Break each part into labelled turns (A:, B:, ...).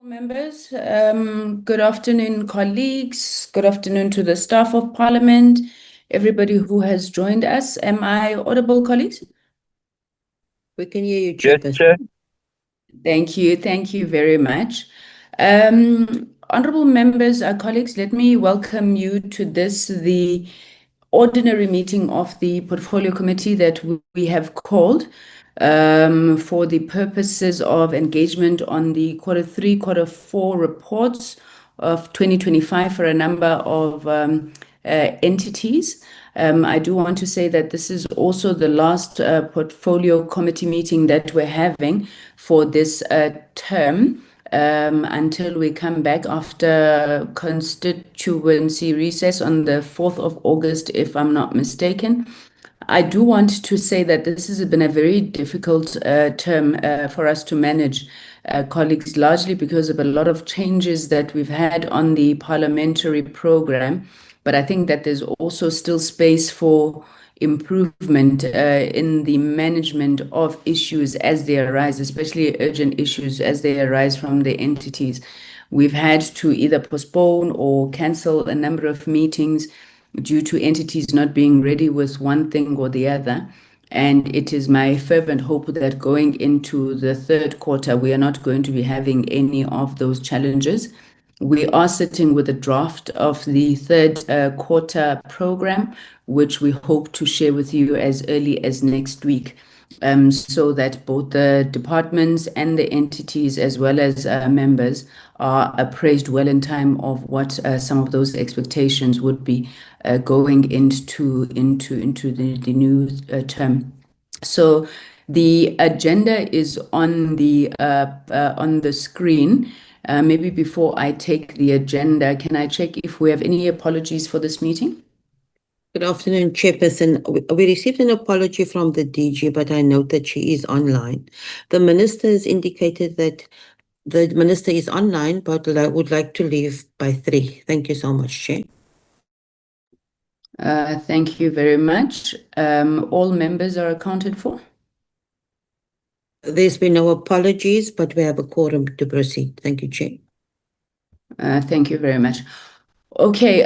A: Members, good afternoon, colleagues. Good afternoon to the staff of Parliament, everybody who has joined us. Am I audible, colleagues?
B: We can hear you,
C: Yes,
B: Chairperson.
C: Chair.
A: Thank you very much. Honorable members, colleagues, let me welcome you to the ordinary meeting of the Portfolio Committee that we have called for the purposes of engagement on the Q3, Q4 reports of 2025 for a number of entities. I do want to say that this is also the last Portfolio Committee meeting that we're having for this term. Until we come back after constituency recess on the 4th of August, if I'm not mistaken. I do want to say that this has been a very difficult term for us to manage, colleagues, largely because of a lot of changes that we've had on the parliamentary program. But I think that there's also still space for improvement in the management of issues as they arise, especially urgent issues as they arise from the entities. We've had to either postpone or cancel a number of meetings due to entities not being ready with one thing or the other. And it is my fervent hope that going into the third quarter, we are not going to be having any of those challenges. We are sitting with a draft of the third quarter program, which we hope to share with you as early as next week, so that both the departments and the entities, as well as members, are appraised well in time of what some of those expectations would be going into the new term. So the agenda is on the screen. Maybe before I take the agenda, can I check if we have any apologies for this meeting?
B: Good afternoon, Chairperson. We received an apology from the DG, but I note that she is online. The Minister has indicated that the Minister is online, but would like to leave by 3. Thank you so much, Chair.
A: Thank you very much. All members are accounted for?
B: There's been no apologies, but we have a quorum to proceed. Thank you, Chair.
A: Thank you very much. Okay,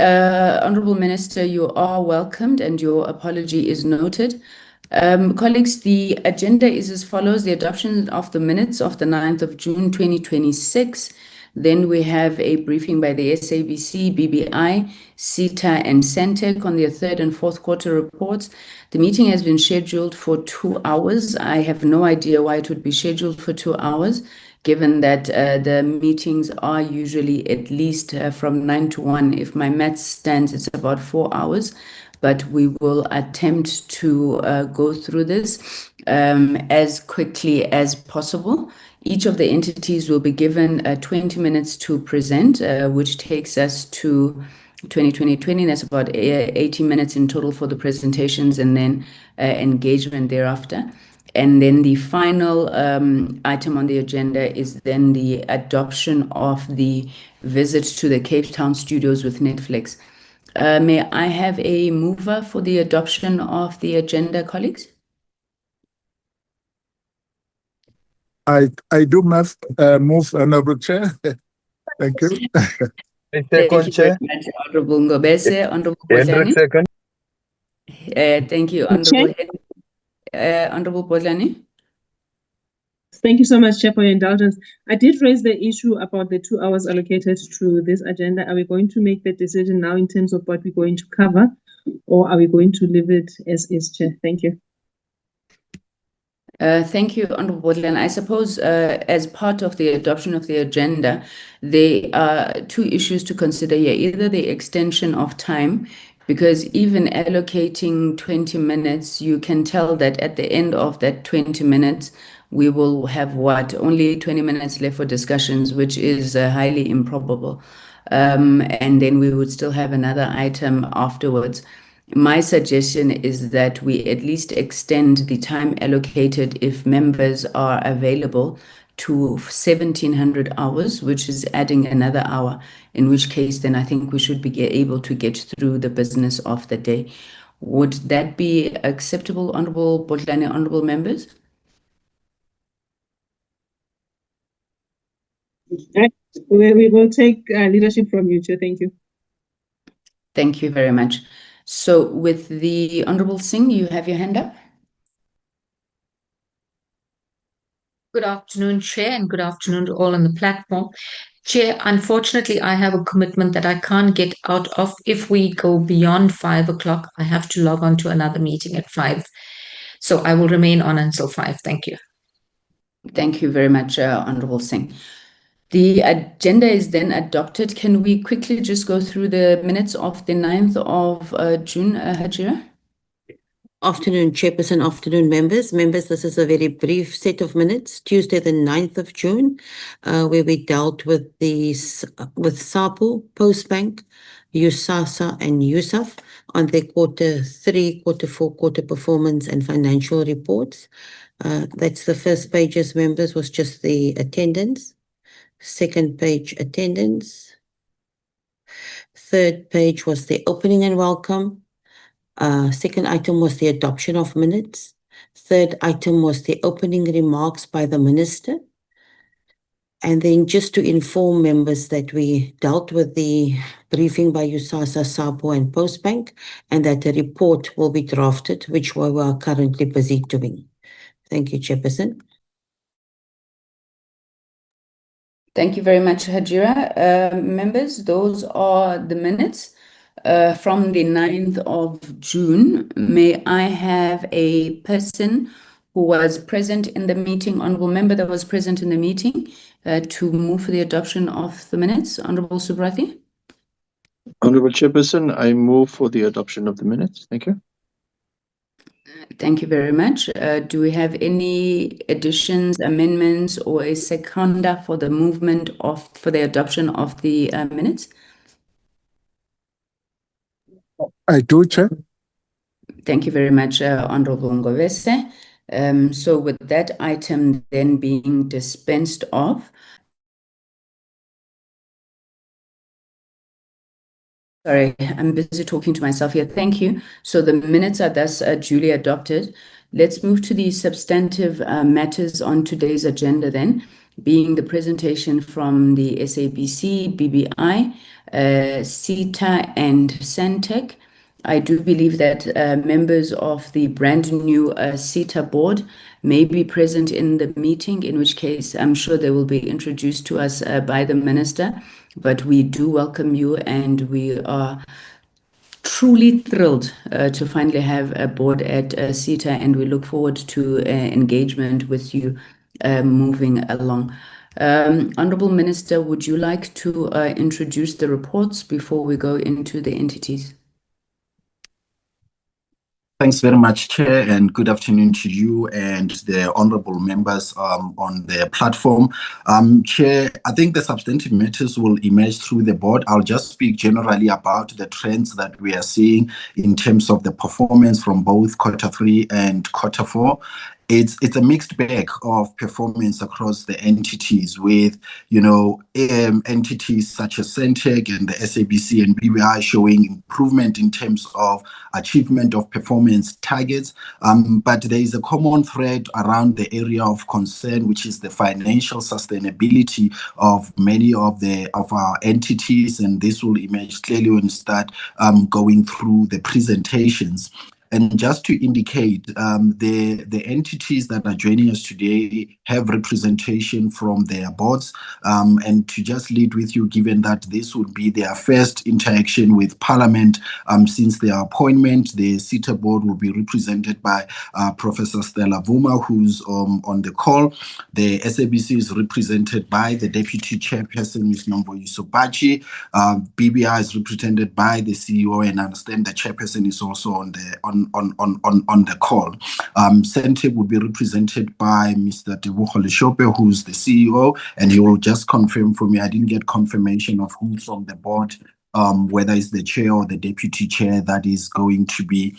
A: Honourable Minister, you are welcomed and your apology is noted. Colleagues, the agenda is as follows: the adoption of the minutes of the 9th of June 2026. Then we have a briefing by the SABC, BBI, SITA and Sentech on their third and fourth quarter reports. The meeting has been scheduled for 2 hours. I have no idea why it would be scheduled for 2 hours, given that the meetings are usually at least from 9 to 1. If my maths stands, it's about 4 hours. But we will attempt to go through this as quickly as possible. Each of the entities will be given 20 minutes to present, which takes us to 2020. That's about 80 minutes in total for the presentations, and then engagement thereafter. And then the final item on the agenda is then the adoption of the visit to the Cape Town studios with Netflix. May I have a mover for the adoption of the agenda, colleagues?
D: I do move, Honourable Chair. Thank you.
A: Thank you very much, Honourable Ngobese. Honourable Bodlani.
C: Second.
A: Thank you, Honourable Honourable Bodlani.
E: Thank you so much, Chair, for your indulgence. I did raise the issue about the 2 hours allocated to this agenda. Are we going to make the decision now in terms of what we're going to cover, or are we going to leave it as is, Chair? Thank you.
A: Thank you, Honourable Bodlani. I suppose as part of the adoption of the agenda, there are 2 issues to consider here. Either the extension of time, because even allocating 20 minutes, you can tell that at the end of that 20 minutes, we will have only 20 minutes left for discussions, which is highly improbable. And then we would still have another item afterwards. My suggestion is that we at least extend the time allocated, if members are available, to 1700 hours, which is adding another hour, in which case then I think we should be able to get through the business of the day. Would that be acceptable, Honourable Bodlani, honourable members?
E: We will take leadership from you, Chair. Thank you.
A: Thank you very much. So with the Honorable Singh, you have your hand up.
C: Good afternoon, Chair, and good afternoon to all on the platform. Chair, unfortunately, I have a commitment that I can't get out of. If we go beyond 5 o'clock, I have to log on to another meeting at 5. So I will remain on until 5. Thank you.
A: Thank you very much, Honorable Singh. The agenda is then adopted. Can we quickly just go through the minutes of the 9th of June, Hajira?
B: Afternoon, Chairperson, afternoon, members. Members, this is a very brief set of minutes. Tuesday, the 9th of June, where we dealt with with SAPO, Postbank, USASA, and USAF on their quarter 3, quarter 4, quarter performance and financial reports. That's the first pages, members, was just the attendance. Second page, attendance. Third page was the opening and welcome. Second item was the adoption of minutes. Third item was the opening remarks by the minister. And then just to inform members that we dealt with the briefing by USASA, SAPO, and Postbank, and that a report will be drafted, which we are currently busy doing. Thank you, Chairperson.
A: Thank you very much, Hajira. Members, those are the minutes from the 9th of June. May I have a person who was present in the meeting, honorable member that was present in the meeting, to move for the adoption of the minutes? Honorable Subrathi?
F: Honorable Chairperson, I move for the adoption of the minutes. Thank you.
A: Thank you very much. Do we have any additions, amendments, or a seconder for the movement for the adoption of the minutes?
D: I do, Chair.
A: Thank you very much, Honorable Ngovese. So with that item then being dispensed of, sorry, I'm busy talking to myself here. Thank you. So the minutes are thus duly adopted. Let's move to the substantive matters on today's agenda then, being the presentation from the SABC, BBI, SITA and Sentech. I do believe that members of the brand new SITA board may be present in the meeting, in which case I'm sure they will be introduced to us by the minister. But we do welcome you, and we are truly thrilled to finally have a board at SITA, and we look forward to engagement with you moving along. Honorable Minister, would you like to introduce the reports before we go into the entities?
G: Thanks very much, Chair, and good afternoon to you and the honourable members on the platform. Chair, I think the substantive matters will emerge through the board. I'll just speak generally about the trends that we are seeing in terms of the performance from both quarter 3 and quarter 4. It's a mixed bag of performance across the entities with, entities such as Sentech and the SABC and BBI showing improvement in terms of achievement of performance targets. But there is a common thread around the area of concern, which is the financial sustainability of many of our entities. And this will emerge clearly when we start going through the presentations. And just to indicate, the entities that are joining us today have representation from their boards. And to just lead with you, given that this would be their first interaction with Parliament since their appointment, the SITA board will be represented by Professor Stella Vuma, who's on the call. The SABC is represented by the Deputy Chairperson, Ms. Nombo Yusupachi. BBI is represented by the CEO, and I understand the Chairperson is also on the call. Sentech will be represented by Mr. Tebogo Leshope, who's the CEO, and he will just confirm for me. I didn't get confirmation of who from the board whether it's the chair or the deputy chair that is going to be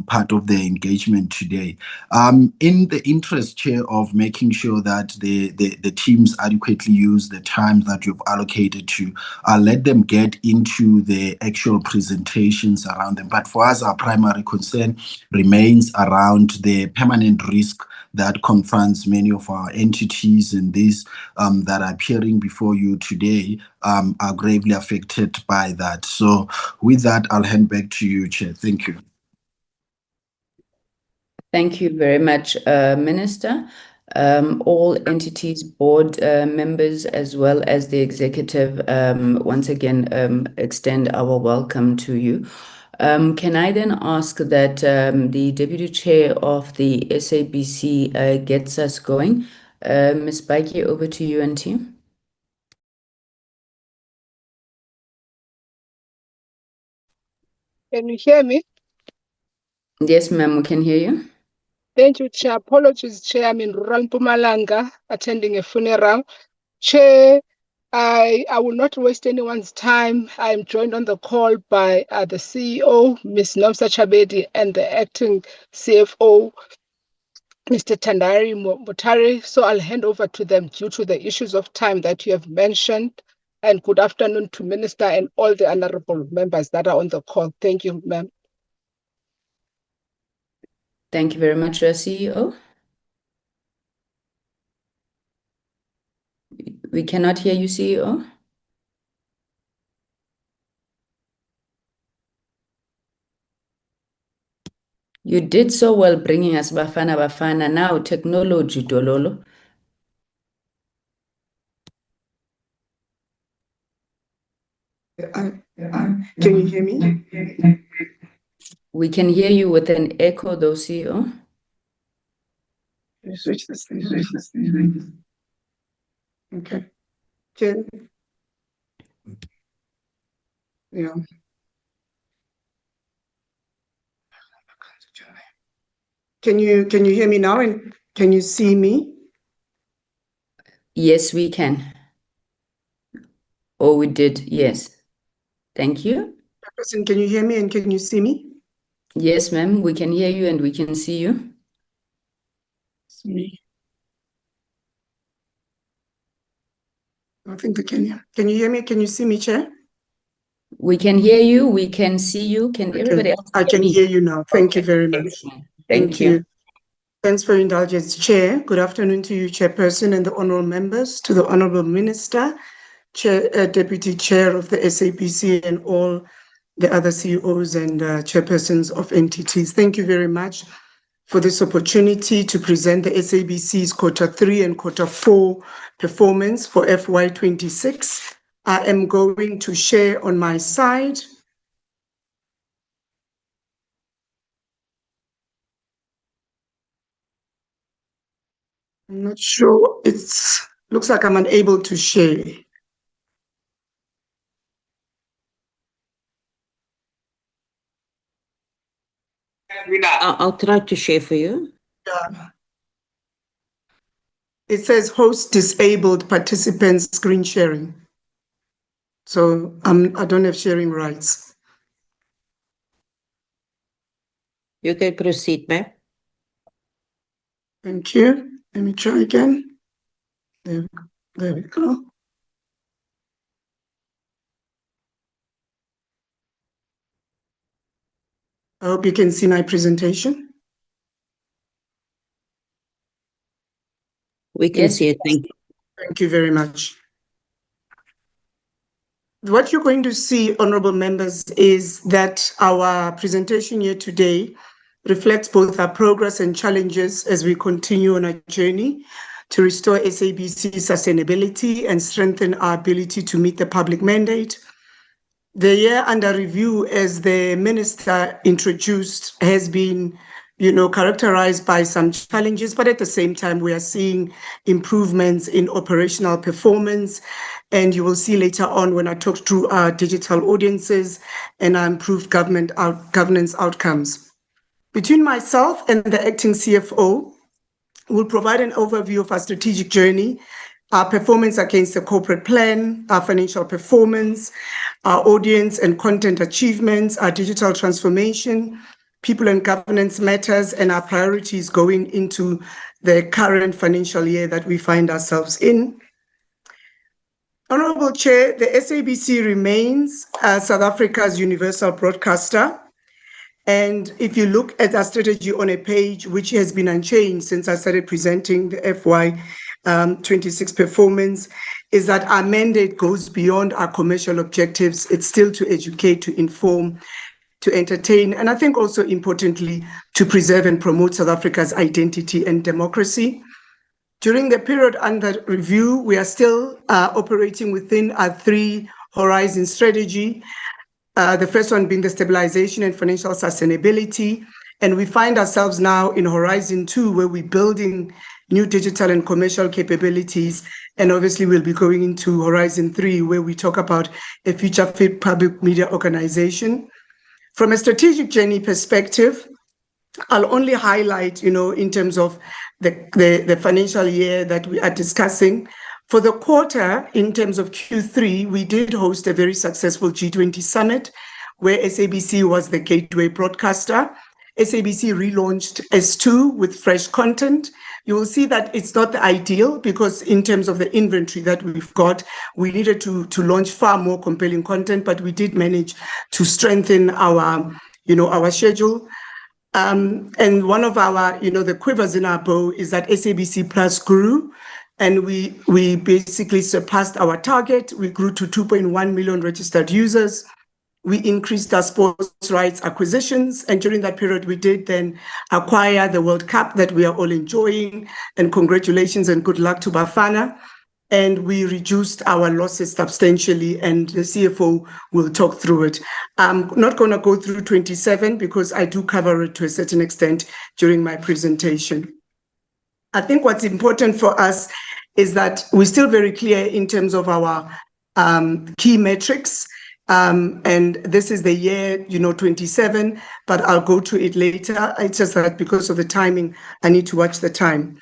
G: part of the engagement today. In the interest, Chair, of making sure that the teams adequately use the time that you've allocated to let them get into the actual presentations around them. But for us, our primary concern remains around the permanent risk that confronts many of our entities, and these that are appearing before you today are gravely affected by that. So with that, I'll hand back to you, Chair. Thank you.
A: Thank you very much, Minister. All entities, board members, as well as the executive, once again, extend our welcome to you. Can I then ask that the Deputy Chair of the SABC gets us going? Ms. Baiki, over to you and team.
H: Can you hear me?
A: Yes, ma'am, we can hear you.
H: Thank you, Chair. Apologies, Chair. I'm in rural Mpumalanga attending a funeral. Chair, I will not waste anyone's time. I'm joined on the call by the CEO, Ms. Nomsa Chabedi, and the acting CFO, Mr. Tandari Mutare. So I'll hand over to them due to the issues of time that you have mentioned. And good afternoon to Minister and all the honorable members that are on the call. Thank you, ma'am.
A: Thank you very much, CEO. We cannot hear you, CEO. You did so well bringing us Bafana Bafana. Now technology, Dololo.
I: Can you hear me?
A: We can hear you with an echo, though, CEO.
I: Switch this thing. Okay. Yeah. Can you hear me now, and can you see me?
A: Yes, we can. Oh, we did. Yes. Thank you.
I: Person, can you hear me and can you see me?
A: Yes, ma'am. We can hear you and we can see you.
I: It's me. I think they can hear. Can you hear me? Can you see me, Chair?
A: We can hear you. We can see you. Can everybody else
I: I can hear you now. Thank you very much.
A: Thank you.
I: Thanks for your indulgence, Chair. Good afternoon to you, Chairperson, and the honorable members, to the Honorable Minister, Chair, Deputy Chair of the SABC, and all the other CEOs and chairpersons of entities. Thank you very much for this opportunity to present the SABC's Q3 and Q4 performance for FY26. I am going to share on my side. I'm not sure. It looks like I'm unable to share.
B: I'll try to share for you.
I: Yeah. It says host disabled participants screen sharing. So I don't have sharing rights.
B: You can proceed, ma'am.
I: Thank you. Let me try again. There we go. I hope you can see my presentation.
B: We can see it. Thank you.
I: Thank you very much. What you're going to see, honorable members, is that our presentation here today reflects both our progress and challenges as we continue on our journey to restore SABC sustainability and strengthen our ability to meet the public mandate. The year under review, as the minister introduced, has been, characterized by some challenges, but at the same time, we are seeing improvements in operational performance. And you will see later on when I talk through our digital audiences and our improved governance outcomes. Between myself and the acting CFO, we'll provide an overview of our strategic journey, our performance against the corporate plan, our financial performance, our audience and content achievements, our digital transformation, people and governance matters, and our priorities going into the current financial year that we find ourselves in. Honorable Chair, the SABC remains South Africa's universal broadcaster. And if you look at our strategy on a page, which has been unchanged since I started presenting the FY26 performance, is that our mandate goes beyond our commercial objectives. It's still to educate, to inform, to entertain, and I think also importantly, to preserve and promote South Africa's identity and democracy. During the period under review, we are still operating within our 3 horizon strategy. The first one being the stabilization and financial sustainability. And we find ourselves now in Horizon 2, where we're building new digital and commercial capabilities. And obviously, we'll be going into Horizon 3, where we talk about a future-fit public media organization. From a strategic journey perspective, I'll only highlight, in terms of the financial year that we are discussing. For the quarter, in terms of Q3, we did host a very successful G20 summit where SABC was the gateway broadcaster. SABC relaunched S2 with fresh content. You will see that it's not the ideal because in terms of the inventory that we've got, we needed to launch far more compelling content, but we did manage to strengthen our schedule. And one of our, the quivers in our bow is that SABC Plus grew. And we basically surpassed our target. We grew to 2.1 million registered users. We increased our sports rights acquisitions. And during that period, we did then acquire the World Cup that we are all enjoying. And congratulations and good luck to Bafana. And we reduced our losses substantially, and the CFO will talk through it. I'm not going to go through 27 because I do cover it to a certain extent during my presentation. I think what's important for us is that we're still very clear in terms of our key metrics. And this is the year, 27, but I'll go to it later. It's just that because of the timing, I need to watch the time.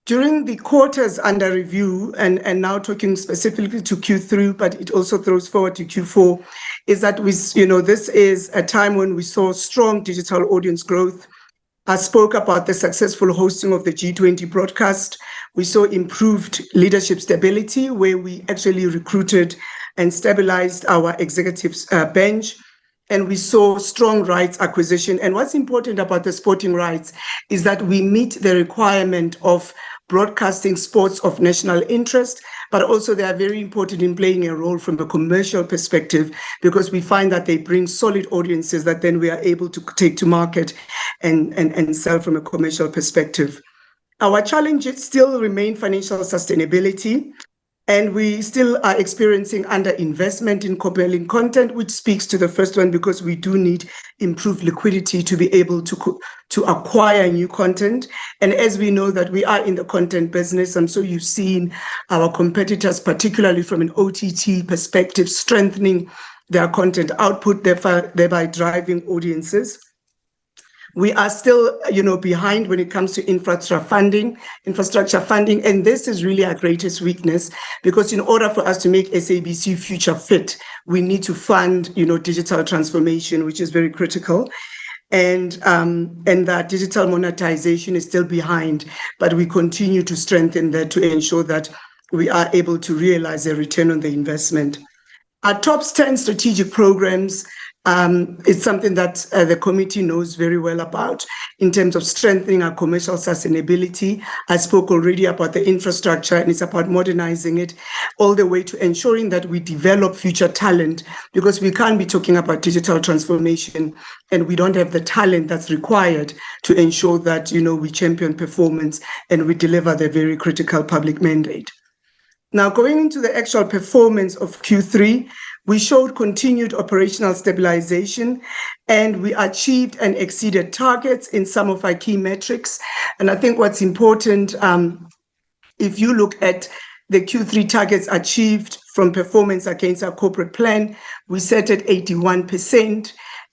I: During the quarters under review, and now talking specifically to Q3, but it also throws forward to Q4, is that this is a time when we saw strong digital audience growth. I spoke about the successful hosting of the G20 broadcast. We saw improved leadership stability, where we actually recruited and stabilized our executives bench. And we saw strong rights acquisition. And what's important about the sporting rights is that we meet the requirement of broadcasting sports of national interest, but also they are very important in playing a role from a commercial perspective, because we find that they bring solid audiences that then we are able to take to market and sell from a commercial perspective. Our challenges still remain financial sustainability, and we still are experiencing underinvestment in compelling content, which speaks to the first one, because we do need improved liquidity to be able to acquire new content. And as we know that we are in the content business, and so you've seen our competitors, particularly from an OTT perspective, strengthening their content output, thereby driving audiences. We are still, behind when it comes to infrastructure funding, and this is really our greatest weakness, because in order for us to make SABC future fit, we need to fund, digital transformation, which is very critical, and that digital monetization is still behind, but we continue to strengthen that to ensure that we are able to realize a return on the investment. Our top 10 strategic programs. It's something that the committee knows very well about in terms of strengthening our commercial sustainability. I spoke already about the infrastructure, and it's about modernizing it all the way to ensuring that we develop future talent, because we can't be talking about digital transformation and we don't have the talent that's required to ensure that, we champion performance and we deliver the very critical public mandate. Now, going into the actual performance of Q3, we showed continued operational stabilization, and we achieved and exceeded targets in some of our key metrics. And I think what's important, if you look at the Q3 targets achieved from performance against our corporate plan, we set at 81%.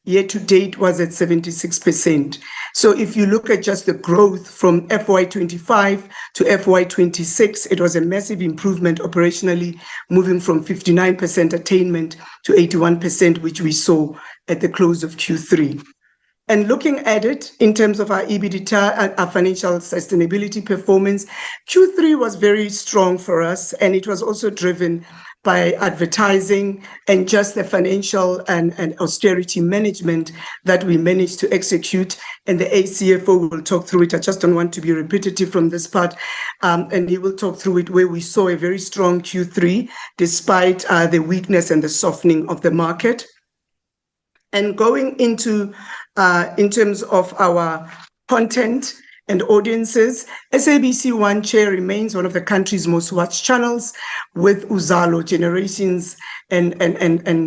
I: year to date was at 76%. So if you look at just the growth from FY25 to FY26, it was a massive improvement operationally, moving from 59% attainment to 81%, which we saw at the close of Q3. And looking at it in terms of our EBITDA and our financial sustainability performance, Q3 was very strong for us, and it was also driven by advertising and just the financial and austerity management that we managed to execute. And the ACFO will talk through it. I just don't want to be repetitive from this part. And he will talk through it, where we saw a very strong Q3 despite the weakness and the softening of the market. And going into, in terms of our content and audiences, SABC One Chair remains one of the country's most watched channels, with Uzalo, Generations, and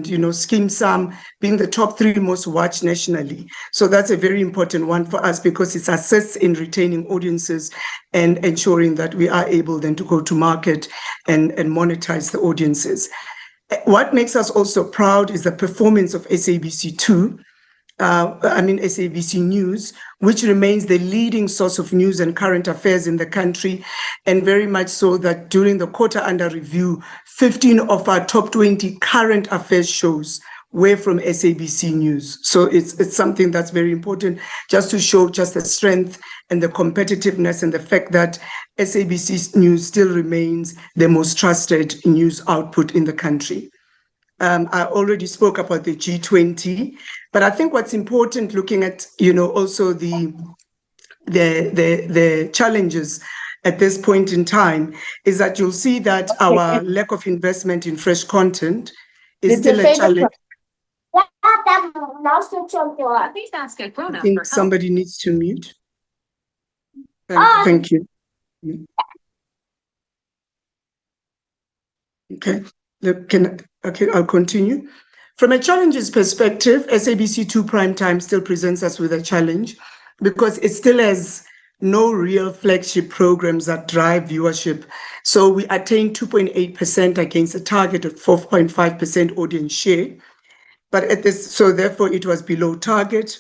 I: you know, Skeem Sam being the top 3 most watched nationally. So that's a very important one for us, because it assists in retaining audiences and ensuring that we are able then to go to market and monetize the audiences. What makes us also proud is the performance of SABC2, SABC News, which remains the leading source of news and current affairs in the country, and very much so that during the quarter under review, 15 of our top 20 current affairs shows were from SABC News. So it's something that's very important, just to show just the strength and the competitiveness and the fact that SABC News still remains the most trusted news output in the country. I already spoke about the G20, but I think what's important, looking at, you know, also the challenges at this point in time, is that you'll see that our lack of investment in fresh content is still a challenge. I think somebody needs to mute. Thank you. Okay. Okay, I'll continue. From a challenges perspective, SABC2 Primetime still presents us with a challenge, because it still has no real flagship programs that drive viewership. So we attained 2.8% against a target of 4.5% audience share. But at this, so therefore it was below target.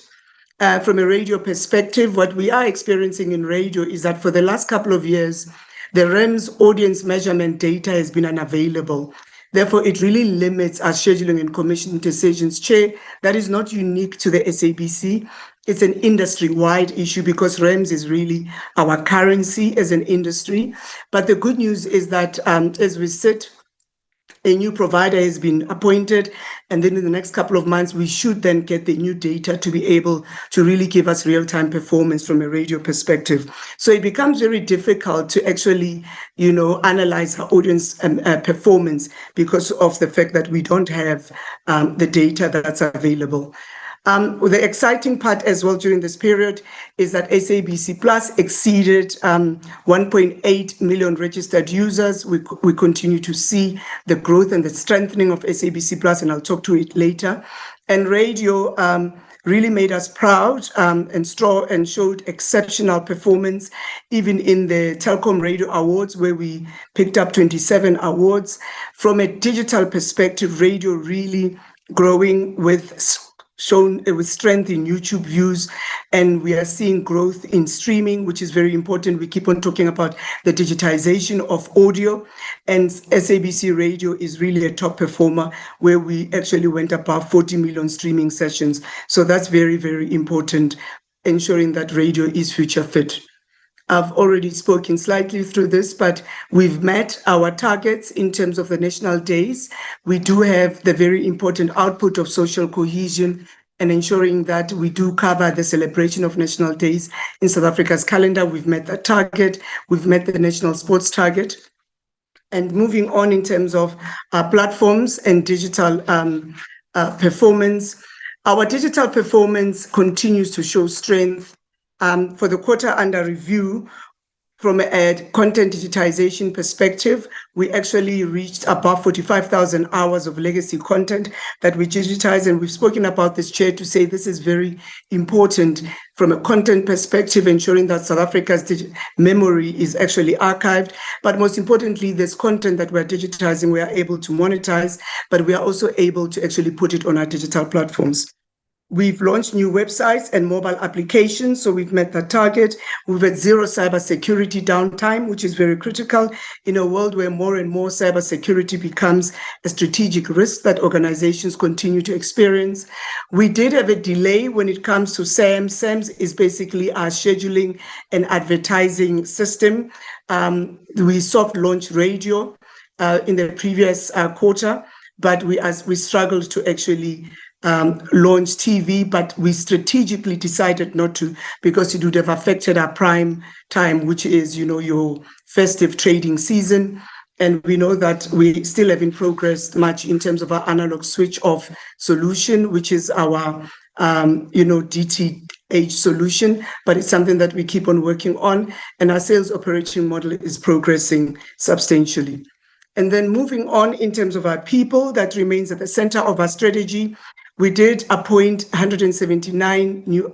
I: From a radio perspective, what we are experiencing in radio is that for the last couple of years, the REMS audience measurement data has been unavailable. Therefore, it really limits our scheduling and commission decisions. Chair, that is not unique to the SABC. It's an industry-wide issue, because REMS is really our currency as an industry. But the good news is that as we sit, a new provider has been appointed, and then in the next couple of months, we should then get the new data to be able to really give us real-time performance from a radio perspective. So it becomes very difficult to actually, you know, analyze our audience performance, because of the fact that we don't have the data that's available. The exciting part as well during this period is that SABC Plus exceeded 1.8 million registered users. We continue to see the growth and the strengthening of SABC Plus, and I'll talk to it later. And radio really made us proud and strong, and showed exceptional performance, even in the Telkom Radio Awards, where we picked up 27 awards. From a digital perspective, radio really growing shown with strength in YouTube views, and we are seeing growth in streaming, which is very important. We keep on talking about the digitization of audio, and SABC Radio is really a top performer, where we actually went above 40 million streaming sessions. So that's very, very important, ensuring that radio is future fit. I've already spoken slightly through this, but we've met our targets in terms of the national days. We do have the very important output of social cohesion and ensuring that we do cover the celebration of national days in South Africa's calendar. We've met that target. We've met the national sports target. And moving on in terms of our platforms and digital performance, our digital performance continues to show strength. For the quarter under review, from a content digitization perspective, we actually reached above 45,000 hours of legacy content that we digitized. And we've spoken about this, Chair, to say this is very important from a content perspective, ensuring that South Africa's memory is actually archived. But most importantly, this content that we're digitizing, we are able to monetize, but we are also able to actually put it on our digital platforms. We've launched new websites and mobile applications, so we've met that target. We've had zero cybersecurity downtime, which is very critical in a world where more and more cybersecurity becomes a strategic risk that organizations continue to experience. We did have a delay when it comes to SAMS. SAMS is basically our scheduling and advertising system. We soft launched radio in the previous quarter, but we struggled to actually launch TV, but we strategically decided not to because it would have affected our prime time, which is, your festive trading season. And we know that we still haven't progressed much in terms of our analog switch off solution, which is our, DTH solution, but it's something that we keep on working on. And our sales operating model is progressing substantially. And then moving on in terms of our people, that remains at the center of our strategy. We did appoint 149 new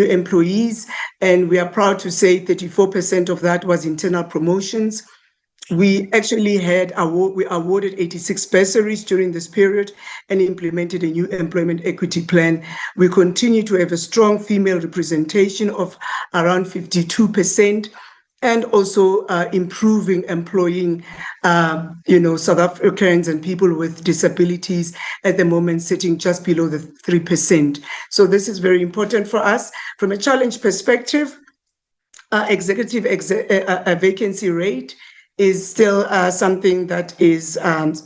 I: employees, and we are proud to say 34% of that was internal promotions. We actually we awarded 86 bursaries during this period and implemented a new employment equity plan. We continue to have a strong female representation of around 52%. And also improving employing, South Africans and people with disabilities at the moment sitting just below the 3%. So this is very important for us. From a challenge perspective, executive vacancy rate is still something that is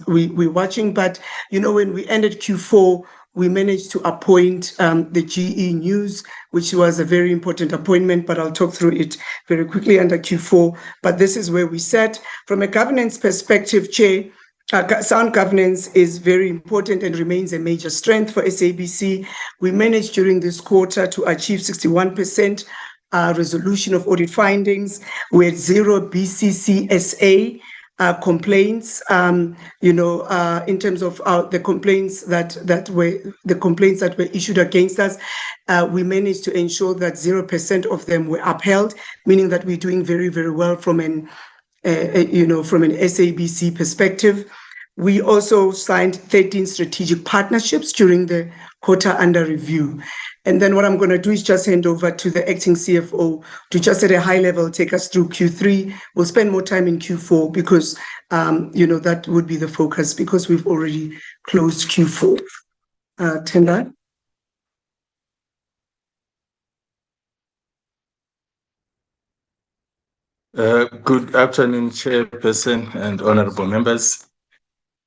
I: we're watching. But, when we ended Q4, we managed to appoint the GE News, which was a very important appointment, but I'll talk through it very quickly under Q4. But this is where we sat. From a governance perspective, Chair, sound governance is very important and remains a major strength for SABC. We managed during this quarter to achieve 61% resolution of audit findings. We had 0 BCCSA complaints, in terms of the complaints that were issued against us. We managed to ensure that 0% of them were upheld, meaning that we're doing very, very well from an SABC perspective. We also signed 13 strategic partnerships during the quarter under review. And then what I'm going to do is just hand over to the acting CFO to just at a high level take us through Q3. We'll spend more time in Q4 because, that would be the focus because we've already closed Q4. Tendai.
J: Good afternoon, Chairperson and honorable members.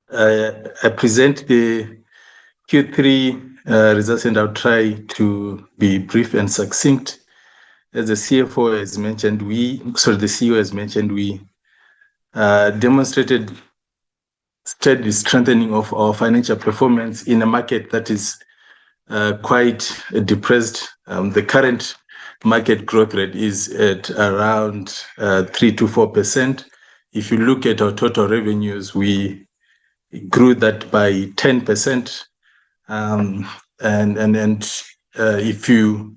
J: I present the Q3 results, and I'll try to be brief and succinct. As the CFO has mentioned, the CEO has mentioned, we demonstrated steady strengthening of our financial performance in a market that is quite depressed. The current market growth rate is at around 3 to 4%. If you look at our total revenues, we grew that by 10%. If you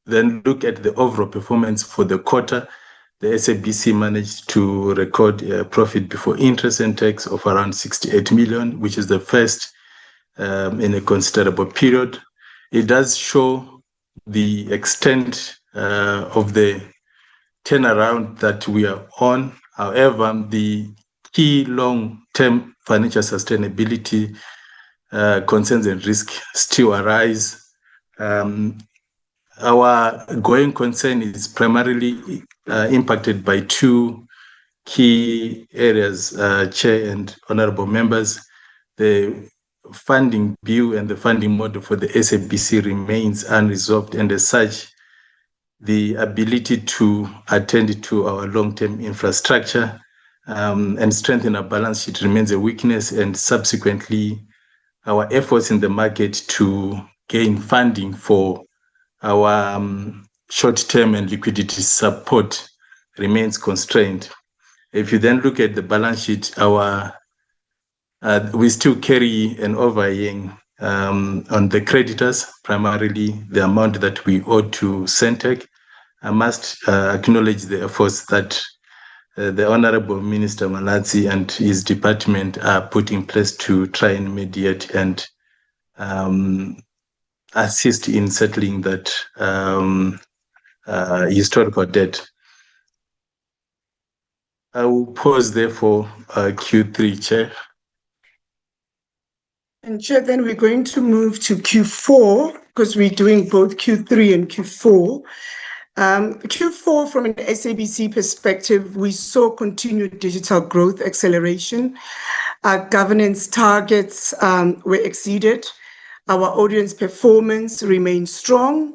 J: then look at the overall performance for the quarter, the SABC managed to record a profit before interest and tax of around 68 million, which is the first in a considerable period. It does show the extent of the turnaround that we are on. However, the key long-term financial sustainability concerns and risk still arise. Our going concern is primarily impacted by two key areas, Chair and honorable members. The funding bill and the funding model for the SABC remains unresolved, and as such, the ability to attend to our long-term infrastructure and strengthen our balance sheet remains a weakness, and subsequently, our efforts in the market to gain funding for our short-term and liquidity support remains constrained. If you then look at the balance sheet, we still carry an overhang on the creditors, primarily the amount that we owe to Sentech. I must acknowledge the efforts that the Honorable Minister Malatsi and his department are putting in place to try and mediate and assist in settling that historical debt. I will pause there for Q3, Chair.
I: And Chair, then we're going to move to Q4 because we're doing both Q3 and Q4. Q4, from an SABC perspective, we saw continued digital growth acceleration. Our governance targets were exceeded. Our audience performance remains strong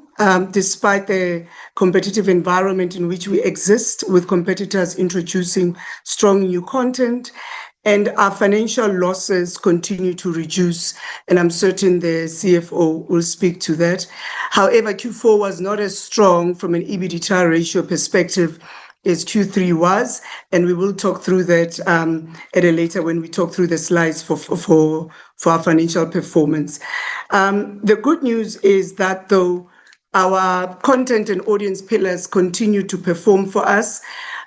I: despite the competitive environment in which we exist, with competitors introducing strong new content. And our financial losses continue to reduce, and I'm certain the CFO will speak to that. However, Q4 was not as strong from an EBITDA ratio perspective as Q3 was, and we will talk through that at a later when we talk through the slides for our financial performance. The good news is that though our content and audience pillars continue to perform for us,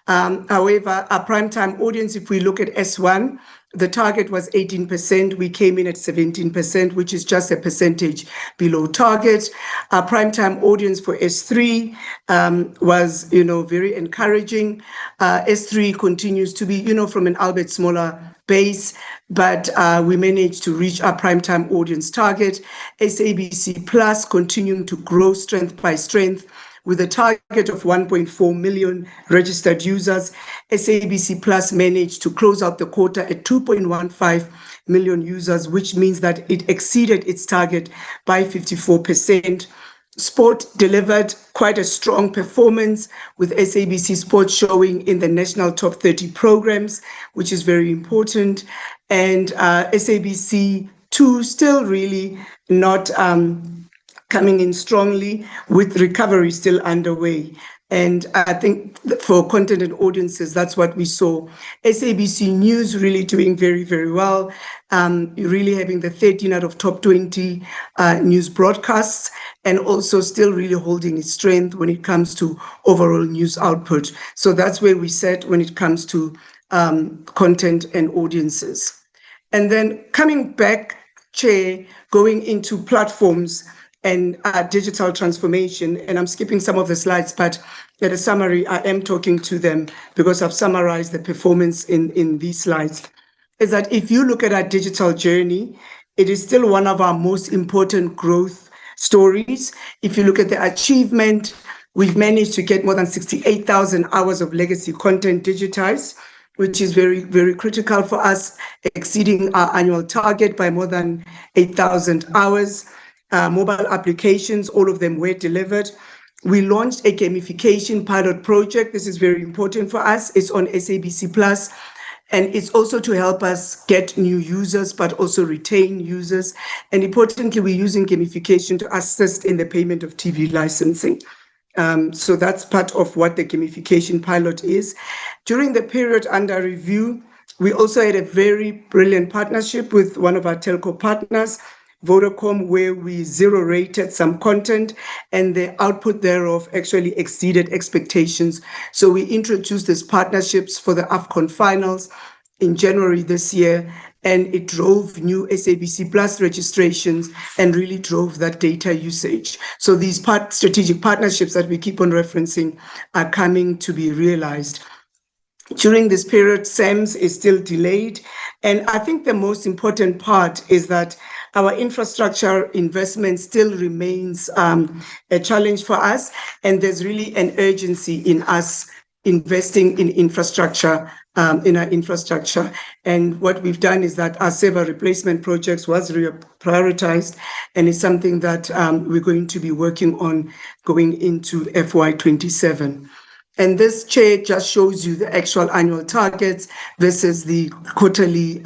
I: however, our primetime audience, if we look at S1, the target was 18%. We came in at 17%, which is just a percentage below target. Our primetime audience for S3 was, very encouraging. S3 continues to be, from an albeit smaller base, but we managed to reach our primetime audience target. SABC Plus continuing to grow strength by strength, with a target of 1.4 million registered users. SABC Plus managed to close out the quarter at 2.15 million users, which means that it exceeded its target by 54%. Sport delivered quite a strong performance, with SABC Sport showing in the national top 30 programs, which is very important. And SABC 2 still really not coming in strongly, with recovery still underway. And I think for content and audiences, that's what we saw. SABC News really doing very, very well, really having the 13 out of top 20 news broadcasts, and also still really holding its strength when it comes to overall news output. So that's where we sat when it comes to content and audiences. And then coming back, Chair, going into platforms and digital transformation, and I'm skipping some of the slides, but at a summary, I am talking to them because I've summarized the performance in these slides, is that if you look at our digital journey, it is still one of our most important growth stories. If you look at the achievement, we've managed to get more than 68,000 hours of legacy content digitized, which is very, very critical for us, exceeding our annual target by more than 8,000 hours. Mobile applications, all of them were delivered. We launched a gamification pilot project. This is very important for us. It's on SABC Plus, and it's also to help us get new users, but also retain users. And importantly, we're using gamification to assist in the payment of TV licensing. So that's part of what the gamification pilot is. During the period under review, we also had a very brilliant partnership with one of our telco partners, Vodacom, where we zero-rated some content, and the output thereof actually exceeded expectations. So we introduced these partnerships for the AFCON finals in January this year, and it drove new SABC Plus registrations and really drove that data usage. So these strategic partnerships that we keep on referencing are coming to be realized. During this period, SAMS is still delayed. And I think the most important part is that our infrastructure investment still remains a challenge for us. And there's really an urgency in us investing in infrastructure, in our infrastructure. And what we've done is that our server replacement projects was prioritized, and it's something that we're going to be working on going into FY27. And this, Chair, just shows you the actual annual targets versus the quarterly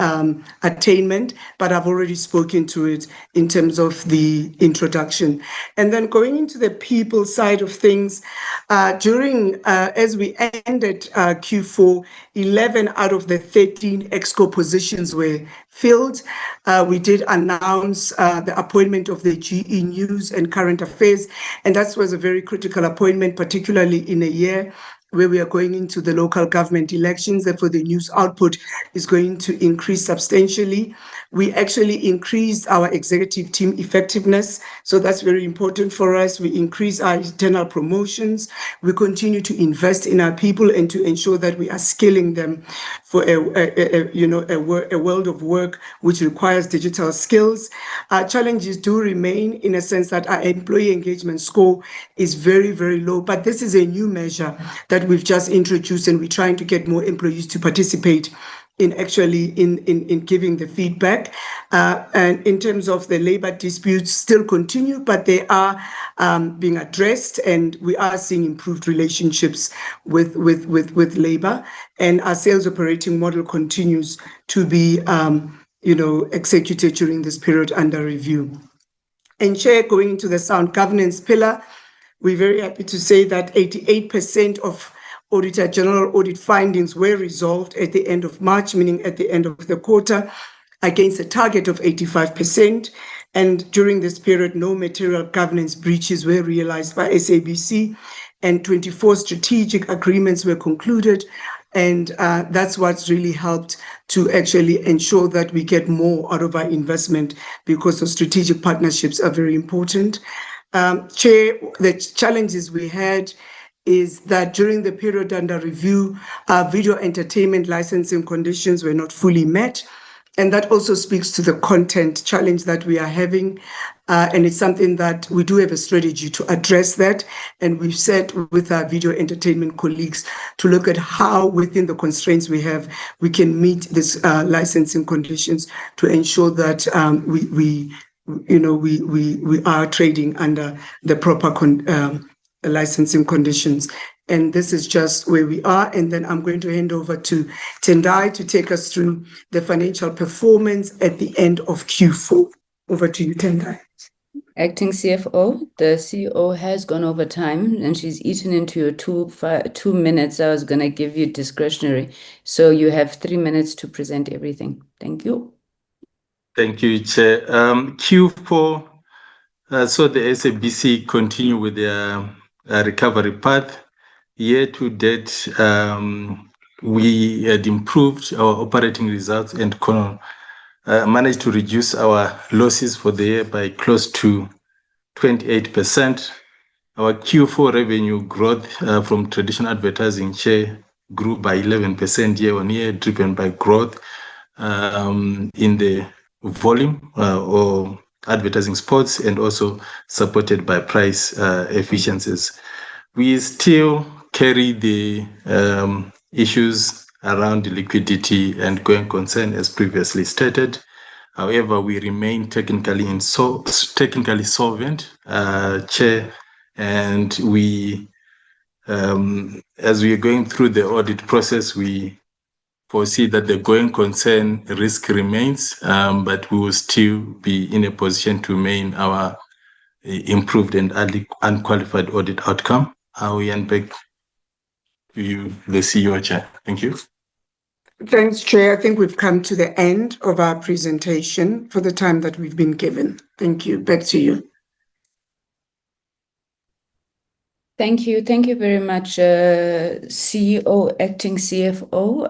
I: attainment, but I've already spoken to it in terms of the introduction. And then going into the people side of things, as we ended Q4, 11 out of the 13 ExCo positions were filled. We did announce the appointment of the GE News and Current Affairs, and that was a very critical appointment, particularly in a year where we are going into the local government elections. Therefore, the news output is going to increase substantially. We actually increased our executive team effectiveness, so that's very important for us. We increase our internal promotions. We continue to invest in our people and to ensure that we are scaling them for a world of work which requires digital skills. Our challenges do remain in a sense that our employee engagement score is very, very low, but this is a new measure that we've just introduced, and we're trying to get more employees to participate in actually in giving the feedback. And in terms of the labor disputes, still continue, but they are being addressed, and we are seeing improved relationships with labor. And our sales operating model continues to be executed during this period under review. And Chair, going into the sound governance pillar, we're very happy to say that 88% of Auditor General audit findings were resolved at the end of March, meaning at the end of the quarter, against a target of 85%. And during this period, no material governance breaches were realized by SABC, and 24 strategic agreements were concluded. And that's what's really helped to actually ensure that we get more out of our investment, because those strategic partnerships are very important. Chair, the challenges we had is that during the period under review, our video entertainment licensing conditions were not fully met. And that also speaks to the content challenge that we are having. And it's something that we do have a strategy to address that. And we've set with our video entertainment colleagues to look at how, within the constraints we have, we can meet these licensing conditions to ensure that we are trading under the proper licensing conditions. And this is just where we are. And then I'm going to hand over to Tendai to take us through the financial performance at the end of Q4. Over to you, Tendai.
A: Acting CFO, the CEO has gone over time and she's eaten into your 2 minutes. I was going to give you discretionary. So you have 3 minutes to present everything. Thank you.
J: Thank you, Chair. Q4, so the SABC continue with their recovery path. Year to date, we had improved our operating results and managed to reduce our losses for the year by close to 28%. Our Q4 revenue growth from traditional advertising share grew by 11% year on year, driven by growth in the volume or advertising spots, and also supported by price efficiencies. We still carry the issues around liquidity and going concern as previously stated. However, we remain technically solvent, Chair, and we, as we are going through the audit process, we foresee that the going concern risk remains, but we will still be in a position to maintain our improved and unqualified audit outcome. I will hand back to you, the CEO, Chair. Thank you.
I: Thanks, Chair. I think we've come to the end of our presentation for the time that we've been given. Thank you. Back to you.
A: Thank you. Thank you very much, CEO, Acting CFO.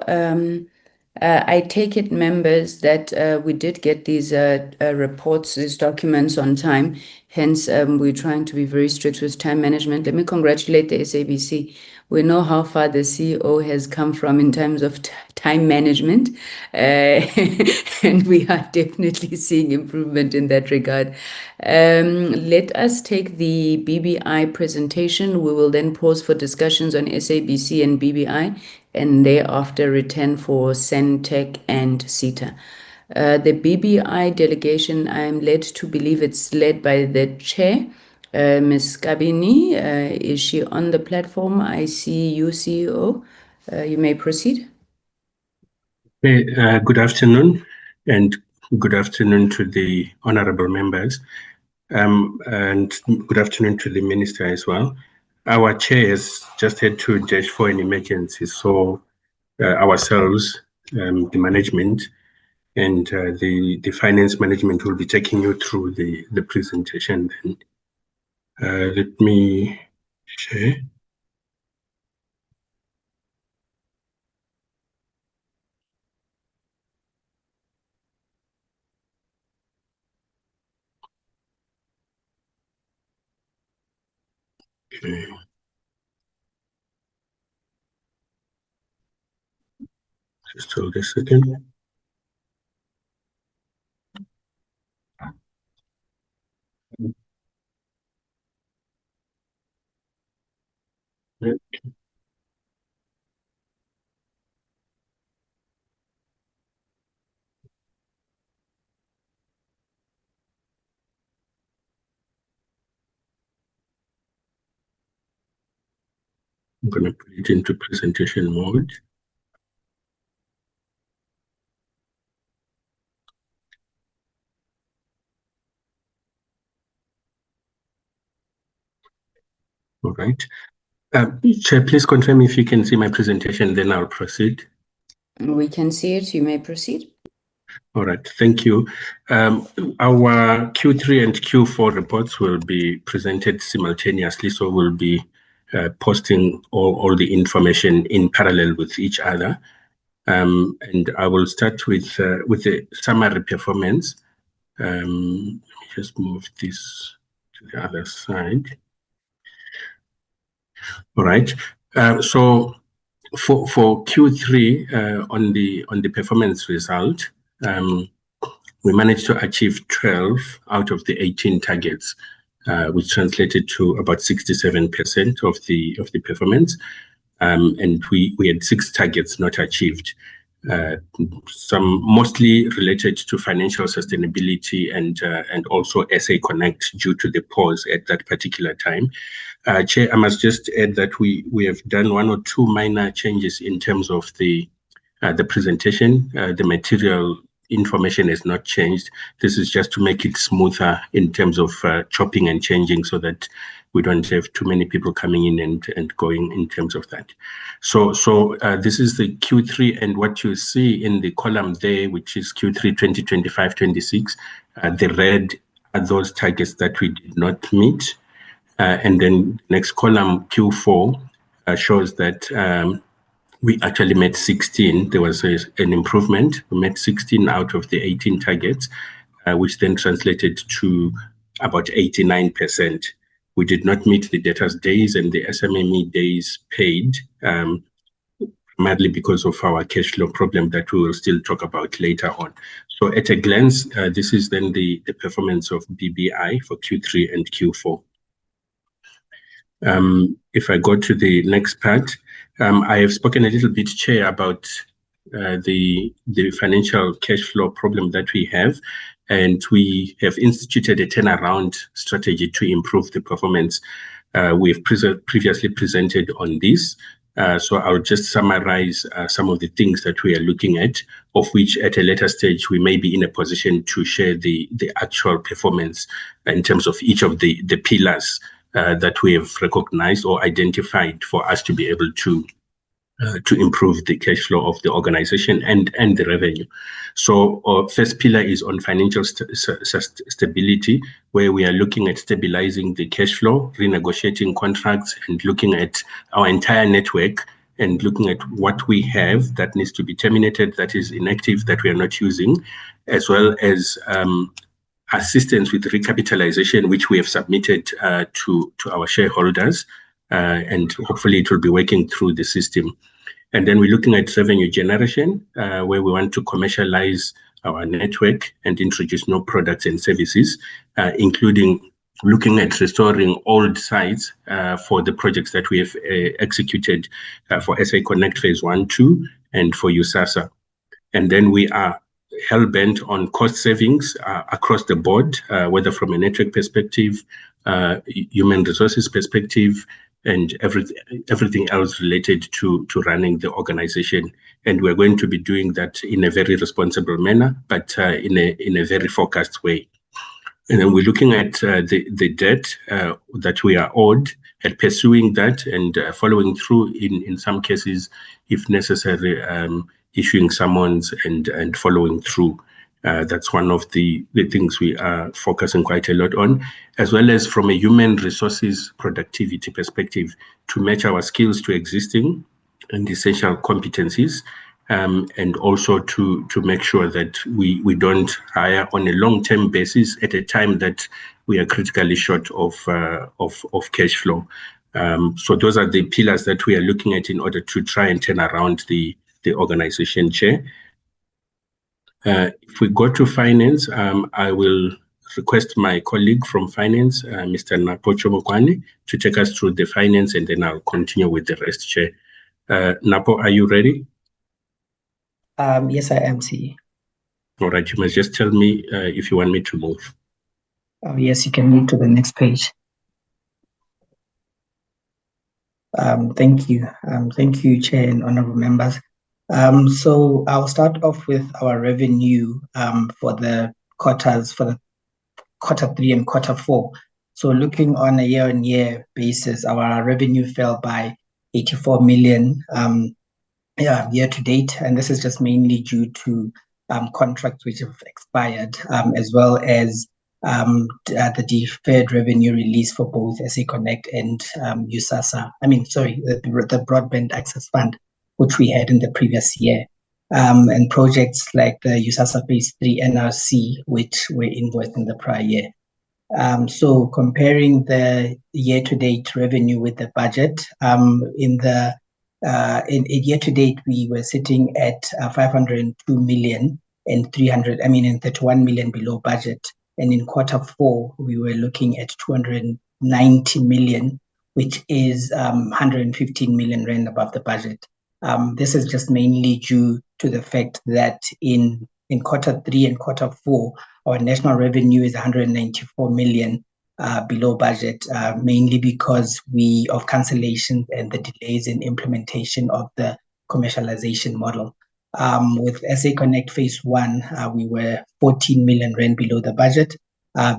A: I take it, members, that we did get these reports, these documents on time. Hence, we're trying to be very strict with time management. Let me congratulate the SABC. We know how far the CEO has come from in terms of time management, and we are definitely seeing improvement in that regard. Let us take the BBI presentation. We will then pause for discussions on SABC and BBI, and thereafter return for Sentech and SITA. The BBI delegation, I am led to believe it's led by the chair, Ms. Kabini. Is she on the platform? I see you, CEO. You may proceed.
K: Good afternoon, and good afternoon to the honorable members, and good afternoon to the minister as well. Our chair has just had to dash for an emergency, so ourselves, the management, and the finance management will be taking you through the presentation. Then let me share. Okay. Just hold a second. I'm going to put it into presentation mode. All right. Chair, please confirm if you can see my presentation, then I'll proceed.
A: We can see it. You may proceed.
K: All right, thank you. Our Q3 and Q4 reports will be presented simultaneously, so we'll be posting all the information in parallel with each other. And I will start with the summary performance. Let me just move this to the other side. All right. So for Q3 on the performance result, we managed to achieve 12 out of the 18 targets, which translated to about 67% of the performance. And we had 6 targets not achieved. Some mostly related to financial sustainability and also SA Connect due to the pause at that particular time. Chair, I must just add that we have done 1 or 2 minor changes in terms of the presentation. The material information has not changed. This is just to make it smoother in terms of chopping and changing so that we don't have too many people coming in and going in terms of that. So this is the Q3, and what you see in the column there, which is Q3 2025-26, the red are those targets that we did not meet. And then next column, Q4, shows that we actually met 16. There was an improvement. We met 16 out of the 18 targets, which then translated to about 89%. We did not meet the debtors days and the SMME days paid, primarily because of our cash flow problem that we will still talk about later on. So at a glance, this is then the performance of BBI for Q3 and Q4. If I go to the next part, I have spoken a little bit, Chair, about the financial cash flow problem that we have, and we have instituted a turnaround strategy to improve the performance. We've previously presented on this, so I'll just summarize some of the things that we are looking at, of which at a later stage we may be in a position to share the actual performance in terms of each of the pillars that we have recognized or identified for us to be able to improve the cash flow of the organization and the revenue. So our first pillar is on financial stability, where we are looking at stabilizing the cash flow, renegotiating contracts, and looking at our entire network and looking at what we have that needs to be terminated, that is inactive, that we are not using, as well as assistance with recapitalization, which we have submitted to our shareholders, and hopefully it will be working through the system. And then we're looking at revenue generation, where we want to commercialize our network and introduce new products and services, including looking at restoring old sites for the projects that we have executed for SA Connect Phase 1, 2, and for USASA. And then we are hell-bent on cost savings across the board, whether from a network perspective, human resources perspective, and everything else related to running the organization. And we're going to be doing that in a very responsible manner, but in a very focused way. And then we're looking at the debt that we are owed and pursuing that and following through in some cases, if necessary, issuing summons and following through. That's one of the things we are focusing quite a lot on, as well as from a human resources productivity perspective, to match our skills to existing and essential competencies, and also to make sure that we don't hire on a long-term basis at a time that we are critically short of cash flow. So those are the pillars that we are looking at in order to try and turn around the organization, Chair. If we go to finance, I will request my colleague from finance, Mr. Napo Chomokwane, to take us through the finance, and then I'll continue with the rest, Chair. Napo, are you ready?
L: Yes, I am, CE.
K: All right, you must just tell me if you want me to move.
L: Yes, you can move to the next page. Thank you. Thank you, Chair and honorable members. So I'll start off with our revenue for the quarters, for the quarter 3 and quarter 4. So looking on a year-on-year basis, our revenue fell by 84 million year to date, and this is just mainly due to contracts which have expired, as well as the deferred revenue release for both SA Connect and USASA. The Broadband Access Fund, which we had in the previous year, and projects like the USASA Phase 3 NRC, which were invoiced in the prior year. So comparing the year-to-date revenue with the budget, in year to date, we were sitting at 502 million and 31 million below budget. And in quarter 4, we were looking at 290 million, which is 115 million rand above the budget. This is just mainly due to the fact that in quarter 3 and quarter 4, our national revenue is 194 million below budget, mainly because of cancellation and the delays in implementation of the commercialization model. With SA Connect Phase 1, we were 14 million rand below the budget.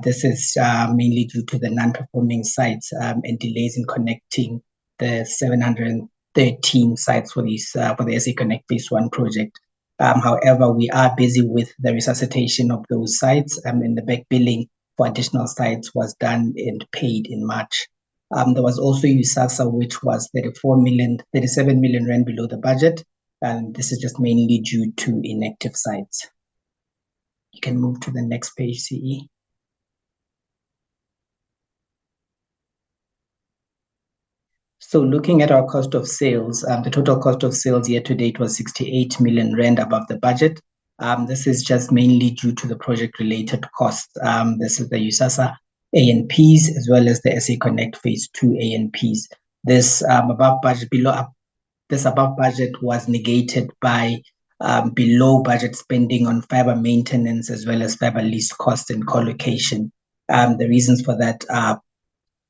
L: This is mainly due to the non-performing sites and delays in connecting the 713 sites for the SA Connect Phase 1 project. However, we are busy with the resuscitation of those sites, and the back billing for additional sites was done and paid in March. There was also USASA, which was 37 million rand below the budget, and this is just mainly due to inactive sites. You can move to the next page, CE. So looking at our cost of sales, the total cost of sales year to date was 68 million rand above the budget. This is just mainly due to the project-related costs. This is the USASA A&Ps as well as the SA Connect Phase 2 A&Ps. This above budget was negated by below budget spending on fiber maintenance as well as fiber lease costs and co-location. The reasons for that are,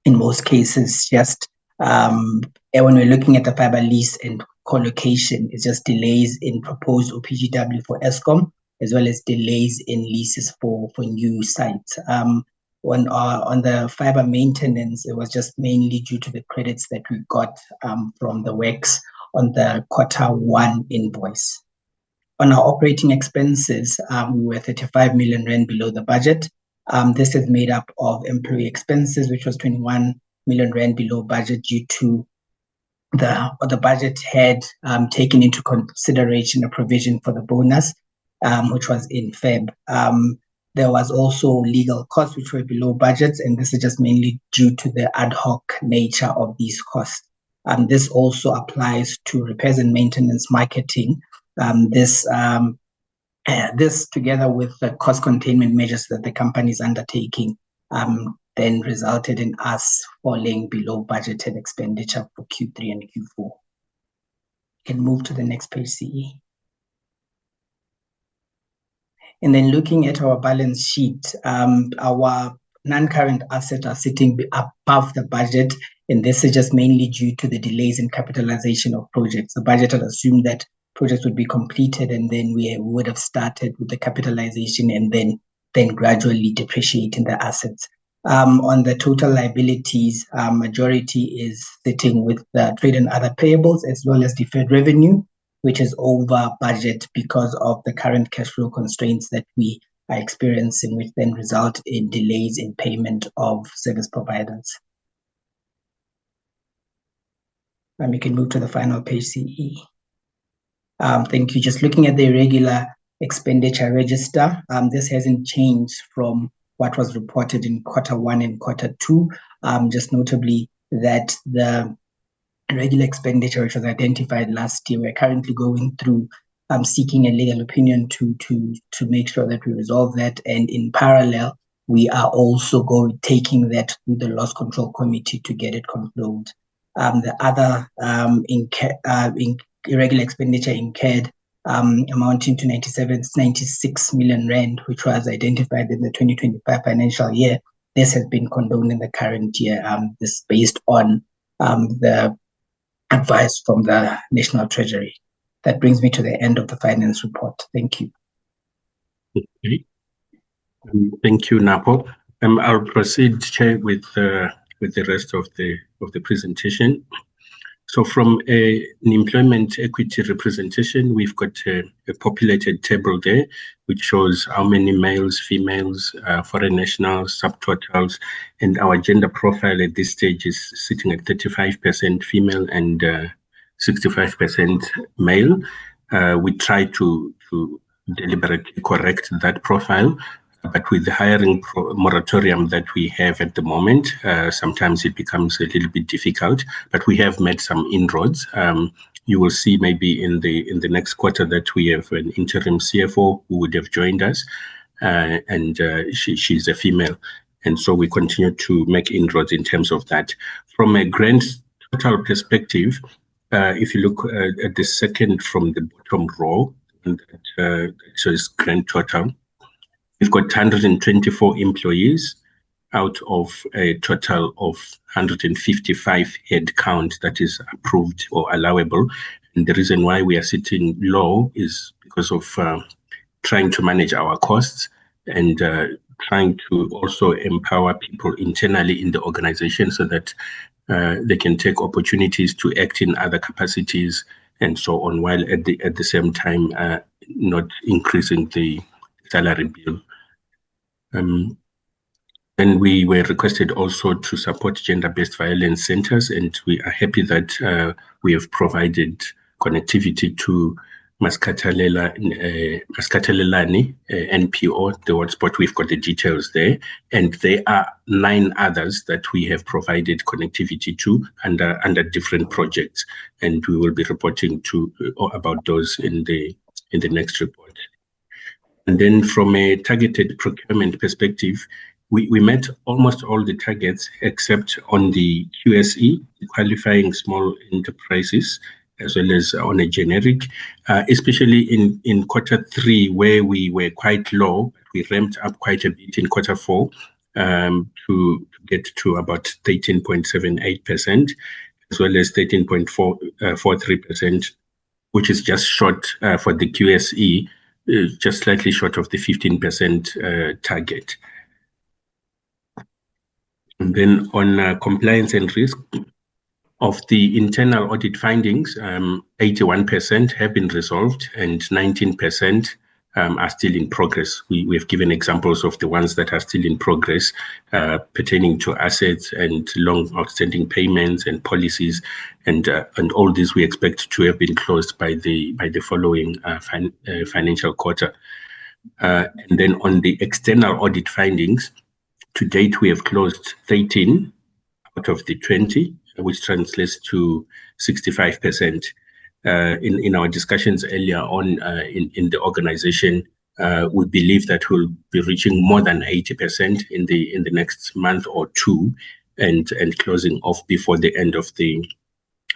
L: in most cases, just when we're looking at the fiber lease and co-location, it's just delays in proposed OPGW for Eskom, as well as delays in leases for new sites. On the fiber maintenance, it was just mainly due to the credits that we got from the works on the quarter 1 invoice. On our operating expenses, we were 35 million rand below the budget. This is made up of employee expenses, which was 21 million rand below budget due to the budget had taken into consideration a provision for the bonus, which was in Feb. There was also legal costs which were below budget, and this is just mainly due to the ad hoc nature of these costs. This also applies to repairs and maintenance marketing. This together with the cost containment measures that the company is undertaking then resulted in us falling below budgeted expenditure for Q3 and Q4. You can move to the next page, CE. And then looking at our balance sheet, our non-current assets are sitting above the budget, and this is just mainly due to the delays in capitalization of projects. The budget had assumed that projects would be completed, and then we would have started with the capitalization and then gradually depreciating the assets. On the total liabilities, majority is sitting with the trade and other payables as well as deferred revenue, which is over budget because of the current cash flow constraints that we are experiencing, which then result in delays in payment of service providers. We can move to the final page, CE. Thank you. Just looking at the irregular expenditure register, this hasn't changed from what was reported in quarter 1 and quarter 2. Just notably, that the regular expenditure which was identified last year, we're currently going through seeking a legal opinion to make sure that we resolve that. And in parallel, we are also taking that through the Loss Control Committee to get it controlled. The other irregular expenditure incurred amounting to 96 million rand, which was identified in the 2025 financial year. This has been condoned in the current year. This based on the advice from the National Treasury. That brings me to the end of the finance report. Thank you.
K: Okay. Thank you, Napo. I'll proceed, Chair, with the rest of the presentation. So from an employment equity representation, we've got a populated table there, which shows how many males, females, foreign nationals, subtotals, and our gender profile at this stage is sitting at 35% female and 65% male. We try to deliberately correct that profile, but with the hiring moratorium that we have at the moment, sometimes it becomes a little bit difficult, but we have made some inroads. You will see maybe in the next quarter that we have an interim CFO who would have joined us, and she's a female. And so we continue to make inroads in terms of that. From a grand total perspective, if you look at the second from the bottom row, that shows grand total, we've got 124 employees out of a total of 155 head count that is approved or allowable. And the reason why we are sitting low is because of trying to manage our costs and trying to also empower people internally in the organization so that they can take opportunities to act in other capacities and so on, while at the same time not increasing the salary bill. Then we were requested also to support gender-based violence centers, and we are happy that we have provided connectivity to Maskatelelani NPO, the hotspot. We've got the details there, and there are 9 others that we have provided connectivity to under different projects, and we will be reporting about those in the next report. And then from a targeted procurement perspective, we met almost all the targets except on the QSE, qualifying small enterprises, as well as on a generic, especially in quarter 3, where we were quite low. We ramped up quite a bit in quarter 4 to get to about 13.78%, as well as 13.43%, which is just short for the QSE, just slightly short of the 15% target. And then on compliance and risk, of the internal audit findings, 81% have been resolved and 19% are still in progress. We have given examples of the ones that are still in progress pertaining to assets and long outstanding payments and policies, and all these we expect to have been closed by the following financial quarter. And then on the external audit findings, to date we have closed 13 out of the 20, which translates to 65%. In our discussions earlier on in the organization, we believe that we'll be reaching more than 80% in the next month or 2, and closing off before the end of the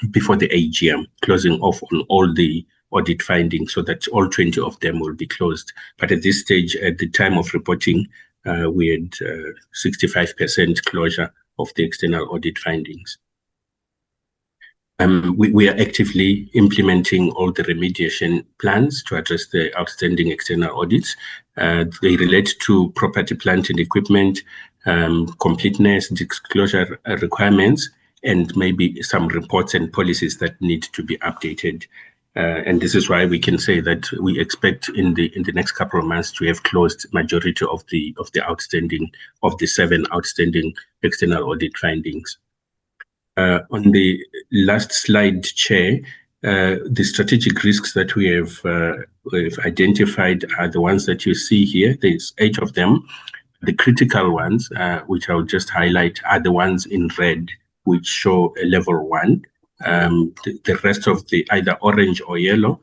K: AGM, closing off on all the audit findings so that all 20 of them will be closed. But at this stage, at the time of reporting, we had 65% closure of the external audit findings. We are actively implementing all the remediation plans to address the outstanding external audits. They relate to property, plant and equipment, completeness, disclosure requirements, and maybe some reports and policies that need to be updated. And this is why we can say that we expect in the next couple of months to have closed majority of the 7 outstanding external audit findings. On the last slide, Chair, the strategic risks that we've identified are the ones that you see here. There's 8 of them. The critical ones, which I'll just highlight, are the ones in red, which show a level 1. The rest of the either orange or yellow,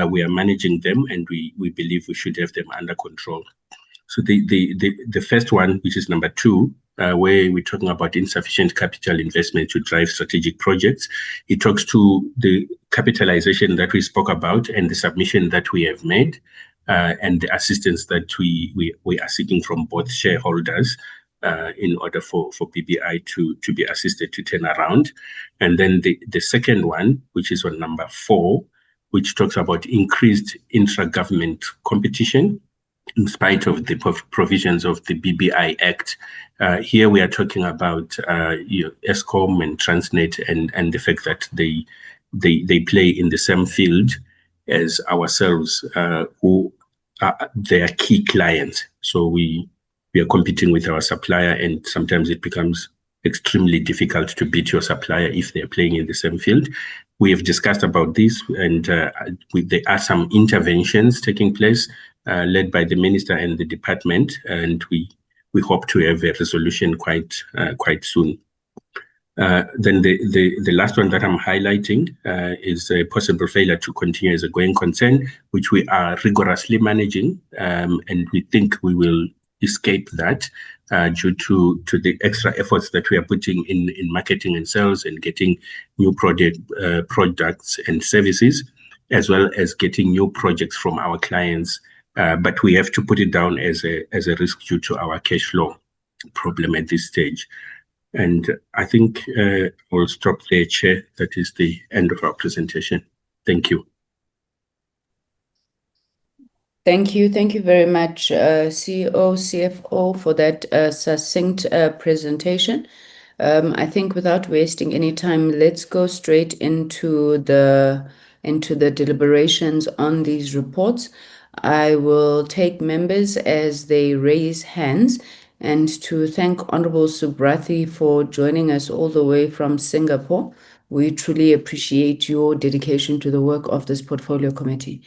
K: we are managing them, and we believe we should have them under control. So the first one, which is number 2, where we're talking about insufficient capital investment to drive strategic projects, it talks to the capitalization that we spoke about and the submission that we have made, and the assistance that we are seeking from both shareholders in order for BBI to be assisted to turn around. And then the second one, which is on number 4, which talks about increased intra-government competition in spite of the provisions of the BBI Act. Here we are talking about Eskom and Transnet and the fact that they play in the same field as ourselves, who are their key clients. So we are competing with our supplier, and sometimes it becomes extremely difficult to beat your supplier if they're playing in the same field. We have discussed about this, and there are some interventions taking place led by the minister and the department, and we hope to have a resolution quite soon. Then the last one that I'm highlighting is a possible failure to continue as a going concern, which we are rigorously managing, and we think we will escape that due to the extra efforts that we are putting in marketing and sales and getting new products and services, as well as getting new projects from our clients. But we have to put it down as a risk due to our cash flow problem at this stage. And I think we'll stop there, Chair. That is the end of our presentation. Thank you.
A: Thank you. Thank you very much, CEO, CFO, for that succinct presentation. I think without wasting any time, let's go straight into the deliberations on these reports. I will take members as they raise hands, and to thank Honorable Subrathi for joining us all the way from Singapore. We truly appreciate your dedication to the work of this portfolio committee.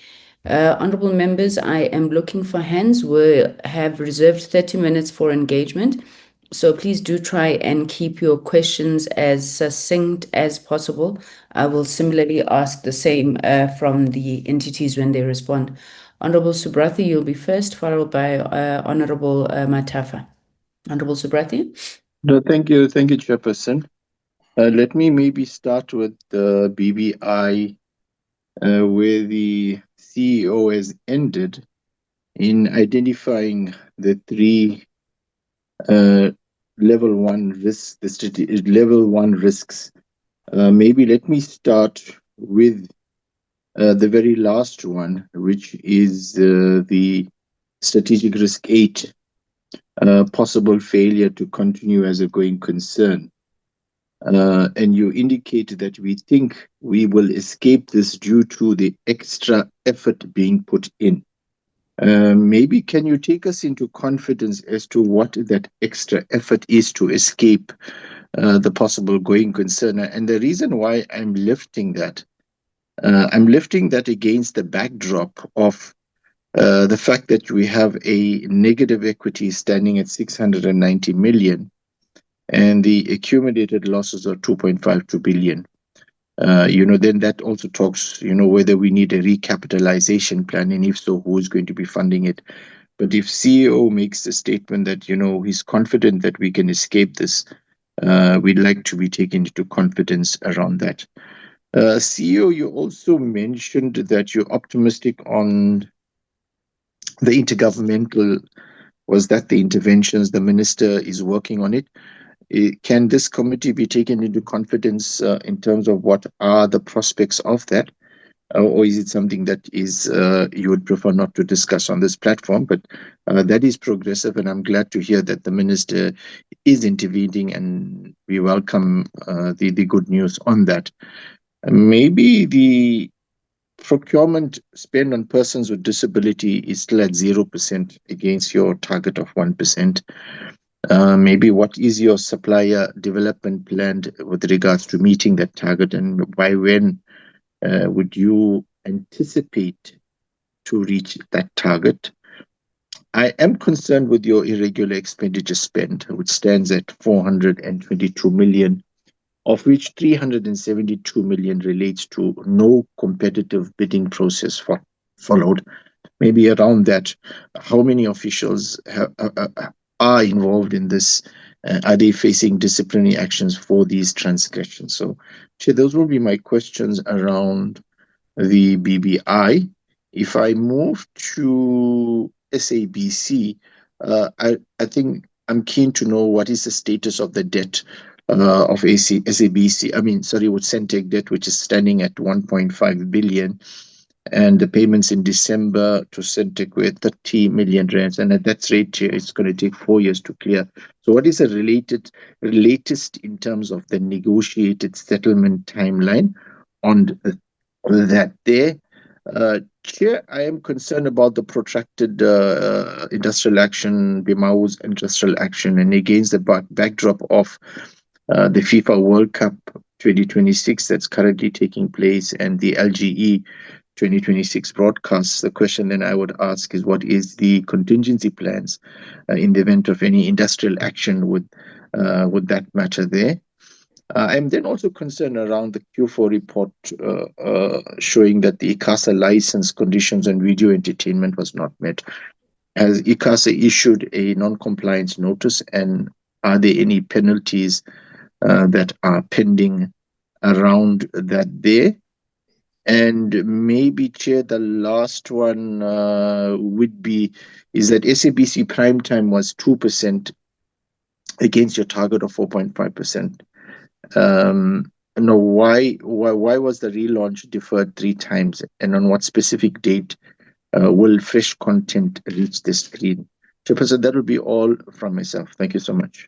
A: Honorable members, I am looking for hands. We have reserved 30 minutes for engagement, so please do try and keep your questions as succinct as possible. I will similarly ask the same from the entities when they respond. Honorable Subrathi, you'll be first, followed by Honorable Matafa. Honorable Subrathi?
F: No, thank you, Chairperson. Let me maybe start with the BBI, where the CEO has ended in identifying the 3 level 1 risks, level 1 risks. Maybe let me start with the very last one, which is the strategic risk 8, possible failure to continue as a going concern. And you indicated that we think we will escape this due to the extra effort being put in. Maybe can you take us into confidence as to what that extra effort is to escape the possible going concern? And the reason why I'm lifting that against the backdrop of the fact that we have a negative equity standing at 690 million, and the accumulated losses are 2.52 billion. Then that also talks, whether we need a recapitalization plan, and if so, who is going to be funding it. But if CEO makes the statement that, he's confident that we can escape this, we'd like to be taken into confidence around that. CEO, you also mentioned that you're optimistic on the intergovernmental, the interventions, the minister is working on it. Can this committee be taken into confidence in terms of what are the prospects of that? Or is it something that is you would prefer not to discuss on this platform? But that is progressive, and I'm glad to hear that the minister is intervening, and we welcome the good news on that. Maybe the procurement spend on persons with disability is still at 0% against your target of 1%. Maybe what is your supplier development plan with regards to meeting that target, and by when would you anticipate to reach that target? I am concerned with your irregular expenditure spend, which stands at 422 million of which 372 million relates to no competitive bidding process followed. Maybe around that, how many officials are involved in this? Are they facing disciplinary actions for these transgressions? So, Chair, those will be my questions around the BBI. If I move to SABC, I think I'm keen to know what is the status of the debt of SABC. I mean, sorry, with Sentech debt, which is standing at 1.5 billion, and the payments in December to Sentech were 30 million rands, and at that rate, it's going to take 4 years to clear. So, what is the latest in terms of the negotiated settlement timeline on that there? Chair, I am concerned about the protracted industrial action, BIMAU's industrial action, and against the backdrop of the FIFA World Cup 2026 that's currently taking place and the LGE 2026 broadcasts. The question then I would ask is, what is the contingency plans in the event of any industrial action with that matter there? I'm then also concerned around the Q4 report showing that the ICASA license conditions on video entertainment was not met. Has ICASA issued a non-compliance notice, and are there any penalties that are pending around that there? And maybe, Chair, the last one would be, is that SABC prime time was 2% against your target of 4.5%. No, why was the relaunch deferred 3 times, and on what specific date will fresh content reach the screen? Chairperson, that will be all from myself. Thank you so much.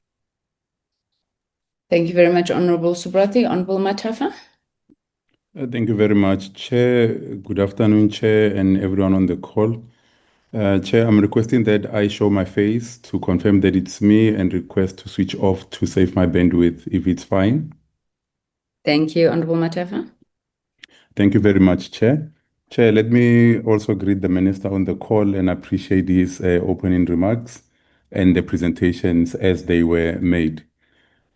A: Thank you very much, Honorable Subrati. Honorable Matafa.
M: Thank you very much, Chair. Good afternoon, Chair, and everyone on the call. Chair, I'm requesting that I show my face to confirm that it's me and request to switch off to save my bandwidth if it's fine.
A: Thank you, Honorable Matafa.
M: Thank you very much, Chair. Chair, let me also greet the Minister on the call and appreciate his opening remarks and the presentations as they were made.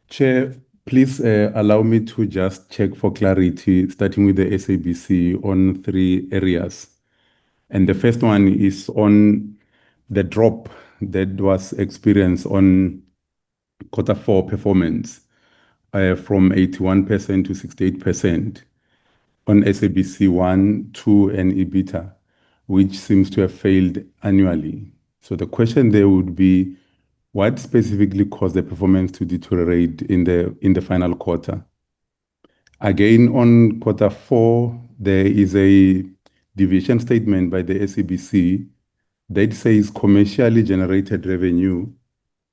M: Chair, please allow me to just check for clarity, starting with the SABC on 3 areas. And the first one is on the drop that was experienced on Q4 performance from 81% to 68% on SABC 1, 2, and EBITDA, which seems to have failed annually. So the question there would be, what specifically caused the performance to deteriorate in the final quarter? Again, on Q4, there is a deviation statement by the SABC that says commercially generated revenue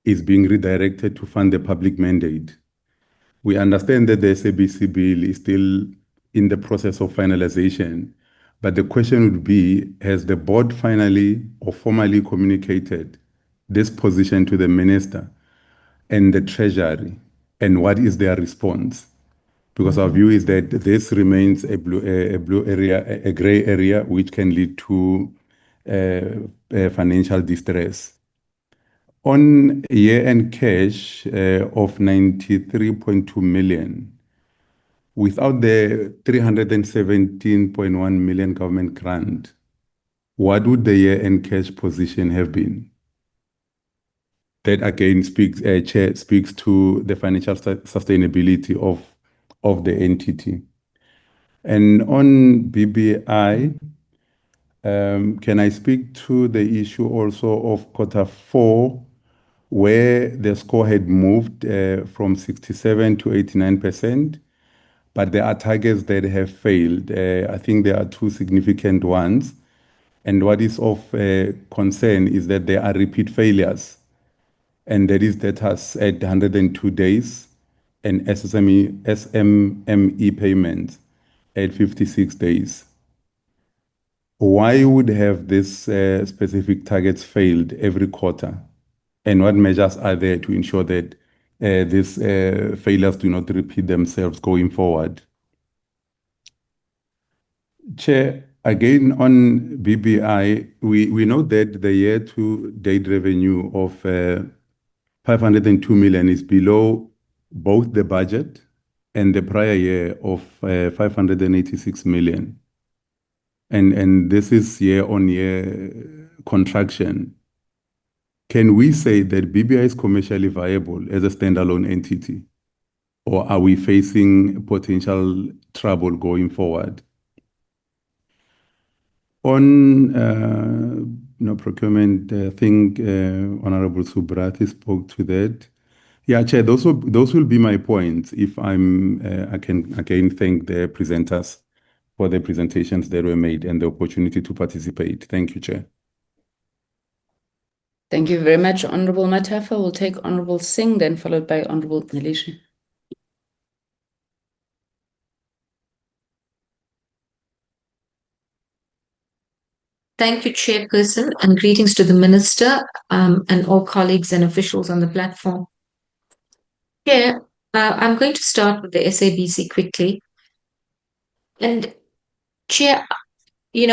M: is being redirected to fund the public mandate. We understand that the SABC bill is still in the process of finalization, but the question would be, has the board finally or formally communicated this position to the Minister and the Treasury, and what is their response? Because our view is that this remains a blue area, a gray area, which can lead to financial distress. On year-end cash of 93.2 million, without the 317.1 million government grant, what would the year-end cash position have been? That again Chair, speaks to the financial sustainability of the entity. And on BBI, can I speak to the issue also of Q4, where the score had moved from 67 to 89%, but there are targets that have failed. I think there are 2 significant ones. And what is of concern is that there are repeat failures, and there is debtors at 102 days and SMME payments at 56 days. Why would have these specific targets failed every quarter? And what measures are there to ensure that these failures do not repeat themselves going forward? Chair, again on BBI, we know that the year-to-date revenue of 502 million is below both the budget and the prior year of 586 million. And this is year-on-year contraction. Can we say that BBI is commercially viable as a standalone entity, or are we facing potential trouble going forward? On procurement, I think Honorable Subrathi spoke to that. Yeah, Chair, those will be my points. If I can again thank the presenters for the presentations that were made and the opportunity to participate. Thank you, Chair.
A: Thank you very much, Honorable Matafa. We'll take Honorable Singh, then followed by Honorable Nalishi.
C: Thank you, Chairperson, and greetings to the Minister and all colleagues and officials on the platform. Chair, I'm going to start with the SABC quickly. And Chair, we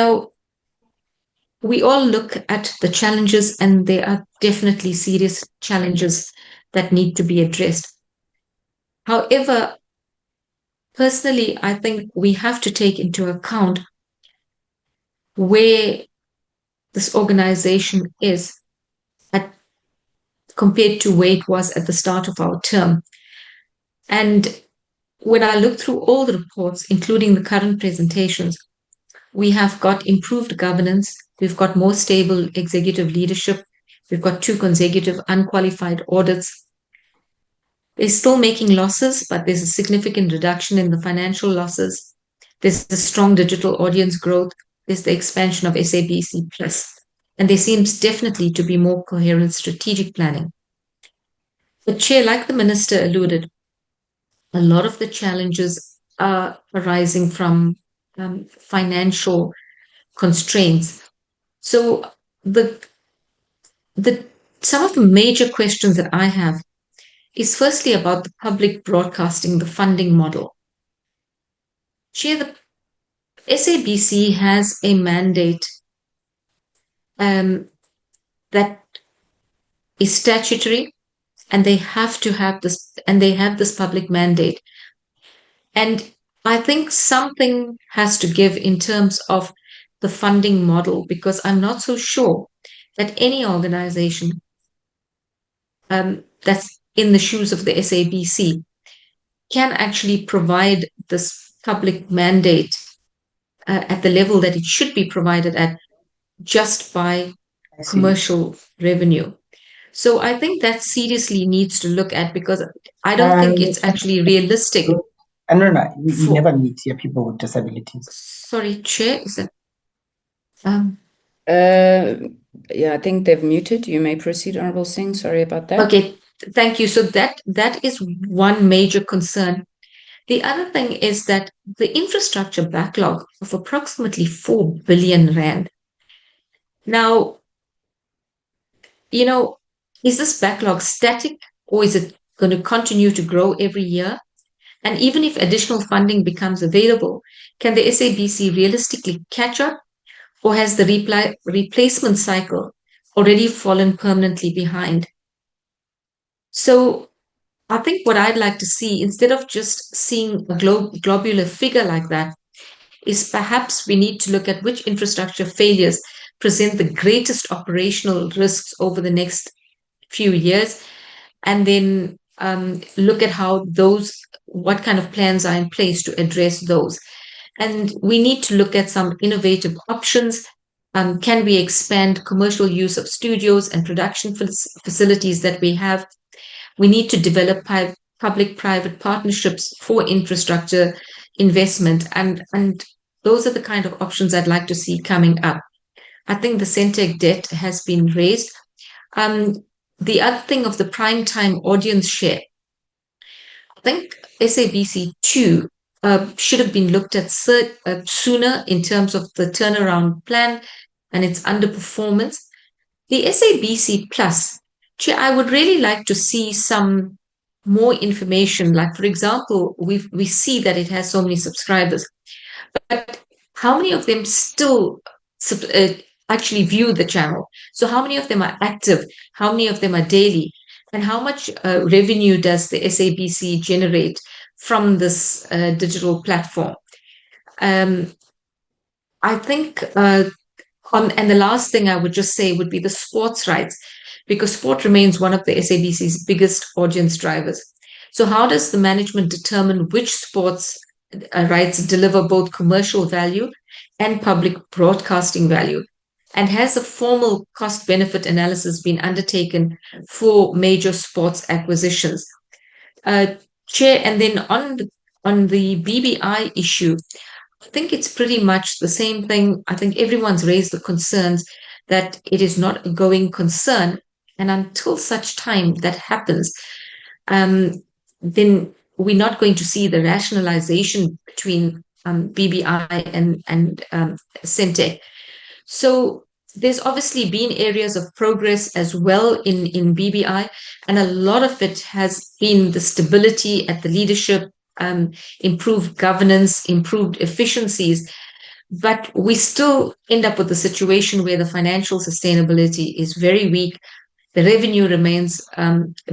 C: all look at the challenges, and there are definitely serious challenges that need to be addressed. However, personally, I think we have to take into account where this organization is compared to where it was at the start of our term. And when I look through all the reports, including the current presentations, we have got improved governance, we've got more stable executive leadership, we've got 2 consecutive unqualified audits. They're still making losses, but there's a significant reduction in the financial losses. There's a strong digital audience growth. There's the expansion of SABC Plus. And there seems definitely to be more coherent strategic planning. But Chair, like the Minister alluded, a lot of the challenges are arising from financial constraints. So some of the major questions that I have is firstly about the public broadcasting, the funding model. Chair, the SABC has a mandate that is statutory, and they have to have this, and they have this public mandate. And I think something has to give in terms of the funding model, because I'm not so sure that any organization that's in the shoes of the SABC can actually provide this public mandate at the level that it should be provided at just by commercial revenue. So I think that seriously needs to look at, because I don't think it's actually realistic.
L: No, you never meet here people with disabilities.
C: Sorry, Chair, is it?
A: Yeah, I think they've muted. You may proceed, Honorable Singh. Sorry about that.
C: Okay, thank you. So that is one major concern. The other thing is that the infrastructure backlog of approximately 4 billion rand. Now, is this backlog static, or is it going to continue to grow every year? And even if additional funding becomes available, can the SABC realistically catch up, or has the replacement cycle already fallen permanently behind? So I think what I'd like to see, instead of just seeing a globular figure like that, is perhaps we need to look at which infrastructure failures present the greatest operational risks over the next few years, and then look at what kind of plans are in place to address those. And we need to look at some innovative options. Can we expand commercial use of studios and production facilities that we have? We need to develop public-private partnerships for infrastructure investment. And those are the kind of options I'd like to see coming up. I think the Sentech debt has been raised. The other thing of the prime time audience share, I think SABC 2 should have been looked at sooner in terms of the turnaround plan and its underperformance. The SABC Plus, Chair, I would really like to see some more information. Like, for example, we see that it has so many subscribers, but how many of them still actually view the channel? So how many of them are active? How many of them are daily? And how much revenue does the SABC generate from this digital platform. I think, and the last thing I would just say would be the sports rights, because sport remains one of the SABC's biggest audience drivers. So how does the management determine which sports rights deliver both commercial value and public broadcasting value? And has a formal cost-benefit analysis been undertaken for major sports acquisitions? Chair, and then on the BBI issue, I think it's pretty much the same thing. I think everyone's raised the concerns that it is not a going concern. And until such time that happens, then we're not going to see the rationalization between BBI and Sentech. So there's obviously been areas of progress as well in BBI, and a lot of it has been the stability at the leadership, improved governance, improved efficiencies. But we still end up with a situation where the financial sustainability is very weak. The revenue remains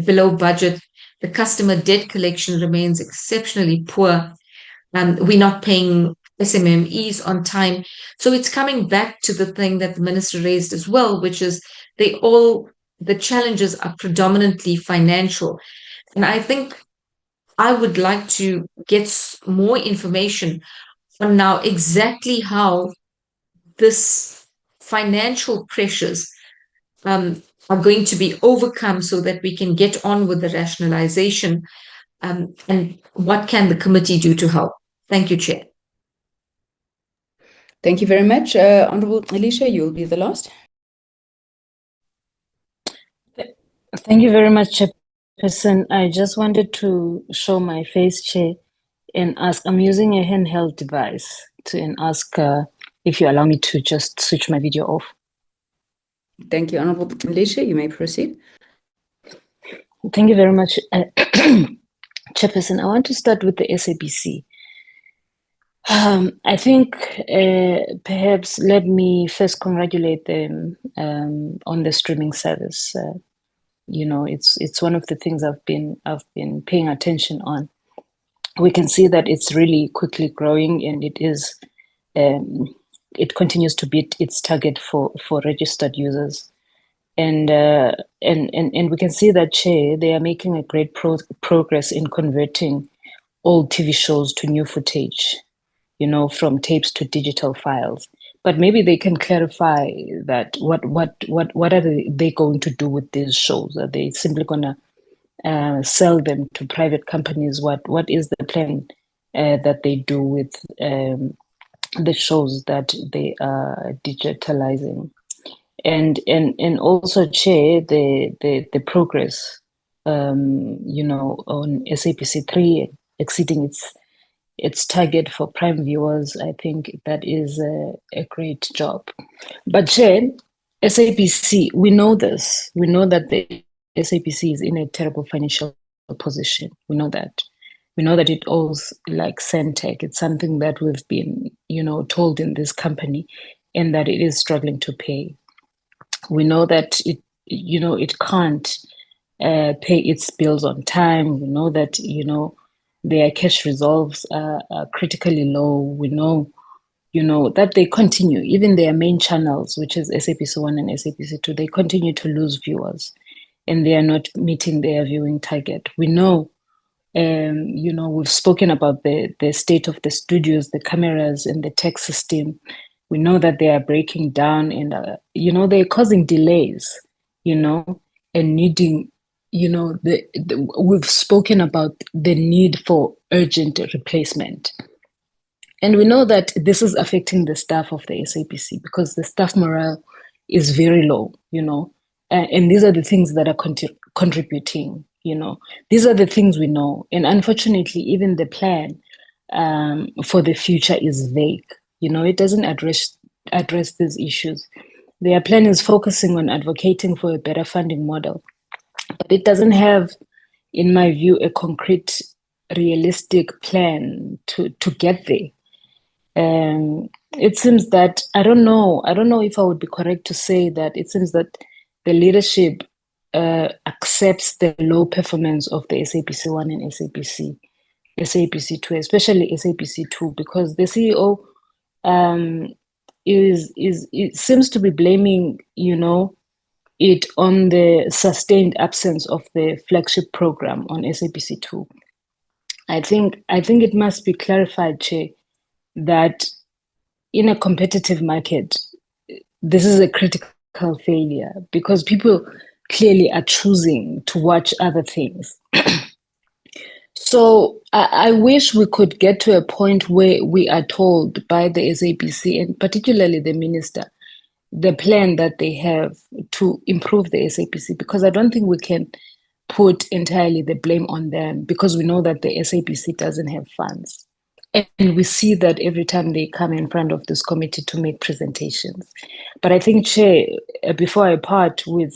C: below budget. The customer debt collection remains exceptionally poor. We're not paying SMMEs on time. So it's coming back to the thing that the minister raised as well, which is the challenges are predominantly financial. And I think I would like to get more information on now exactly how this financial pressures are going to be overcome so that we can get on with the rationalization, and what can the committee do to help? Thank you, Chair.
A: Thank you very much. Honorable Alicia, you'll be the last.
N: Thank you very much, Chairperson. I just wanted to show my face, Chair, and ask, I'm using a handheld device and ask if you allow me to just switch my video off.
A: Thank you, Honorable Alicia. You may proceed.
N: Thank you very much, Chairperson. I want to start with the SABC. I think perhaps let me first congratulate them on the streaming service. It's one of the things I've been paying attention on. We can see that it's really quickly growing, and it continues to beat its target for registered users. And we can see that, Chair, they are making a great progress in converting old TV shows to new footage, from tapes to digital files. But maybe they can clarify that what are they going to do with these shows? Are they simply gonna sell them to private companies? What is the plan that they do with the shows that they are digitalizing? And also, Chair, the progress, on SABC 3 exceeding its target for prime viewers, I think that is a great job. But Chair, SABC, we know this. We know that the SABC is in a terrible financial position. We know that. We know that it owes like Sentech. It's something that we've been, told in this company, and that it is struggling to pay. We know that it can't pay its bills on time. We know that, their cash reserves are critically low. We know, that they continue, even their main channels, which is SABC 1 and SABC 2, they continue to lose viewers, and they are not meeting their viewing target. We know, we've spoken about the state of the studios, the cameras, and the tech system. We know that they are breaking down, and, they're causing delays, and needing, we've spoken about the need for urgent replacement. And we know that this is affecting the staff of the SABC because the staff morale is very low, and these are the things that are contributing, These are the things we know. And unfortunately, even the plan for the future is vague. It doesn't address these issues. Their plan is focusing on advocating for a better funding model, but it doesn't have, in my view, a concrete, realistic plan to get there. It seems that, I don't know if I would be correct to say that it seems that the leadership accepts the low performance of the SABC 1 and SABC SABC2, especially SABC2, because the CEO it seems to be blaming, it on the sustained absence of the flagship program on SABC2. I think it must be clarified, Chair, that in a competitive market, this is a critical failure because people clearly are choosing to watch other things. So I wish we could get to a point where we are told by the SABC and particularly the minister, the plan that they have to improve the SABC, because I don't think we can put entirely the blame on them because we know that the SABC doesn't have funds. And we see that every time they come in front of this committee to make presentations. But I think, Chair, before I part with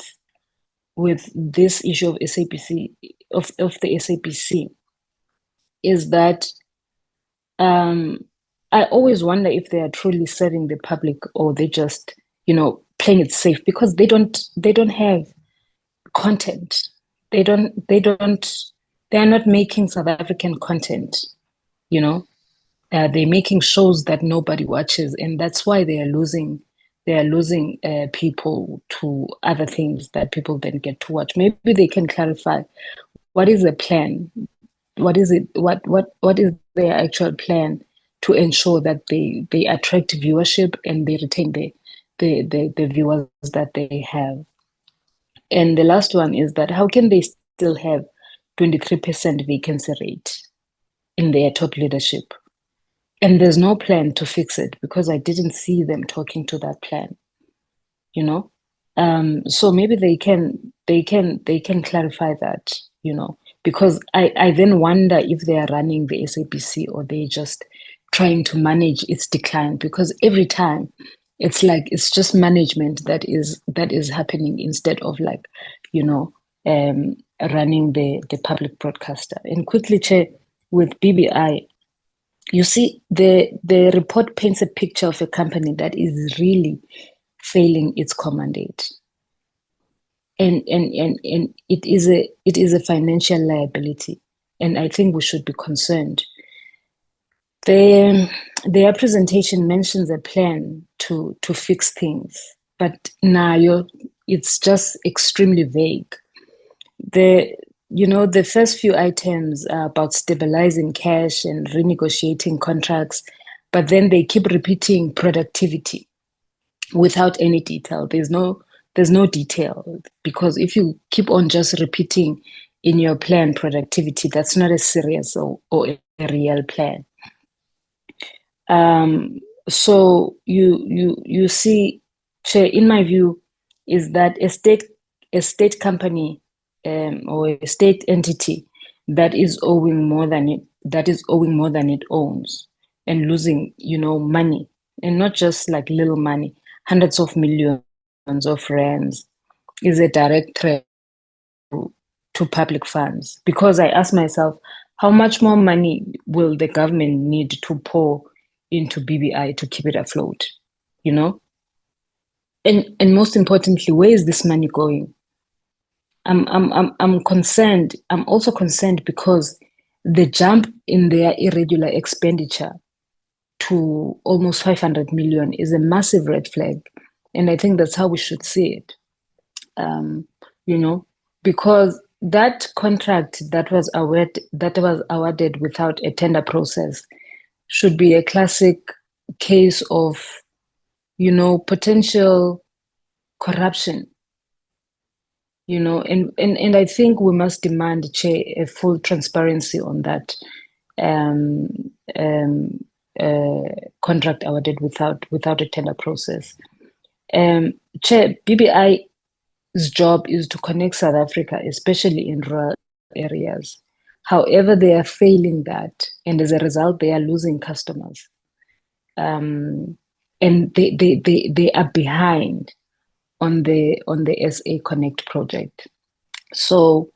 N: this issue of SABC, of the SABC, is that I always wonder if they are truly serving the public or they just, playing it safe because they don't have content. They are not making South African content, they're making shows that nobody watches, and that's why they are losing people to other things that people then get to watch. Maybe they can clarify what is the plan, what is it, what is their actual plan to ensure that they attract viewership and they retain the viewers that they have. And the last one is that how can they still have 23% vacancy rate in their top leadership? And there's no plan to fix it because I didn't see them talking to that plan, So maybe they can clarify that, because I then wonder if they are running the SABC or they just trying to manage its decline, because every time it's like it's just management that is happening instead of running the public broadcaster. And quickly, Chair, with BBI, you see the report paints a picture of a company that is really failing its mandate. And it is a financial liability, and I think we should be concerned. Their presentation mentions a plan to fix things, but now it's just extremely vague. The first few items are about stabilizing cash and renegotiating contracts, but then they keep repeating productivity without any detail. There's no detail, because if you keep on just repeating in your plan productivity, that's not a serious or a real plan. So you see, Chair, in my view, is that a state company or a state entity that is owing more than it owns and losing, money, and not just like little money, hundreds of millions of rands, is a direct threat to public funds. Because I ask myself, how much more money will the government need to pour into BBI to keep it afloat? And most importantly, where is this money going? I'm concerned. I'm also concerned because the jump in their irregular expenditure to almost 500 million is a massive red flag, and I think that's how we should see it. Because that contract that was awarded without a tender process should be a classic case of, potential corruption. And I think we must demand, Chair, a full transparency on that contract awarded without a tender process. Chair, BBI's job is to connect South Africa, especially in rural areas. However, they are failing that, and as a result, they are losing customers. And they are behind on the SA Connect project. So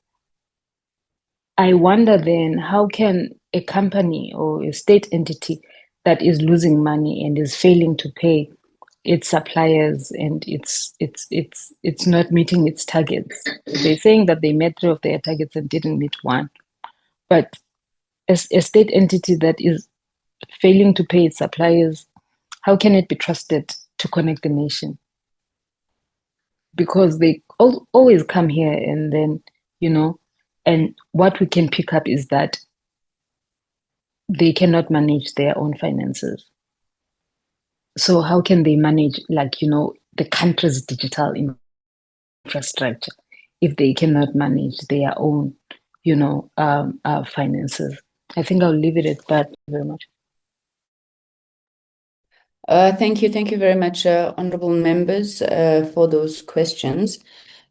N: I wonder then, how can a company or a state entity that is losing money and is failing to pay its suppliers and it's not meeting its targets? They're saying that they met 3 of their targets and didn't meet 1. But a state entity that is failing to pay its suppliers, how can it be trusted to connect the nation? Because they always come here and then, and what we can pick up is that they cannot manage their own finances. So how can they manage, the country's digital infrastructure if they cannot manage their own, finances? I think I'll leave it at that. Thank you very much.
A: Thank you very much, honorable members, for those questions.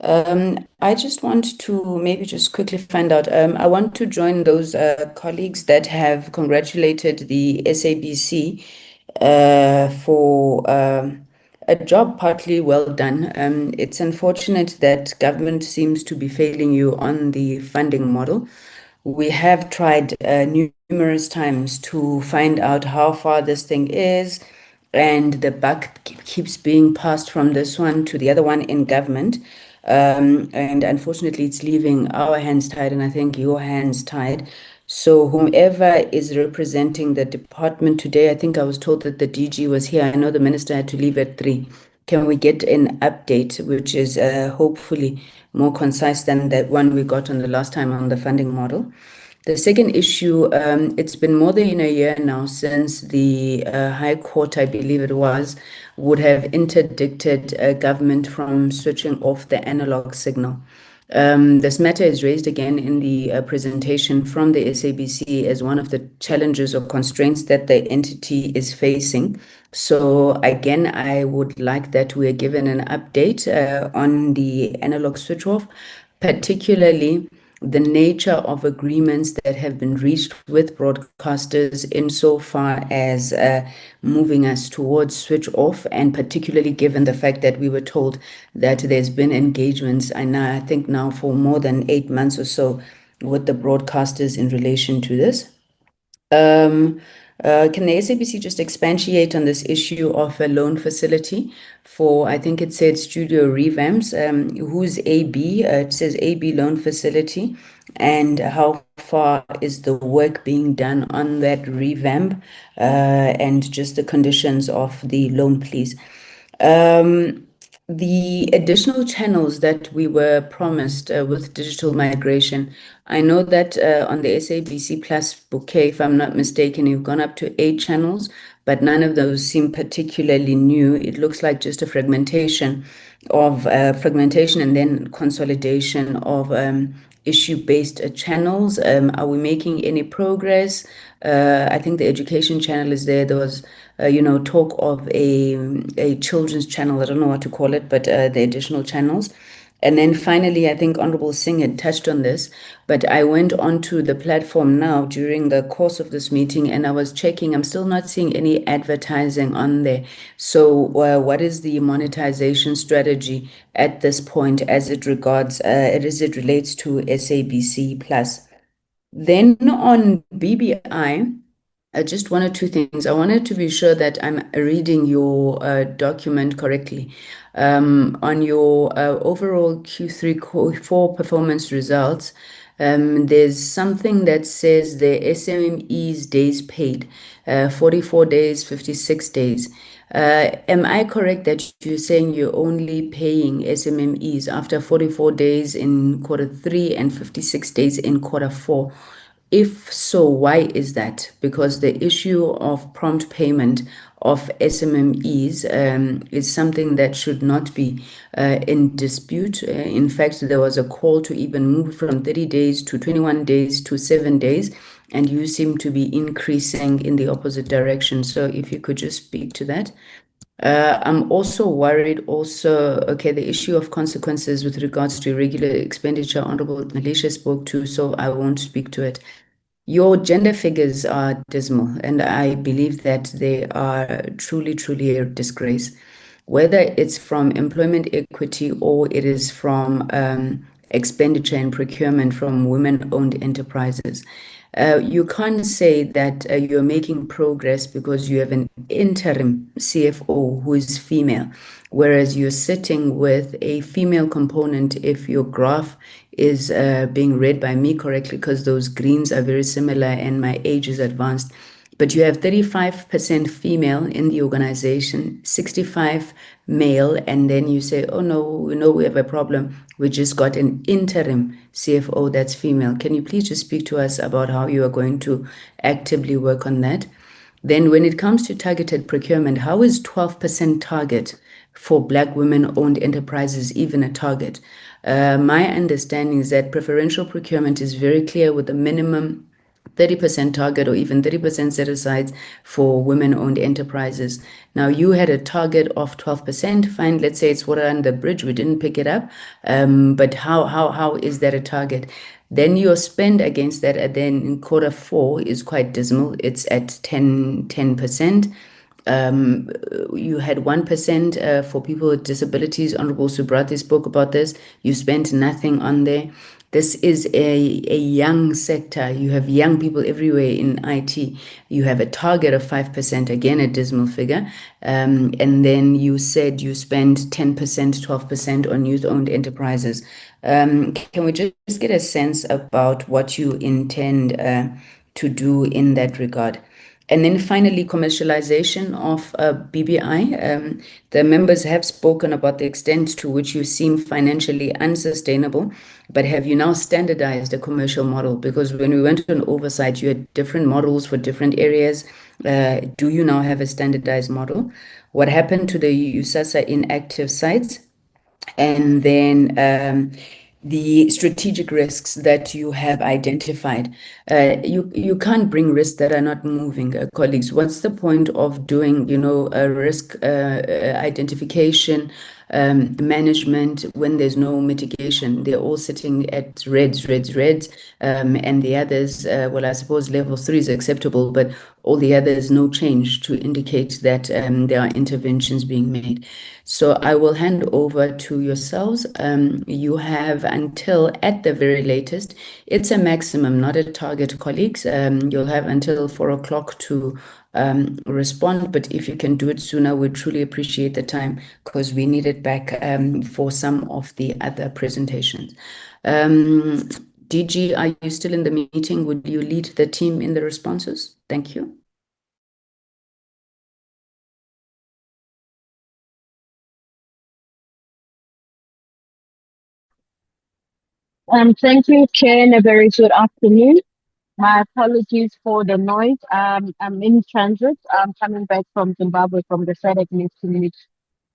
A: I just want to maybe just quickly find out, I want to join those colleagues that have congratulated the SABC for a job partly well done. It's unfortunate that government seems to be failing you on the funding model. We have tried numerous times to find out how far this thing is, and the buck keeps being passed from this one to the other one in government. And unfortunately, it's leaving our hands tied, and I think your hands tied. So whomever is representing the department today, I think I was told that the DG was here. I know the minister had to leave at 3. Can we get an update, which is hopefully more concise than that one we got on the last time on the funding model? The second issue, it's been more than a year now since the High Court, I believe it was, would have interdicted government from switching off the analog signal. This matter is raised again in the presentation from the SABC as one of the challenges or constraints that the entity is facing. So again, I would like that we are given an update on the analog switch off, particularly the nature of agreements that have been reached with broadcasters insofar as moving us towards switch off, and particularly given the fact that we were told that there's been engagements, and I think now for more than 8 months or so, with the broadcasters in relation to this. Can the SABC just expatiate on this issue of a loan facility for, I think it said studio revamps, who's AB? It says AB loan facility, and how far is the work being done on that revamp, and just the conditions of the loan, please. The additional channels that we were promised with digital migration, I know that on the SABC Plus bouquet, if I'm not mistaken, you've gone up to 8 channels, but none of those seem particularly new. It looks like just a fragmentation and then consolidation of issue-based channels. Are we making any progress? I think the education channel is there. There was talk of a children's channel. I don't know what to call it, but the additional channels. And then finally, I think Honorable Singh had touched on this, but I went onto the platform now during the course of this meeting and I was checking. I'm still not seeing any advertising on there. So what is the monetization strategy at this point as it relates to SABC Plus? Then on BBI, just 1 or 2 things. I wanted to be sure that I'm reading your document correctly. On your overall Q3-Q4 performance results, there's something that says the SMEs days paid, 44 days, 56 days. Am I correct that you're saying you're only paying SMMEs after 44 days in Q3 and 56 days in Q4? If so, why is that? Because the issue of prompt payment of SMMEs is something that should not be in dispute. In fact, there was a call to even move from 30 days to 21 days to 7 days, and you seem to be increasing in the opposite direction. So if you could just speak to that. I'm also worried the issue of consequences with regards to irregular expenditure, Honorable Malaysia spoke to, so I won't speak to it. Your gender figures are dismal, and I believe that they are truly, truly a disgrace. Whether it's from employment equity or it is from expenditure and procurement from women-owned enterprises. You can't say that you're making progress because you have an interim CFO who is female, whereas you're sitting with a female component if your graph is being read by me correctly, because those greens are very similar and my age is advanced. But you have 35% female in the organization, 65 male, and then you say, oh no, we have a problem. We just got an interim CFO that's female. Can you please just speak to us about how you are going to actively work on that? Then when it comes to targeted procurement, how is 12% target for Black women-owned enterprises even a target? My understanding is that preferential procurement is very clear with a minimum 30% target or even 30% set aside for women-owned enterprises. Now, you had a target of 12%. Fine, let's say it's water under the bridge. We didn't pick it up. But how is that a target? Then your spend against that, and then in Q4 is quite dismal. It's at 10%. You had 1% for people with disabilities. Honorable Subrati spoke about this. You spent nothing on there. This is a young sector. You have young people everywhere in IT. You have a target of 5%, again, a dismal figure. And then you said you spend 10%, 12% on youth-owned enterprises. Can we just get a sense about what you intend to do in that regard? And then finally, commercialization of BBI. The members have spoken about the extent to which you seem financially unsustainable, but have you now standardized a commercial model? Because when we went to an oversight, you had different models for different areas. Do you now have a standardized model? What happened to the USASA inactive sites? And then the strategic risks that you have identified. You can't bring risks that are not moving, colleagues. What's the point of doing, a risk identification, management when there's no mitigation? They're all sitting at reds, and the others, well, I suppose level 3 is acceptable, but all the others, no change to indicate that there are interventions being made. So I will hand over to yourselves. You have until, at the very latest, it's a maximum, not a target, colleagues. You'll have until 4 o'clock to respond, but if you can do it sooner, we truly appreciate the time, because we need it back for some of the other presentations. DG, are you still in the meeting? Would you lead the team in the responses? Thank you.
O: Thank you, Chair, and a very good afternoon. My apologies for the noise. I'm in transit. I'm coming back from Zimbabwe from the SADC meeting.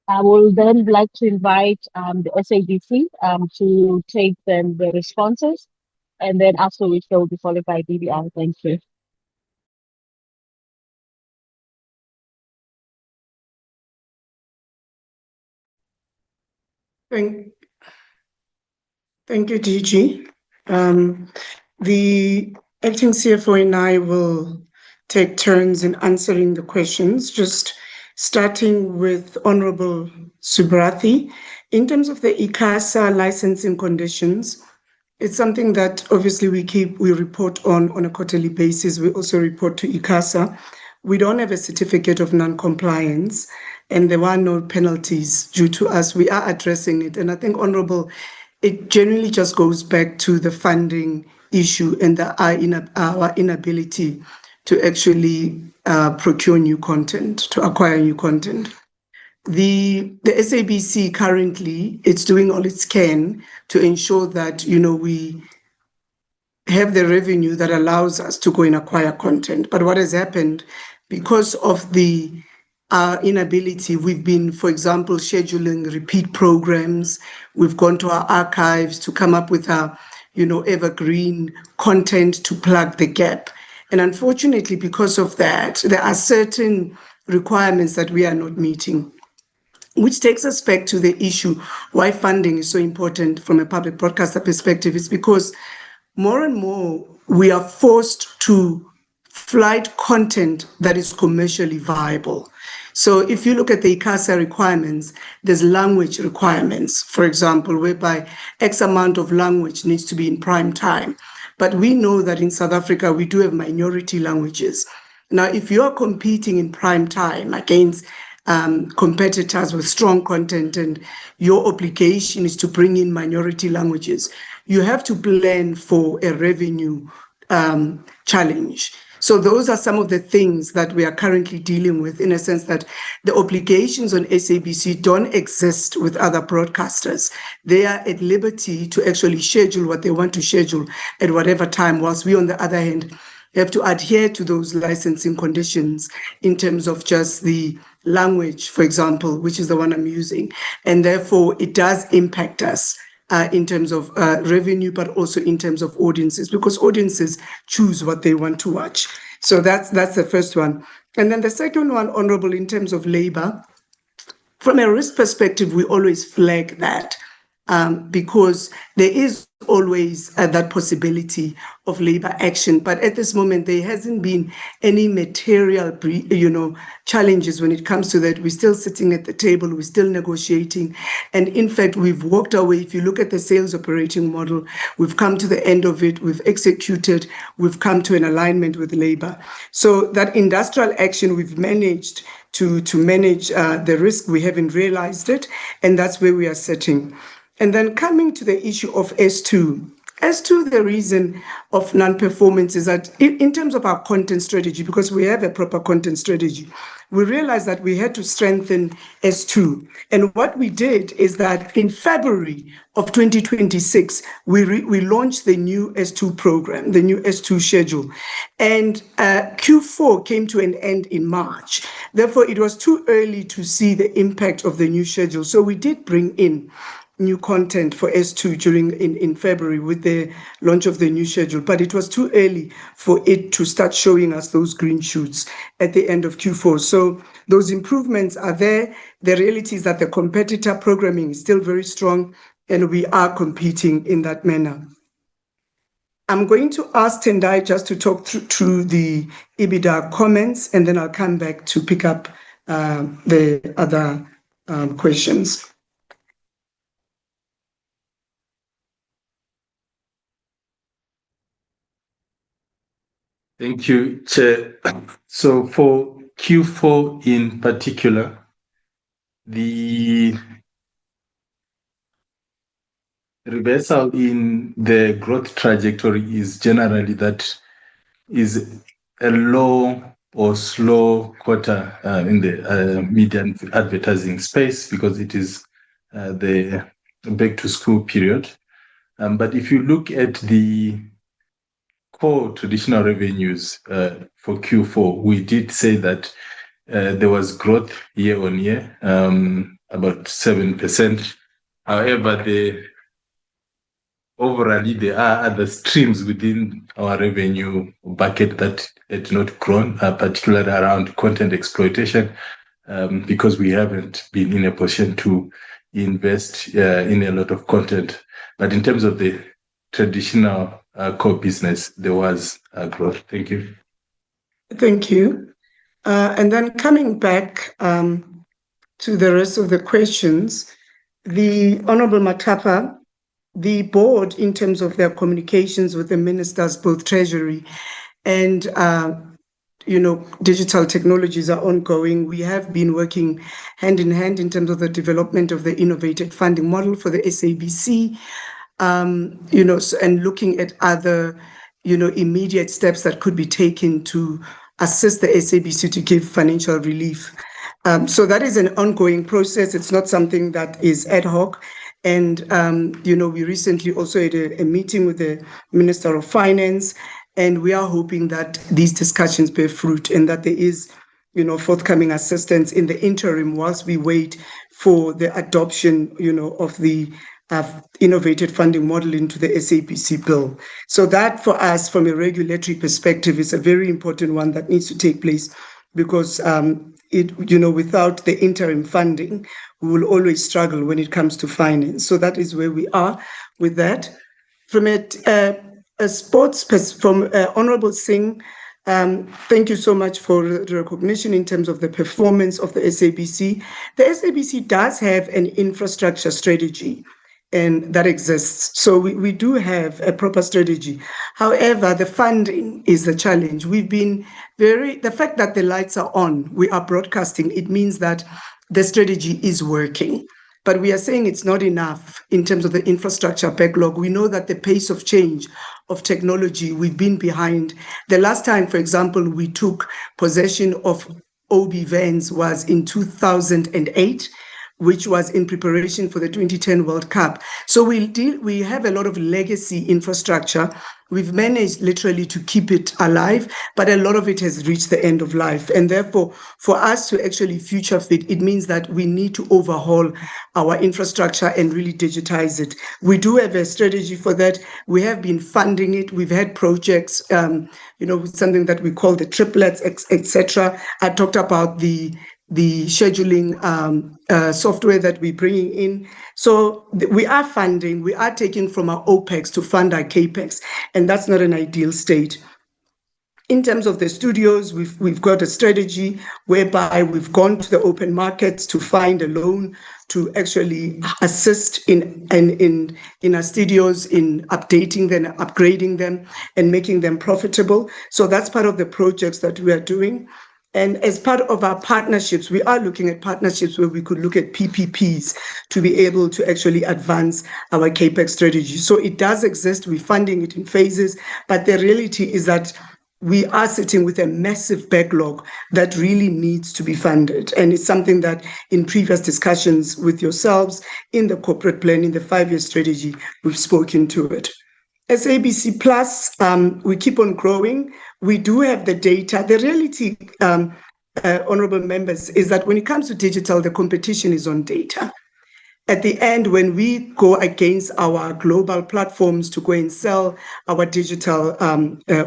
O: I will then like to invite the SABC to take the responses, and then after which they will be followed by BBI. Thank you.
I: Thank you, DG. The acting CFO and I will take turns in answering the questions, just starting with Honorable Subrathi. In terms of the ICASA licensing conditions, it's something that obviously we report on a quarterly basis. We also report to ICASA. We don't have a certificate of non-compliance, and there were no penalties due to us. We are addressing it. And I think, Honorable, it generally just goes back to the funding issue and our inability to actually procure new content, to acquire new content. The SABC currently, it's doing all it can to ensure that, we have the revenue that allows us to go and acquire content. But what has happened, because of the inability, we've been, for example, scheduling repeat programs. We've gone to our archives to come up with our, evergreen content to plug the gap. And unfortunately, because of that, there are certain requirements that we are not meeting, which takes us back to the issue why funding is so important from a public broadcaster perspective. It's because more and more we are forced to flight content that is commercially viable. So if you look at the ICASA requirements, there's language requirements, for example, whereby X amount of language needs to be in prime time. But we know that in South Africa, we do have minority languages. Now, if you're competing in prime time against competitors with strong content and your obligation is to bring in minority languages, you have to plan for a revenue challenge. So those are some of the things that we are currently dealing with, in a sense that the obligations on SABC don't exist with other broadcasters. They are at liberty to actually schedule what they want to schedule at whatever time, whilst we, on the other hand, have to adhere to those licensing conditions in terms of just the language, for example, which is the one I'm using. And therefore, it does impact us in terms of revenue, but also in terms of audiences, because audiences choose what they want to watch. So that's the first one. And then the second one, Honorable, in terms of labor, from a risk perspective, we always flag that because there is always that possibility of labor action. But at this moment, there hasn't been any material, challenges when it comes to that. We're still sitting at the table, we're still negotiating. And in fact, we've walked away. If you look at the sales operating model, we've come to the end of it, we've executed, we've come to an alignment with labor. So that industrial action, we've managed to manage the risk. We haven't realized it, and that's where we are sitting. And then coming to the issue of S2. S2, the reason of non-performance is that in terms of our content strategy, because we have a proper content strategy, we realized that we had to strengthen S2. And what we did is that in February of 2026, we launched the new S2 program, the new S2 schedule. And Q4 came to an end in March. Therefore, it was too early to see the impact of the new schedule. So we did bring in new content for S2 in February with the launch of the new schedule, but it was too early for it to start showing us those green shoots at the end of Q4. So those improvements are there. The reality is that the competitor programming is still very strong, and we are competing in that manner. I'm going to ask Tendai just to talk through the EBITDA comments, and then I'll come back to pick up the other questions.
J: Thank you, Chair. So for Q4 in particular, the reversal in the growth trajectory is generally that is a low or slow quarter in the media and advertising space, because it is the back to school period. But if you look at the core traditional revenues for Q4, we did say that there was growth year on year, about 7%. However, overall, there are other streams within our revenue bucket that had not grown, particularly around content exploitation, because we haven't been in a position to invest in a lot of content. But in terms of the traditional core business, there was growth. Thank you.
I: Thank you. And then coming back to the rest of the questions, the Honorable Matapa, the board, in terms of their communications with the ministers, both Treasury and digital technologies are ongoing. We have been working hand in hand in terms of the development of the innovative funding model for the SABC, and looking at other, immediate steps that could be taken to assist the SABC to give financial relief. So that is an ongoing process. It's not something that is ad hoc. And, we recently also had a meeting with the Minister of Finance, and we are hoping that these discussions bear fruit and that there is, forthcoming assistance in the interim whilst we wait for the adoption, of the innovative funding model into the SABC bill. So that for us, from a regulatory perspective, is a very important one that needs to take place, because without the interim funding, we will always struggle when it comes to finance. So that is where we are with that. From a sports from Honorable Singh, thank you so much for the recognition in terms of the performance of the SABC. The SABC does have an infrastructure strategy, and that exists. So we do have a proper strategy. However, the funding is the challenge. The fact that the lights are on, we are broadcasting, it means that the strategy is working. But we are saying it's not enough in terms of the infrastructure backlog. We know that the pace of change of technology, we've been behind. The last time, for example, we took possession of OB vans was in 2008, which was in preparation for the 2010 World Cup. So we have a lot of legacy infrastructure. We've managed literally to keep it alive, but a lot of it has reached the end of life. And therefore, for us to actually future fit, it means that we need to overhaul our infrastructure and really digitize it. We do have a strategy for that. We have been funding it. We've had projects, something that we call the triplets, etc. I talked about the scheduling software that we're bringing in. So we are funding, we are taking from our OPEX to fund our CAPEX, and that's not an ideal state. In terms of the studios, we've got a strategy whereby we've gone to the open markets to find a loan to actually assist in our studios in updating them, upgrading them, and making them profitable. So that's part of the projects that we are doing. And as part of our partnerships, we are looking at partnerships where we could look at PPPs to be able to actually advance our CAPEX strategy. So it does exist, we're funding it in phases, but the reality is that we are sitting with a massive backlog that really needs to be funded. And it's something that in previous discussions with yourselves in the corporate plan, in the 5-year strategy, we've spoken to it. SABC Plus, we keep on growing. We do have the data. The reality, honorable members, is that when it comes to digital, the competition is on data. At the end, when we go against our global platforms to go and sell our digital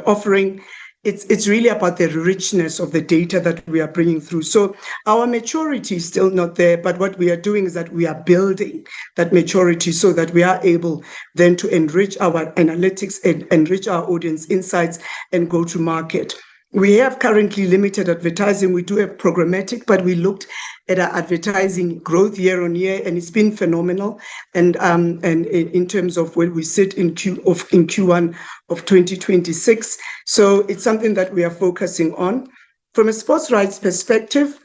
I: offering, it's really about the richness of the data that we are bringing through. So our maturity is still not there, but what we are doing is that we are building that maturity so that we are able then to enrich our analytics and enrich our audience insights and go to market. We have currently limited advertising. We do have programmatic, but we looked at our advertising growth year on year, and it's been phenomenal. And in terms of where we sit in Q1 of 2026, so it's something that we are focusing on. From a sports rights perspective,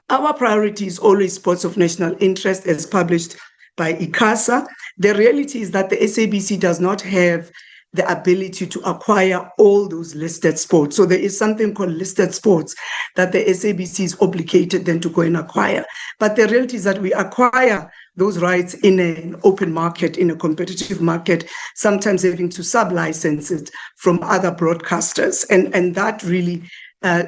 I: our priority is always sports of national interest, as published by ICASA. The reality is that the SABC does not have the ability to acquire all those listed sports. So there is something called listed sports that the SABC is obligated then to go and acquire. But the reality is that we acquire those rights in an open market, in a competitive market, sometimes having to sub-license it from other broadcasters. And that really,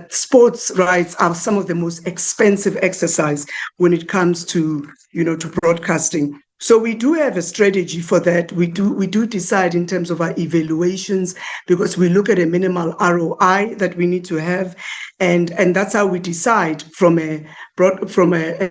I: sports rights are some of the most expensive exercise when it comes to, to broadcasting. So we do have a strategy for that. We do decide in terms of our evaluations, because we look at a minimal ROI that we need to have, and that's how we decide from a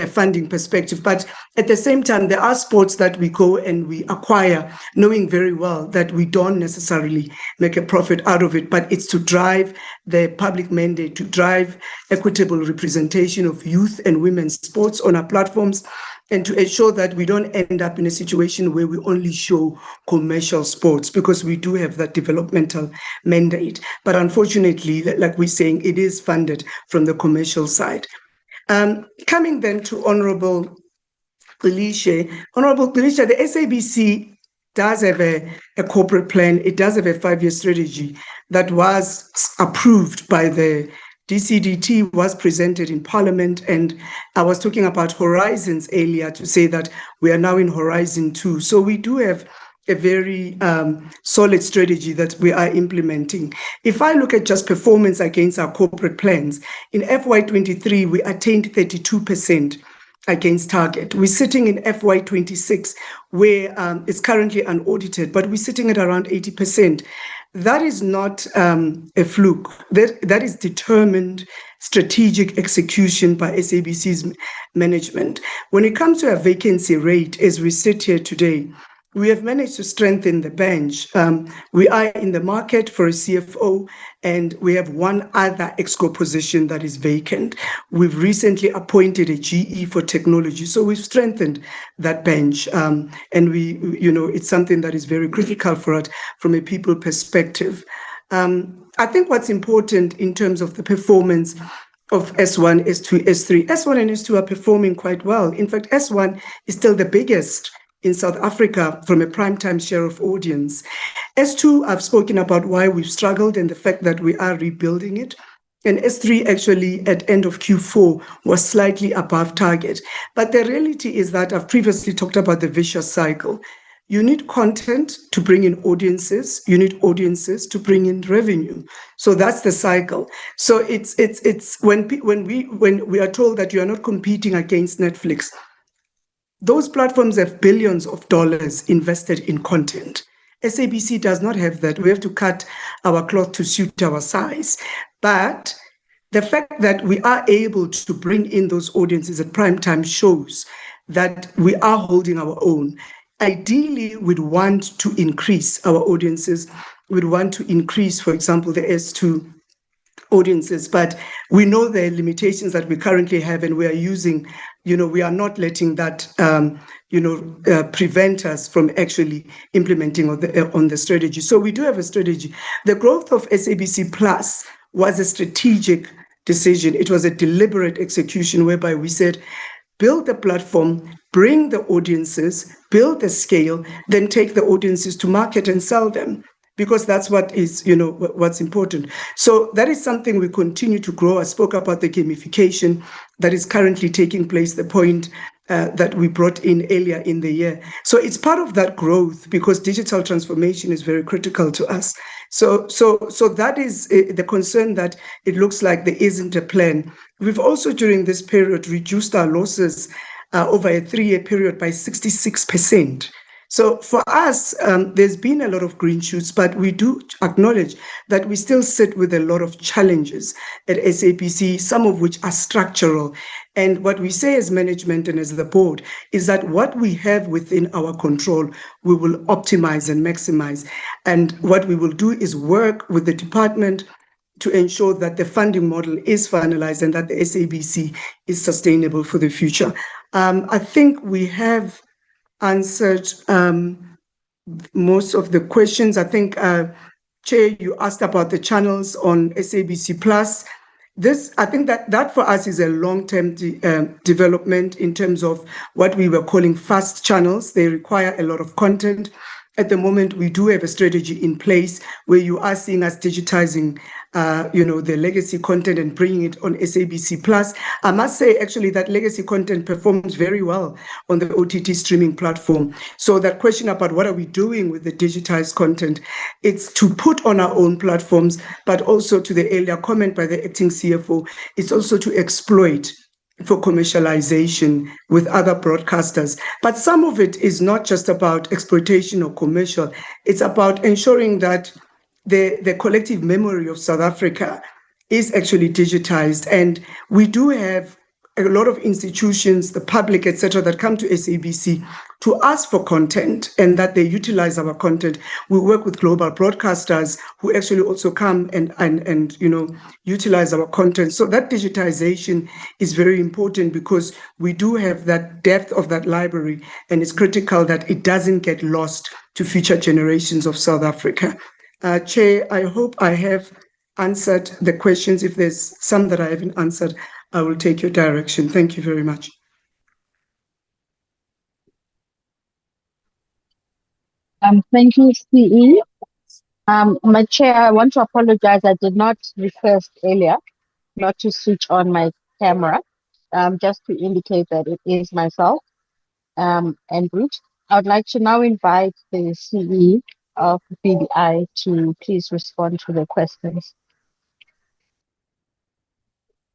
I: funding perspective. But at the same time, there are sports that we go and we acquire, knowing very well that we don't necessarily make a profit out of it, but it's to drive the public mandate, to drive equitable representation of youth and women's sports on our platforms, and to ensure that we don't end up in a situation where we only show commercial sports, because we do have that developmental mandate. But unfortunately, like we're saying, it is funded from the commercial side. Coming then to Honorable Belisha. Honorable Belisha, the SABC does have a corporate plan. It does have a 5-year strategy that was approved by the DCDT, was presented in Parliament, and I was talking about horizons earlier to say that we are now in Horizon 2. So we do have a very solid strategy that we are implementing. If I look at just performance against our corporate plans, in FY23, we attained 32% against target. We're sitting in FY26, where it's currently unaudited, but we're sitting at around 80%. That is not a fluke. That is determined strategic execution by SABC's management. When it comes to a vacancy rate, as we sit here today, we have managed to strengthen the bench. We are in the market for a CFO, and we have one other ExCo position that is vacant. We've recently appointed a GE for technology, so we've strengthened that bench, and it's something that is very critical for us from a people perspective. I think what's important in terms of the performance of S1, S2, S3, S1 and S2 are performing quite well. In fact, S1 is still the biggest in South Africa from a primetime share of audience. S2, I've spoken about why we've struggled and the fact that we are rebuilding it. And S3 actually at end of Q4 was slightly above target. But the reality is that I've previously talked about the vicious cycle. You need content to bring in audiences. You need audiences to bring in revenue. So that's the cycle. So it's when we are told that you are not competing against Netflix, those platforms have billions of dollars invested in content. SABC does not have that. We have to cut our cloth to suit our size. But the fact that we are able to bring in those audiences at prime time shows that we are holding our own. Ideally, we'd want to increase our audiences. We'd want to increase, for example, the S2 audiences, but we know the limitations that we currently have, and we are using, we are not letting that, prevent us from actually implementing on the strategy. So we do have a strategy. The growth of SABC Plus was a strategic decision. It was a deliberate execution whereby we said, build the platform, bring the audiences, build the scale, then take the audiences to market and sell them, because that's what is, what's important. So that is something we continue to grow. I spoke about the gamification that is currently taking place, the point that we brought in earlier in the year. So it's part of that growth, because digital transformation is very critical to us. So that is the concern, that it looks like there isn't a plan. We've also, during this period, reduced our losses over a 3-year period by 66%. So for us, there's been a lot of green shoots, but we do acknowledge that we still sit with a lot of challenges at SABC, some of which are structural. And what we say as management and as the board is that what we have within our control, we will optimize and maximize. And what we will do is work with the department to ensure that the funding model is finalized and that the SABC is sustainable for the future. I think we have answered most of the questions. I think, Chair, you asked about the channels on SABC Plus. I think that for us is a long-term development in terms of what we were calling fast channels. They require a lot of content. At the moment, we do have a strategy in place where you are seeing us digitizing the legacy content and bringing it on SABC Plus. I must say, actually, that legacy content performs very well on the OTT streaming platform. So that question about what are we doing with the digitized content, it's to put on our own platforms, but also, to the earlier comment by the acting CFO, it's also to exploit for commercialization with other broadcasters. But some of it is not just about exploitation or commercial. It's about ensuring that the collective memory of South Africa is actually digitized. And we do have a lot of institutions, the public, etc., that come to SABC to ask for content and that they utilize our content. We work with global broadcasters who actually also come and utilize our content. So that digitization is very important, because we do have that depth of that library, and it's critical that it doesn't get lost to future generations of South Africa. Chair, I hope I have answered the questions. If there's some that I haven't answered, I will take your direction. Thank you very much.
O: Thank you, CE. My chair, I want to apologize. I did not request earlier not to switch on my camera, just to indicate that it is myself and Bruce. I would like to now invite the CE of BBI to please respond to the questions.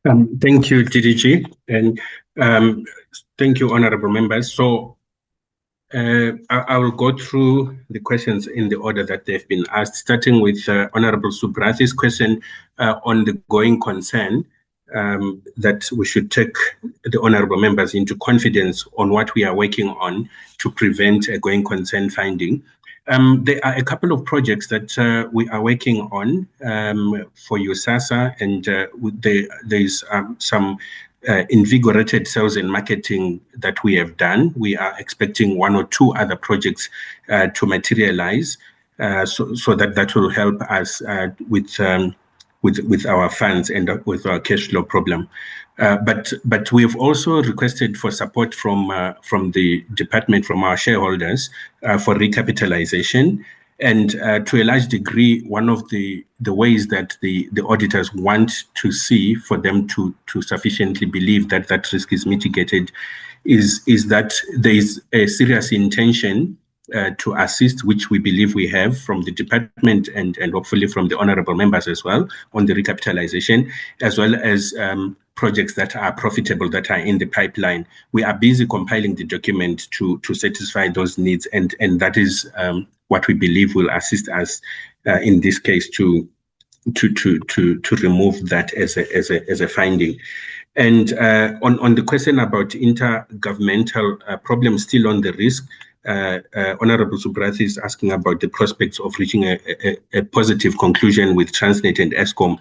K: Thank you, DDG, and thank you, honorable members. So I will go through the questions in the order that they've been asked, starting with Honorable Subrathi's question on the going concern. that we should take the honorable members into confidence on what we are working on to prevent a going concern finding. There are a couple of projects that we are working on for USASA, and there's some invigorated sales and marketing that we have done. We are expecting 1 or 2 other projects to materialize, so that will help us with our funds and with our cash flow problem. But we've also requested for support from the department, from our shareholders, for recapitalization. And to a large degree, one of the ways that the auditors want to see for them to sufficiently believe that that risk is mitigated is that there is a serious intention to assist, which we believe we have from the department and hopefully from the honorable members as well, on the recapitalization, as well as projects that are profitable, that are in the pipeline. We are busy compiling the document to satisfy those needs, and that is what we believe will assist us in this case to remove that as a finding. And on the question about intergovernmental problems still on the risk, Honorable Subrathi is asking about the prospects of reaching a positive conclusion with Transnet and Eskom.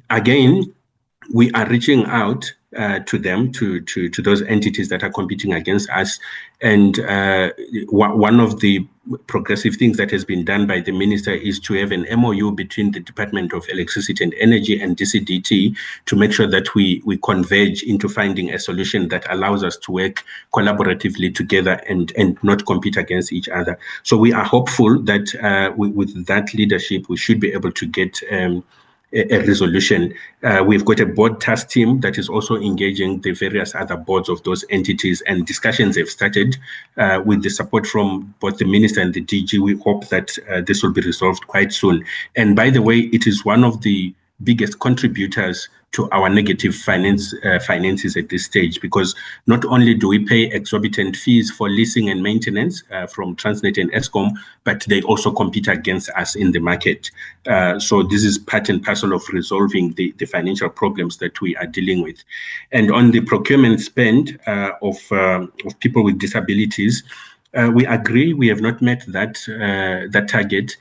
K: Again, we are reaching out to them, to those entities that are competing against us. And one of the progressive things that has been done by the minister is to have an MOU between the Department of Electricity and Energy and DCDT to make sure that we converge into finding a solution that allows us to work collaboratively together and not compete against each other. So we are hopeful that with that leadership, we should be able to get a resolution. We've got a board task team that is also engaging the various other boards of those entities, and discussions have started with the support from both the minister and the DG. We hope that this will be resolved quite soon. And by the way, it is one of the biggest contributors to our negative finances at this stage, because not only do we pay exorbitant fees for leasing and maintenance from Transnet and Eskom, but they also compete against us in the market. So this is part and parcel of resolving the financial problems that we are dealing with. And on the procurement spend of people with disabilities, we agree we have not met that target.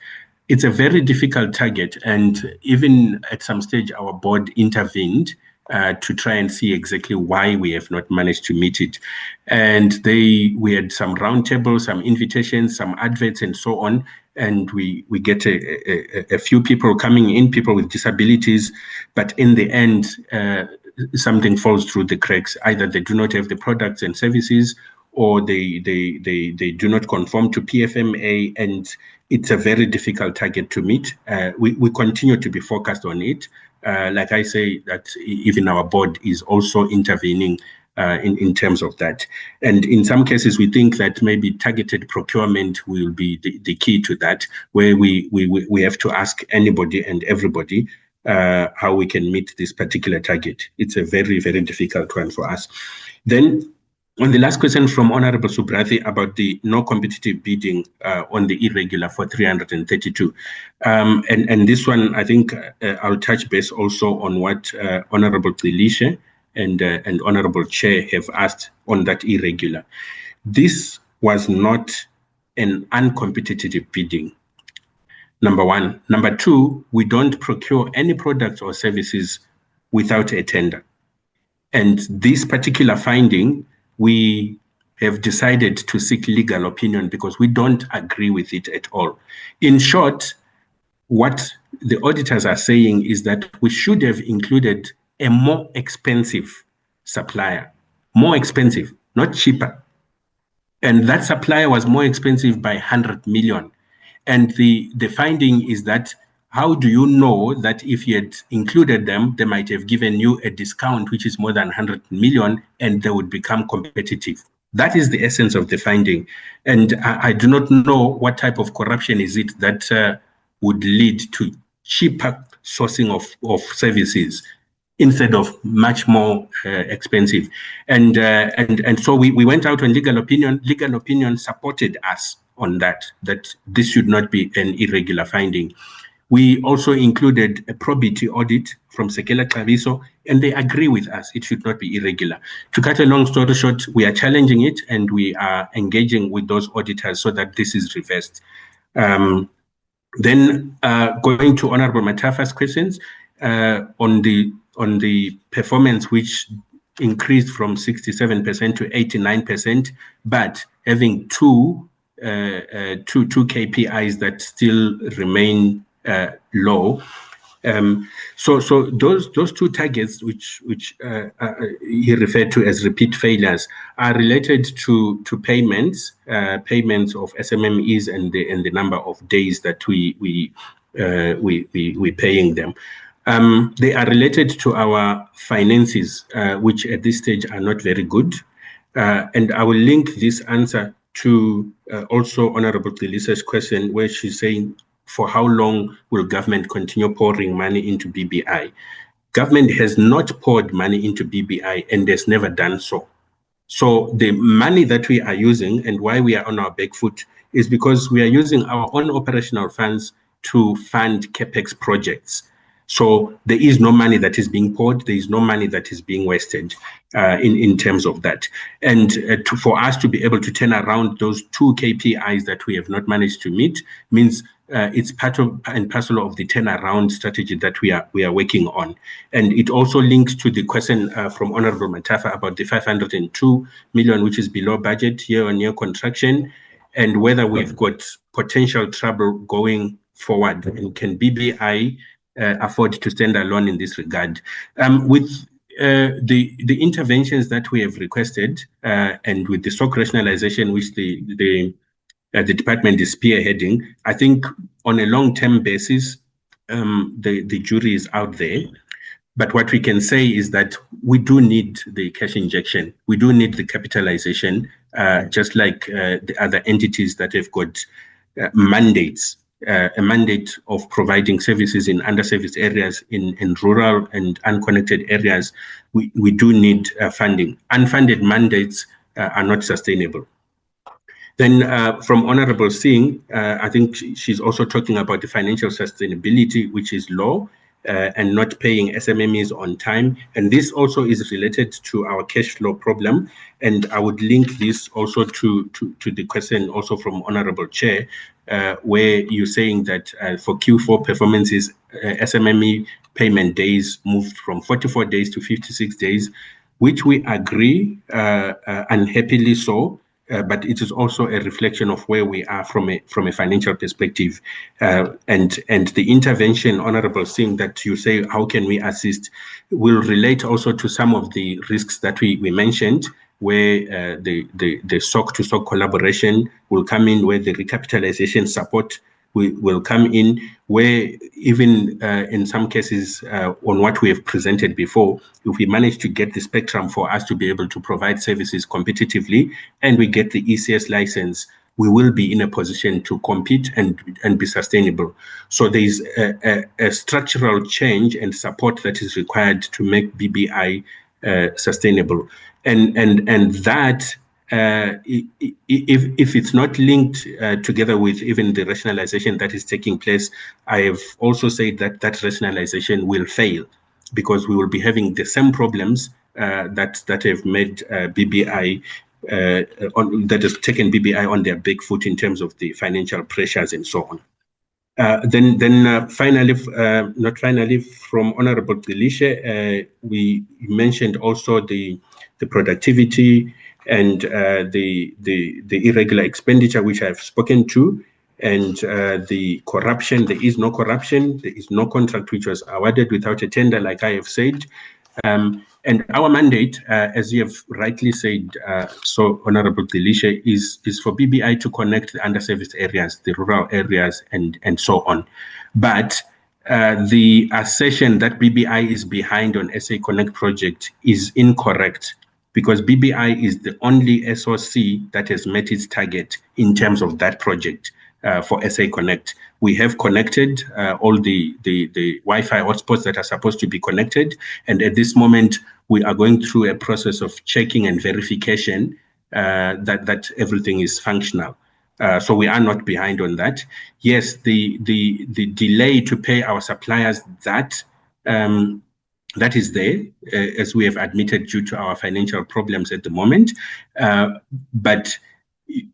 K: It's a very difficult target, and even at some stage our board intervened to try and see exactly why we have not managed to meet it. And we had some roundtables, some invitations, some adverts and so on, and we get a few people coming in, people with disabilities, but in the end something falls through the cracks. Either they do not have the products and services, or they do not conform to PFMA, and it's a very difficult target to meet. We continue to be focused on it. Like I say, that even our board is also intervening in terms of that. And in some cases, we think that maybe targeted procurement will be the key to that, where we have to ask anybody and everybody how we can meet this particular target. It's a very, very difficult one for us. Then, on the last question from Honorable Subrathi about the no competitive bidding on the irregular for 332. And this one, I think I'll touch base also on what Honorable Tsilishe and Honorable Chair have asked on that irregular. This was not an uncompetitive bidding, number one. Number two, we don't procure any products or services without a tender. And this particular finding, we have decided to seek legal opinion because we don't agree with it at all. In short, what the auditors are saying is that we should have included a more expensive supplier, more expensive, not cheaper. And that supplier was more expensive by 100 million. And the finding is that, how do you know that if you had included them, they might have given you a discount which is more than 100 million and they would become competitive? That is the essence of the finding. And I do not know what type of corruption is it that would lead to cheaper sourcing of services instead of much more expensive. And so we went out on legal opinion. Legal opinion supported us on that this should not be an irregular finding. We also included a probity audit from Sekela Claviso, and they agree with us. It should not be irregular. To cut a long story short, we are challenging it and we are engaging with those auditors so that this is reversed. Then going to Honorable Matafa's questions on the performance, which increased from 67% to 89%, but having two KPIs that still remain low. So those two targets, which he referred to as repeat failures, are related to payments of SMMEs and the number of days that we paying them. They are related to our finances, which at this stage are not very good. And I will link this answer to also Honorable Delisa's question, where she's saying, for how long will government continue pouring money into BBI? Government has not poured money into BBI and has never done so. So the money that we are using and why we are on our back foot is because we are using our own operational funds to fund CapEx projects. So there is no money that is being poured. There is no money that is being wasted in terms of that. And for us to be able to turn around those two KPIs that we have not managed to meet means it's part of and parcel of the turnaround strategy that we are working on. And it also links to the question from Honorable Matafa about the 502 million, which is below budget year-on-year contraction, and whether we've got potential trouble going forward, and can BBI afford to stand alone in this regard. With the interventions that we have requested, and with the stock rationalization, which the department is spearheading, I think on a long-term basis, the jury is out there. But what we can say is that we do need the cash injection. We do need the capitalization, just like the other entities that have got mandates. A mandate of providing services in underserviced areas, in rural and unconnected areas. We do need funding. Unfunded mandates are not sustainable. Then from Honorable Singh, I think she's also talking about the financial sustainability, which is low, and not paying SMMEs on time. And this also is related to our cash flow problem. And I would link this also to the question also from Honorable Chair, where you're saying that for Q4 performances, SMME payment days moved from 44 days to 56 days, which we agree, unhappily so. But it is also a reflection of where we are from a financial perspective, and the intervention, Honorable Singh, that you say how can we assist, will relate also to some of the risks that we mentioned, where the SOC-to-SOC collaboration will come in, where the recapitalization support will come in, where even in some cases on what we have presented before, if we manage to get the spectrum for us to be able to provide services competitively and we get the ECS license, we will be in a position to compete and be sustainable. So there is a structural change and support that is required to make BBI sustainable. And that, if it's not linked together with even the rationalization that is taking place, I have also said that rationalization will fail, because we will be having the same problems that have made BBI, that has taken BBI on their back foot in terms of the financial pressures and so on. Finally, from Honorable Delisha, we mentioned also the productivity and the irregular expenditure, which I've spoken to, and the corruption. There is no corruption. There is no contract which was awarded without a tender, like I have said. And our mandate, as you have rightly said, so Honorable Delisha, is for BBI to connect the underserviced areas, the rural areas, and so on. But the assertion that BBI is behind on SA Connect project is incorrect, because BBI is the only SOC that has met its target in terms of that project for SA Connect. We have connected all the Wi-Fi hotspots that are supposed to be connected. And at this moment, we are going through a process of checking and verification that everything is functional. So we are not behind on that. Yes, the delay to pay our suppliers, that is there, as we have admitted, due to our financial problems at the moment. But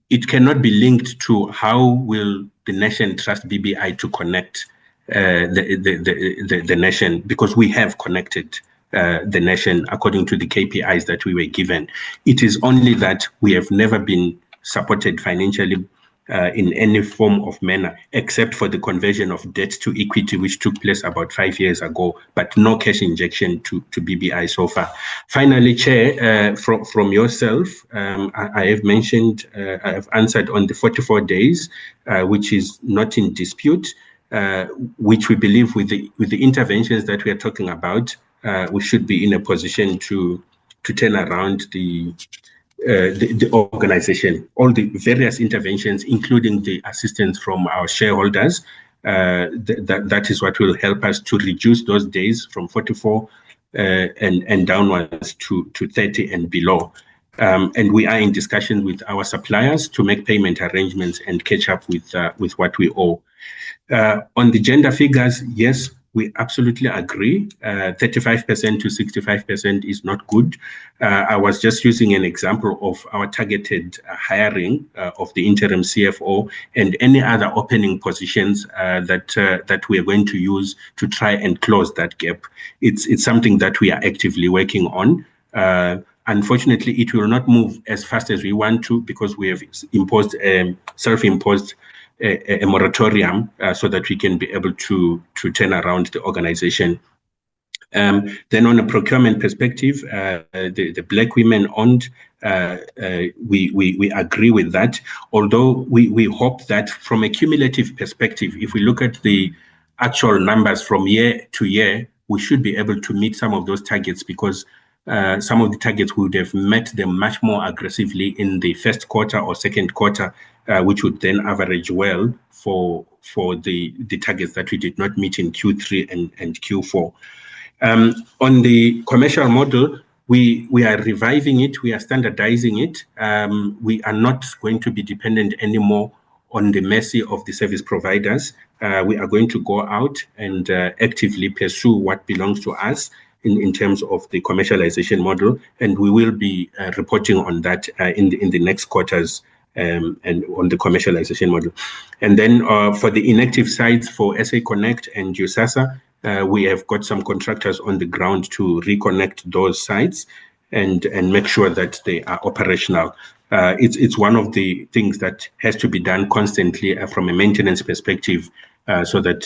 K: it cannot be linked to how will the nation trust BBI to connect the nation, because we have connected the nation according to the KPIs that we were given. It is only that we have never been supported financially in any form of manner, except for the conversion of debt to equity, which took place about 5 years ago, but no cash injection to BBI so far. Finally, Chair, from yourself, I have mentioned, I have answered on the 44 days, which is not in dispute, which we believe with the interventions that we are talking about, we should be in a position to turn around the organization. All the various interventions, including the assistance from our shareholders, that is what will help us to reduce those days from 44 and downwards to 30 and below. And we are in discussion with our suppliers to make payment arrangements and catch up with what we owe. On the gender figures, yes, we absolutely agree. 35% to 65% is not good. I was just using an example of our targeted hiring of the interim CFO and any other opening positions that we are going to use to try and close that gap. It's something that we are actively working on. Unfortunately, it will not move as fast as we want to, because we have imposed self-imposed a moratorium so that we can be able to turn around the organization. Then on a procurement perspective, the Black women owned, we agree with that, although we hope that from a cumulative perspective, if we look at the actual numbers from year to year, we should be able to meet some of those targets, because some of the targets would have met them much more aggressively in the first quarter or second quarter, which would then average well for the targets that we did not meet in Q3 and Q4. On the commercial model, we are reviving it, we are standardizing it. We are not going to be dependent anymore on the mercy of the service providers. We are going to go out and actively pursue what belongs to us in terms of the commercialization model, and we will be reporting on that in the next quarters and on the commercialization model. And then for the inactive sites for SA Connect and USASA, we have got some contractors on the ground to reconnect those sites and make sure that they are operational. It's one of the things that has to be done constantly from a maintenance perspective, so that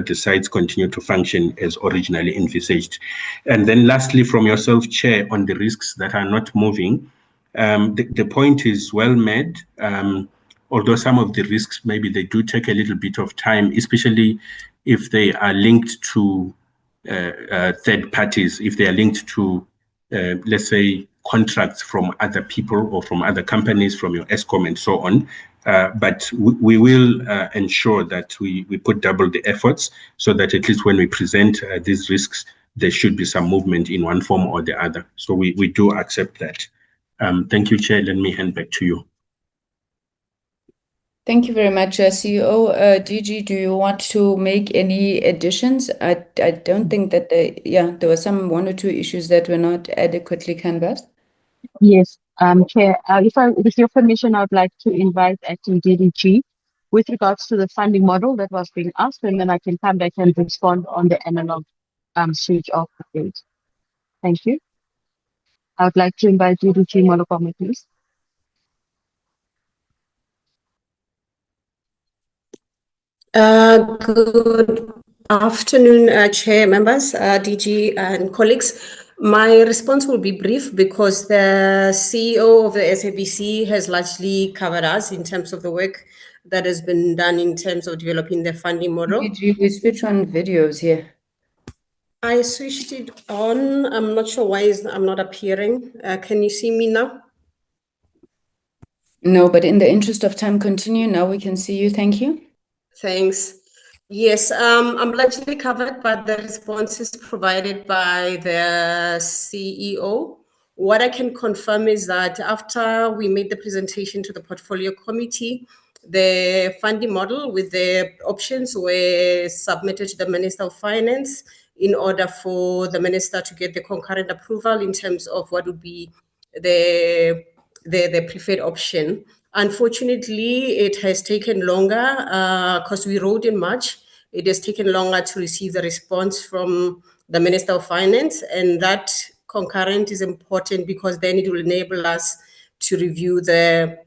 K: the sites continue to function as originally envisaged. And then lastly, from yourself, Chair, on the risks that are not moving, the point is well made, although some of the risks, maybe they do take a little bit of time, especially if they are linked to third parties, if they are linked to, let's say, contracts from other people or from other companies, from your ESCOM and so on. But we will ensure that we put double the efforts, so that at least when we present these risks, there should be some movement in one form or the other. So we do accept that. Thank you, Chair. Let me hand back to you.
A: Thank you very much, CEO. DG, do you want to make any additions? I don't think that there were one or two issues that were not adequately canvassed.
O: Yes, Chair, with your permission, I would like to invite Acting DDG with regards to the funding model that was being asked, and then I can come back and respond on the analog switch off update. Thank you. I would like to invite DDG Molokome, please.
I: Good afternoon, Chair, members, DG and colleagues. My response will be brief because the CEO of the SABC has largely covered us in terms of the work that has been done in terms of developing the funding model.
A: DG, we switch on videos here.
I: I switched it on. I'm not sure why I'm not appearing. Can you see me now?
A: No, but in the interest of time, continue. Now we can see you. Thank you.
I: Thanks. Yes, I'm largely covered by the responses provided by the CEO. What I can confirm is that after we made the presentation to the portfolio committee,
P: The funding model with the options were submitted to the Minister of Finance in order for the Minister to get the concurrent approval in terms of what would be the preferred option. Unfortunately, it has taken longer because we wrote in March. It has taken longer to receive the response from the Minister of Finance, and that concurrent is important because then it will enable us to review the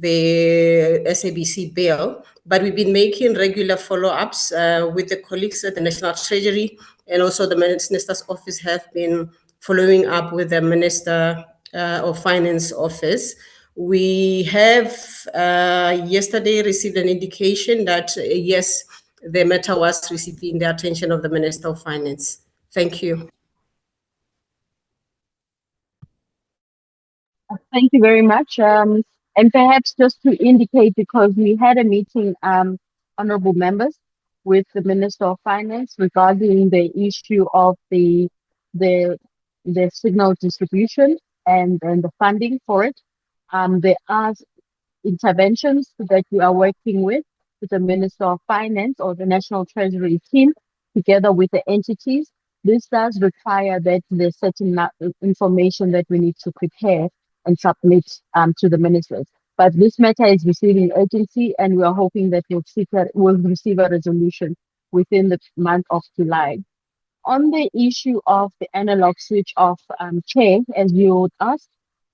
P: SABC bill. But we've been making regular follow-ups with the colleagues at the National Treasury, and also the Minister's office have been following up with the Minister of Finance office. We have yesterday received an indication that yes, the matter was receiving the attention of the Minister of Finance. Thank you.
O: Thank you very much. And perhaps just to indicate, because we had a meeting, honorable members, with the Minister of Finance regarding the issue of the signal distribution and the funding for it. There are interventions that we are working with the Minister of Finance or the National Treasury team, together with the entities. This does require that there's certain information that we need to prepare and submit to the ministers. But this matter is receiving urgency, and we are hoping that we'll receive a resolution within the month of July. On the issue of the analog switch off, Chair, as you would ask,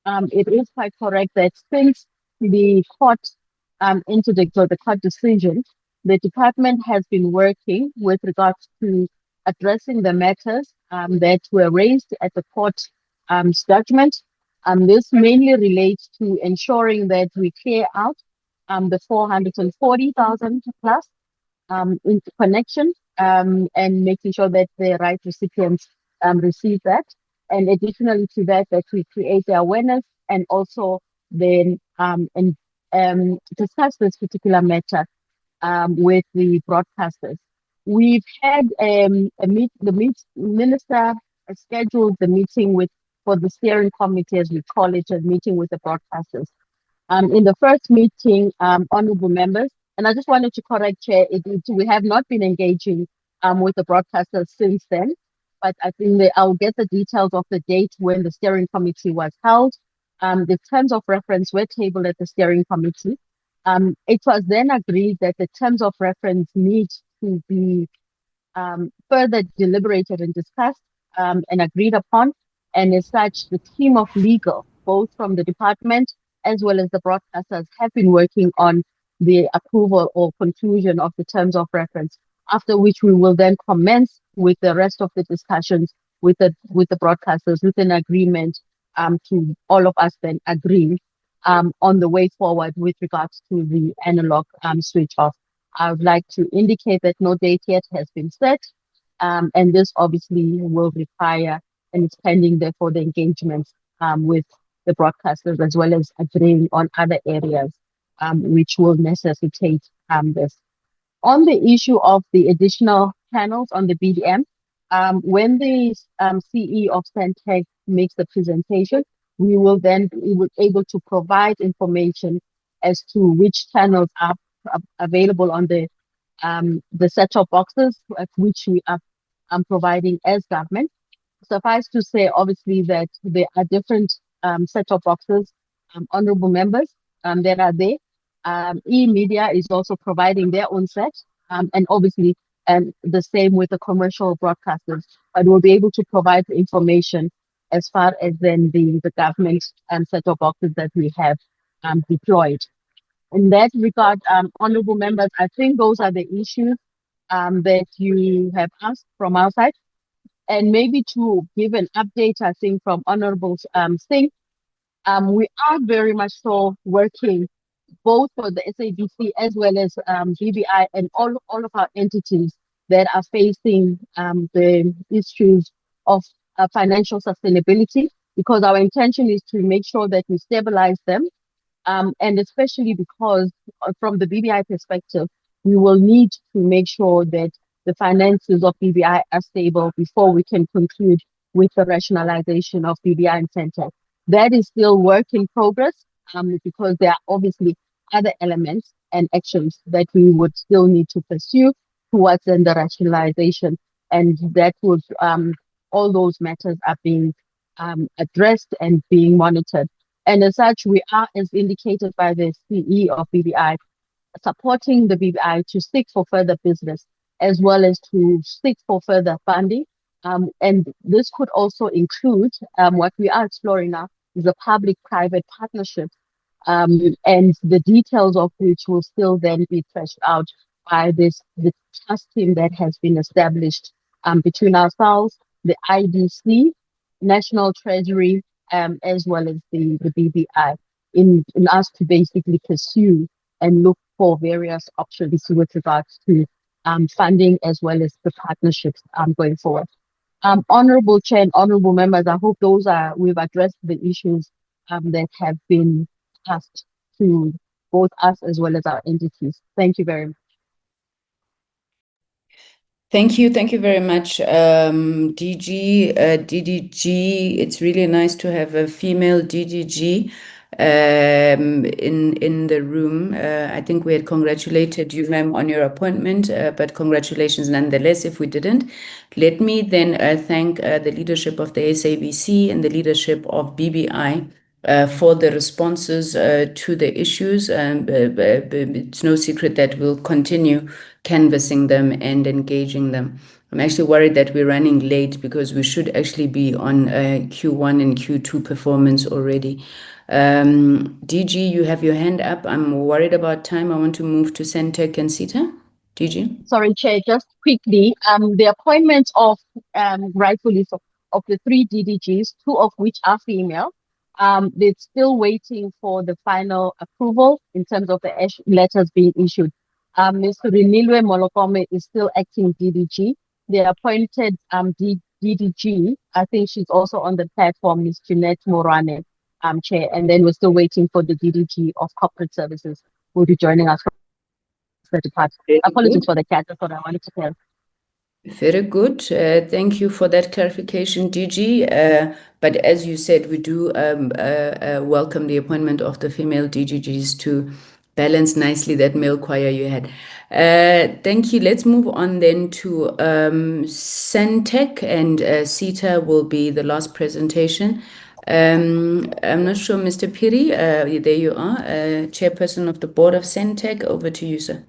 O: it is quite correct that since the court interdict or the court decision, the department has been working with regards to addressing the matters that were raised at the court judgment. This mainly relates to ensuring that we clear out the 440,000 plus interconnection and making sure that the right recipients receive that. And additionally to that, that we create the awareness and also then discuss this particular matter with the broadcasters. We've had the minister scheduled the meeting for the steering committee, as we call it, a meeting with the broadcasters. In the first meeting, honorable members, and I just wanted to correct, Chair, we have not been engaging with the broadcasters since then, but I think I'll get the details of the date when the steering committee was held. The terms of reference were tabled at the steering committee. It was then agreed that the terms of reference need to be further deliberated and discussed and agreed upon. And as such, the team of legal, both from the department as well as the broadcasters, have been working on the approval or conclusion of the terms of reference, after which we will then commence with the rest of the discussions with the broadcasters, with an agreement to all of us then agree on the way forward with regards to the analog switch off. I would like to indicate that no date yet has been set, and this obviously will require, and it's pending therefore the engagement with the broadcasters, as well as agreeing on other areas which will necessitate this. On the issue of the additional panels on the BDM, when the CE of Sentech makes the presentation, we will then be able to provide information as to which channels are available on the set-top boxes, which we are providing as government. Suffice to say, obviously, that there are different set-top boxes, honorable members, that are there. E-media is also providing their own set, and obviously the same with the commercial broadcasters, but we'll be able to provide information as far as then the government set-top boxes that we have deployed. In that regard, honorable members, I think those are the issues that you have asked from our side. And maybe to give an update, I think, from Honorable Singh, we are very much so working both for the SABC as well as BBI and all of our entities that are facing the issues of financial sustainability, because our intention is to make sure that we stabilize them. And especially because from the BBI perspective, we will need to make sure that the finances of BBI are stable before we can conclude with the rationalization of BBI and Sentech. That is still work in progress because there are obviously other elements and actions that we would still need to pursue towards then the rationalization, and that would all those matters are being addressed and being monitored. And as such, we are, as indicated by the CE of BBI, supporting the BBI to seek for further business as well as to seek for further funding. And this could also include what we are exploring now is a public-private partnership, and the details of which will still then be fleshed out by the trust team that has been established between ourselves, the IDC, National Treasury, as well as the BBI, in us to basically pursue and look for various options with regards to funding as well as the partnerships going forward. Honorable Chair and honorable members, I hope we've addressed the issues that have been asked to both us as well as our entities. Thank you very much.
A: Thank you very much, DG, DDG. It's really nice to have a female DDG in the room. I think we had congratulated you, ma'am, on your appointment, but congratulations nonetheless if we didn't. Let me then thank the leadership of the SABC and the leadership of BBI for the responses to the issues. It's no secret that we'll continue canvassing them and engaging them. I'm actually worried that we're running late because we should actually be on Q1 and Q2 performance already. DG, you have your hand up. I'm worried about time. I want to move to Sentech and SITA. DG?
O: Sorry, Chair, just quickly, the appointment of rightfully so, of the 3 DDGs, 2 of which are female. They're still waiting for the final approval in terms of the letters being issued. Mr. Renilwe Molokome is still acting DDG. The appointed DDG, I think she's also on the platform, Ms. Jeanette Morane, Chair, and then we're still waiting for the DDG of Corporate Services who will be joining us from the department. Apologies for the cat, that's what I wanted to tell.
A: Very good. Thank you for that clarification, DG. But as you said, we do welcome the appointment of the female DGGs to balance nicely that male choir you had. Thank you. Let's move on then to Sentech, and SITA will be the last presentation. I'm not sure, Mr. Piri, there you are, Chairperson of the Board of Sentech. Over to you, sir.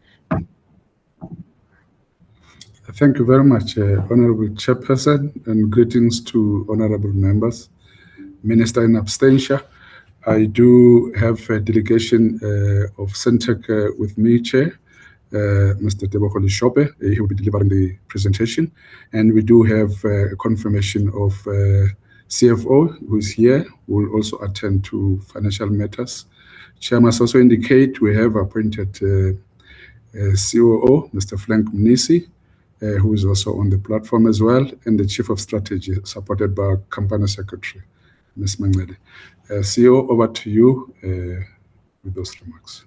D: Thank you very much, Honorable Chairperson, and greetings to honorable members. Minister in absentia. I do have a delegation of Sentech with me, Chair, Mr. Tebogo Shope. He will be delivering the presentation. And we do have a confirmation of CFO, who is here, who will also attend to financial matters. Chair must also indicate we have appointed COO, Mr. Frank Mnisi, who is also on the platform as well, and the Chief of Strategy, supported by Company Secretary, Ms. Mangwele. CEO, over to you with those remarks.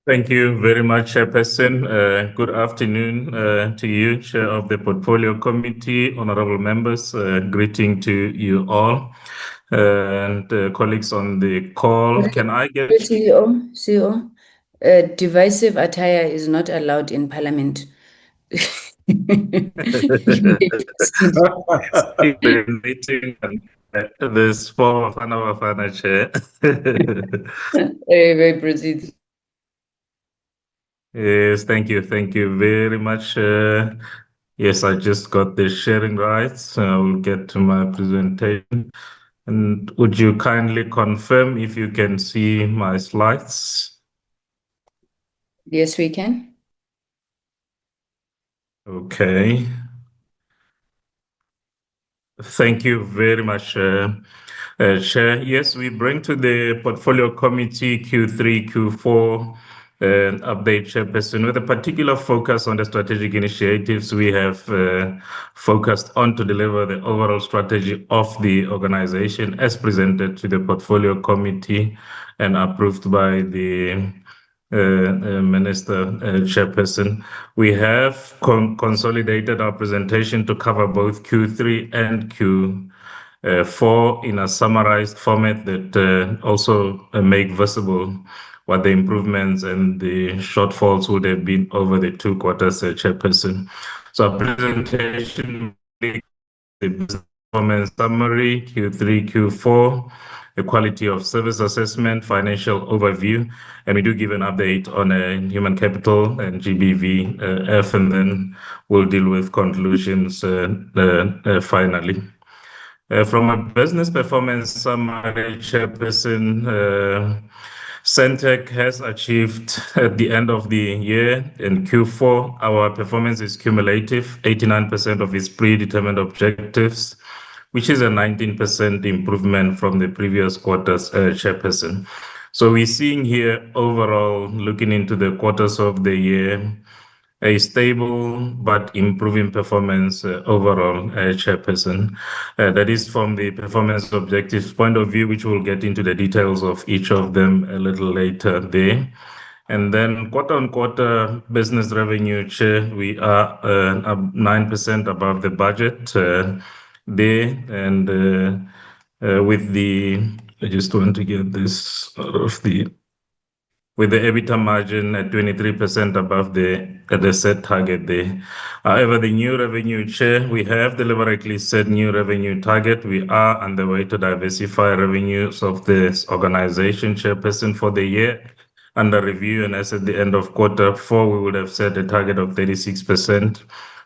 J: Thank you very much, Chairperson. Good afternoon to you, Chair of the Portfolio Committee, honorable members. Greeting to you all. And colleagues on the call, can I get...
A: CEO, divisive attire is not allowed in Parliament.
J: This form of Anna Chair.
A: Very proceed.
J: Yes, thank you very much. Yes, I just got the sharing rights, so I will get to my presentation. And would you kindly confirm if you can see my slides?
A: Yes, we can.
J: Okay. Thank you very much, Chair. Yes, we bring to the Portfolio Committee Q3, Q4 update, Chairperson, with a particular focus on the strategic initiatives we have focused on to deliver the overall strategy of the organization as presented to the Portfolio Committee and approved by the Minister, Chairperson. We have consolidated our presentation to cover both Q3 and 4 in a summarized format that also make visible what the improvements and the shortfalls would have been over the 2 quarters, Chairperson. So our presentation, the business performance summary, Q3, Q4, the quality of service assessment, financial overview, and we do give an update on human capital and GBV, and then we'll deal with conclusions finally. From a business performance summary, Chairperson, Sentech has achieved at the end of the year in Q4, our performance is cumulative, 89% of its predetermined objectives, which is a 19% improvement from the previous quarter's Chairperson. So we're seeing here overall, looking into the quarters of the year, a stable but improving performance overall, Chairperson. That is from the performance objectives point of view, which we'll get into the details of each of them a little later there. And then quarter-on-quarter business revenue, Chair, we are 9% above the budget there. And with the, I just want to get this out of the, with the EBITDA margin at 23% above the set target there. However, the new revenue, Chair, we have deliberately set new revenue target. We are on the way to diversify revenues of this organization, Chairperson, for the year under review. And as at the end of Q4, we would have set a target of 36%,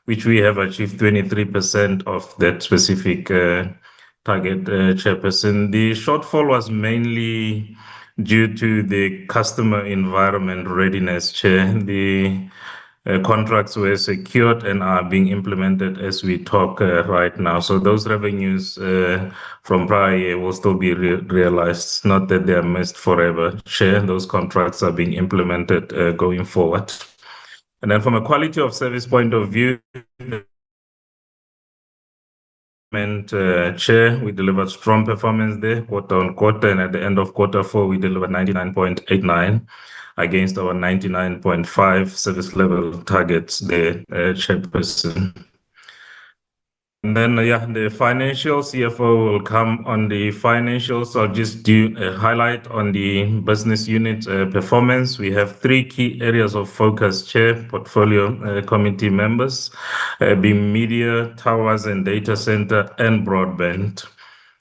J: which we have achieved 23% of that specific target, Chairperson. The shortfall was mainly due to the customer environment readiness, Chair. The contracts were secured and are being implemented as we talk right now. So those revenues from prior year will still be realized, not that they are missed forever, Chair. Those contracts are being implemented going forward. And then from a quality of service point of view, Chair, we delivered strong performance there, quarter-on-quarter, and at the end of Q4, we delivered 99.89 against our 99.5 service level targets there, Chairperson. And then, the financial CFO will come on the financials. I'll just do a highlight on the business unit performance. We have 3 key areas of focus, Chair, portfolio committee members, being media, towers and data center, and broadband.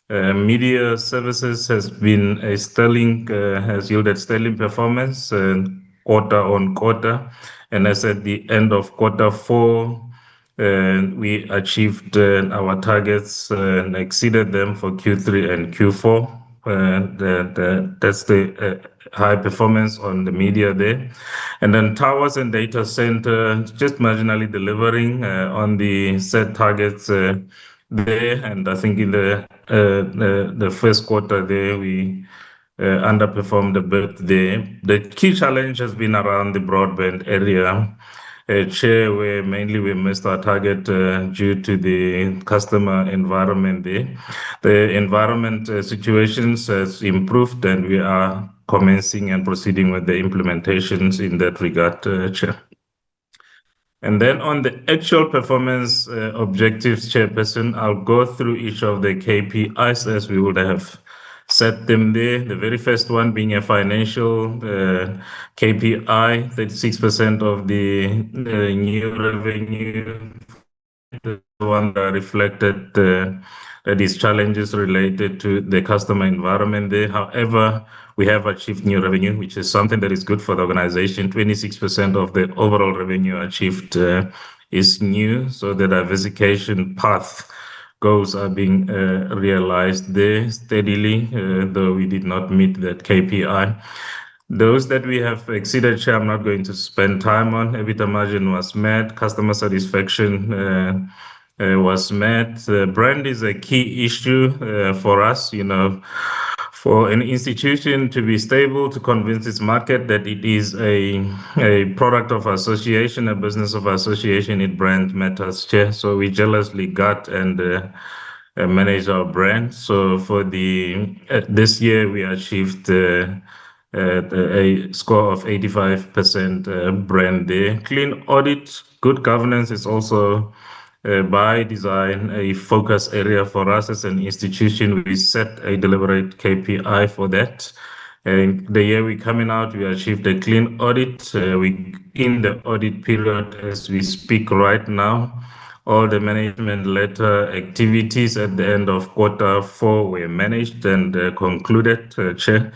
J: Media services has been a sterling, has yielded sterling performance quarter-on-quarter. And as at the end of Q4, we achieved our targets and exceeded them for Q3 and Q4. That's the high performance on the media there. And then towers and data center, just marginally delivering on the set targets there. And I think in the first quarter there, we underperformed a bit there. The key challenge has been around the broadband area. Chair, where mainly we missed our target due to the customer environment there. The environment situations has improved, and we are commencing and proceeding with the implementations in that regard, Chair. And then on the actual performance objectives, Chairperson, I'll go through each of the KPIs as we would have set them there. The very first one being a financial KPI, 36% of the new revenue, the one that reflected these challenges related to the customer environment there. However, we have achieved new revenue, which is something that is good for the organization. 26% of the overall revenue achieved is new, so the diversification path goals are being realized there steadily, though we did not meet that KPI. Those that we have exceeded, Chair, I'm not going to spend time on. EBITDA margin was met. Customer satisfaction was met. Brand is a key issue for us, for an institution to be stable, to convince its market that it is a product of association, a business of association, it brand matters, Chair. So we jealously guard and manage our brand. So for this year, we achieved a score of 85% brand there. Clean audit, good governance is also by design, a focus area for us as an institution. We set a deliberate KPI for that. And the year we're coming out, we achieved a clean audit. We in the audit period as we speak right now. All the management letter activities at the end of Q4 were managed and concluded, Chair.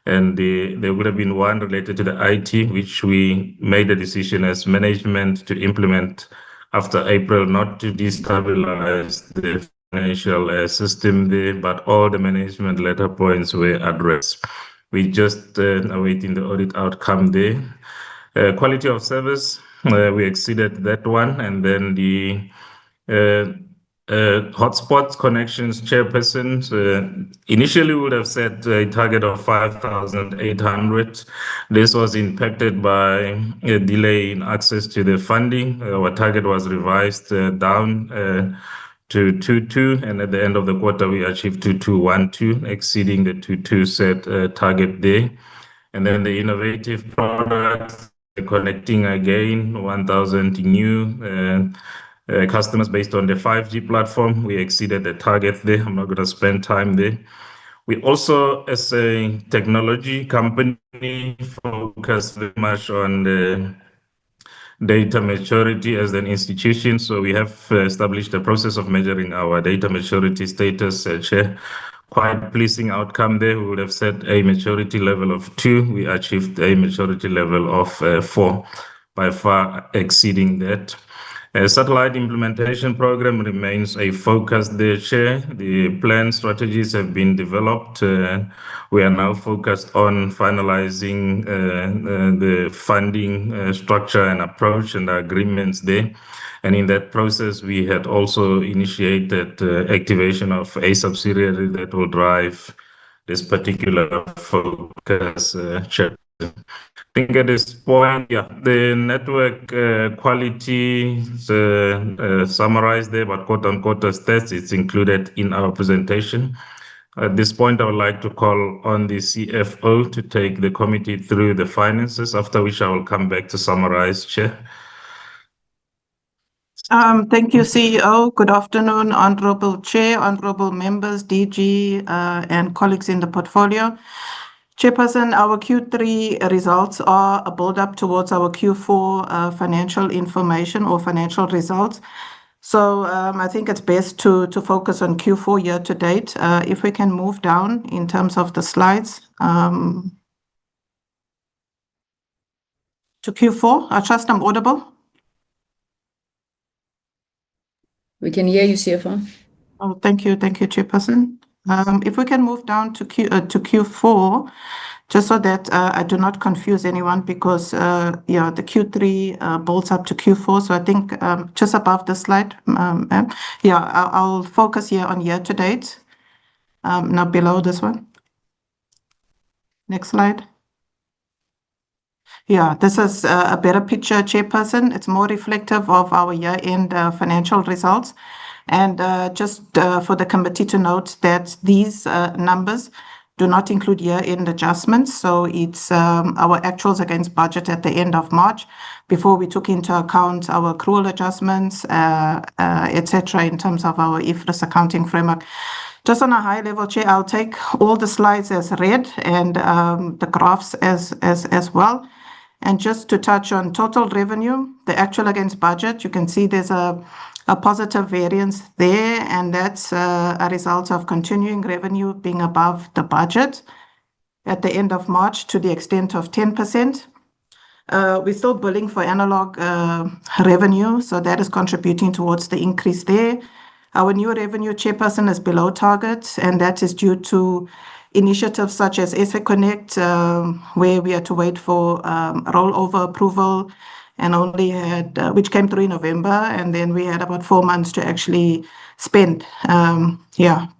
J: And there would have been one related to the IT, which we made a decision as management to implement after April, not to destabilize the financial system there, but all the management letter points were addressed. We just awaiting the audit outcome there. Quality of service, we exceeded that one. And then the hotspots connections, chairpersons, initially would have set a target of 5,800. This was impacted by a delay in access to the funding. Our target was revised down to 22, and at the end of the quarter, we achieved 2212, exceeding the 22 set target there. And then the innovative products, connecting again 1,000 new customers based on the 5G platform. We exceeded the target there. I'm not going to spend time there. We also, as a technology company, focus very much on the data maturity as an institution. So we have established a process of measuring our data maturity status, Chair. Quite pleasing outcome there. We would have set a maturity level of 2. We achieved a maturity level of 4, by far exceeding that. Satellite implementation program remains a focus there, Chair. The plan strategies have been developed. We are now focused on finalizing the funding structure and approach and agreements there. And in that process, we had also initiated activation of a subsidiary that will drive this particular focus, Chair. I think at this point, the network quality is summarized there, but quote-unquote stats, it's included in our presentation. At this point, I would like to call on the CFO to take the committee through the finances, after which I will come back to summarize, Chair.
I: Thank you, CEO. Good afternoon, Honorable Chair, Honorable Members, DG, and colleagues in the portfolio. Chairperson, our Q3 results are a build-up towards our Q4 financial information or financial results. So I think it's best to focus on Q4 year to date. If we can move down in terms of the slides to Q4. I trust I'm audible.
A: We can hear you, CFO.
I: Oh, thank you, Chairperson. If we can move down to Q4, just so that I do not confuse anyone, because the Q3 builds up to Q4. So I think just above the slide, I'll focus here on year to date. Now below this one. Next slide. Yeah, this is a better picture, Chairperson. It's more reflective of our year-end financial results. And just for the committee to note that these numbers do not include year-end adjustments. So it's our actuals against budget at the end of March, before we took into account our accrual adjustments, etc., in terms of our IFRS accounting framework. Just on a high level, Chair, I'll take all the slides as read and the graphs as well. And just to touch on total revenue, the actual against budget, you can see there's a positive variance there, and that's a result of continuing revenue being above the budget at the end of March to the extent of 10%. We're still billing for analog revenue, so that is contributing towards the increase there. Our new revenue, Chairperson, is below target, and that is due to initiatives such as SA Connect, where we had to wait for rollover approval, and only had which came through in November, and then we had about 4 months to actually spend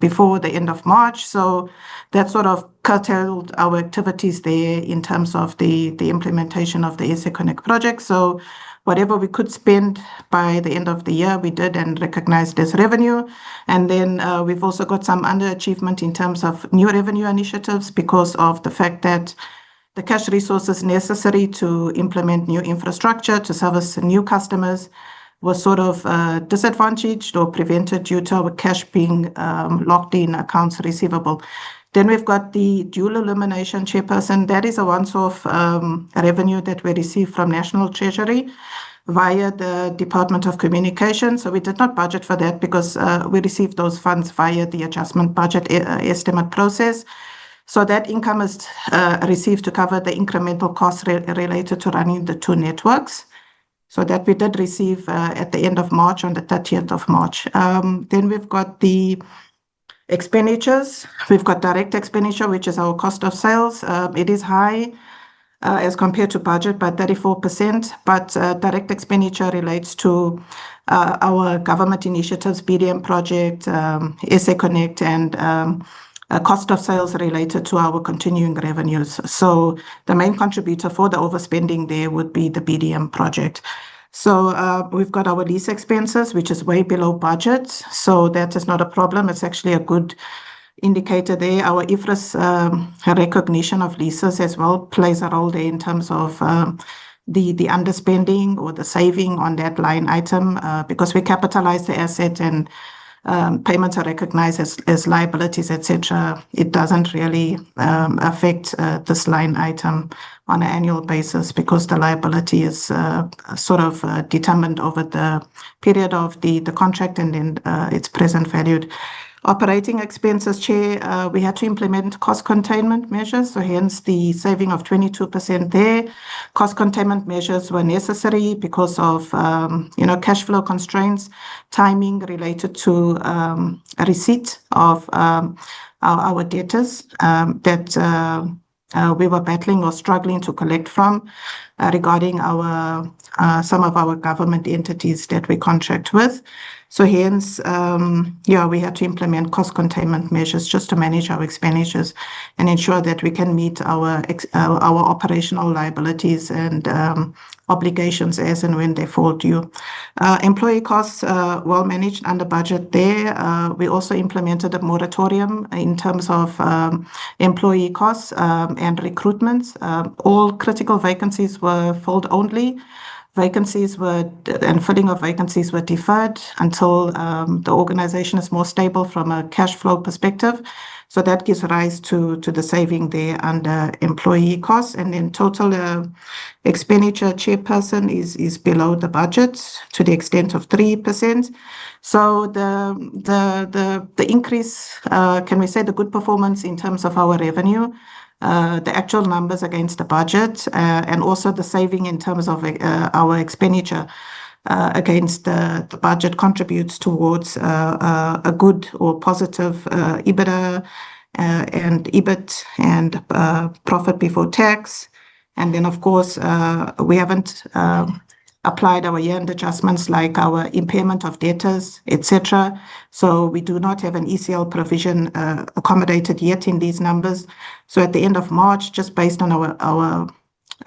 I: before the end of March. So that sort of curtailed our activities there in terms of the implementation of the SA Connect project. So whatever we could spend by the end of the year, we did and recognized as revenue. And then we've also got some underachievement in terms of new revenue initiatives, because of the fact that the cash resources necessary to implement new infrastructure to service new customers was sort of disadvantaged or prevented due to our cash being locked in accounts receivable. Then we've got the dual illumination, Chairperson. That is a once-off revenue that we received from National Treasury via the Department of Communication. So we did not budget for that because we received those funds via the adjustment budget estimate process. So that income is received to cover the incremental costs related to running the two networks. So that we did receive at the end of March, on the 30th of March. Then we've got the expenditures. We've got direct expenditure, which is our cost of sales. It is high as compared to budget by 34%, but direct expenditure relates to our government initiatives, BDM project, SA Connect, and cost of sales related to our continuing revenues. So the main contributor for the overspending there would be the BDM project. So we've got our lease expenses, which is way below budget. So that is not a problem. It's actually a good indicator there. Our IFRS recognition of leases as well plays a role there in terms of the underspending or the saving on that line item because we capitalize the asset and payments are recognized as liabilities, etc. It doesn't really affect this line item on an annual basis because the liability is sort of determined over the period of the contract and then it's present valued. Operating expenses, Chair, we had to implement cost containment measures, so hence the saving of 22% there. Cost containment measures were necessary because of cash flow constraints, timing related to receipt of our debtors that we were battling or struggling to collect from regarding some of our government entities that we contract with. So hence, we had to implement cost containment measures just to manage our expenditures and ensure that we can meet our operational liabilities and obligations as and when they fall due. Employee costs well managed under budget there. We also implemented a moratorium in terms of employee costs and recruitments. All critical vacancies were filled only. And filling of vacancies were deferred until the organization is more stable from a cash flow perspective. So that gives rise to the saving there under employee costs. And then total expenditure, Chairperson, is below the budget to the extent of 3%. So the increase, can we say the good performance in terms of our revenue, the actual numbers against the budget, and also the saving in terms of our expenditure against the budget contributes towards a good or positive EBITDA and EBIT and profit before tax. And then, of course, we haven't applied our year-end adjustments like our impairment of debtors, etc. So we do not have an ECL provision accommodated yet in these numbers. So at the end of March, just based on our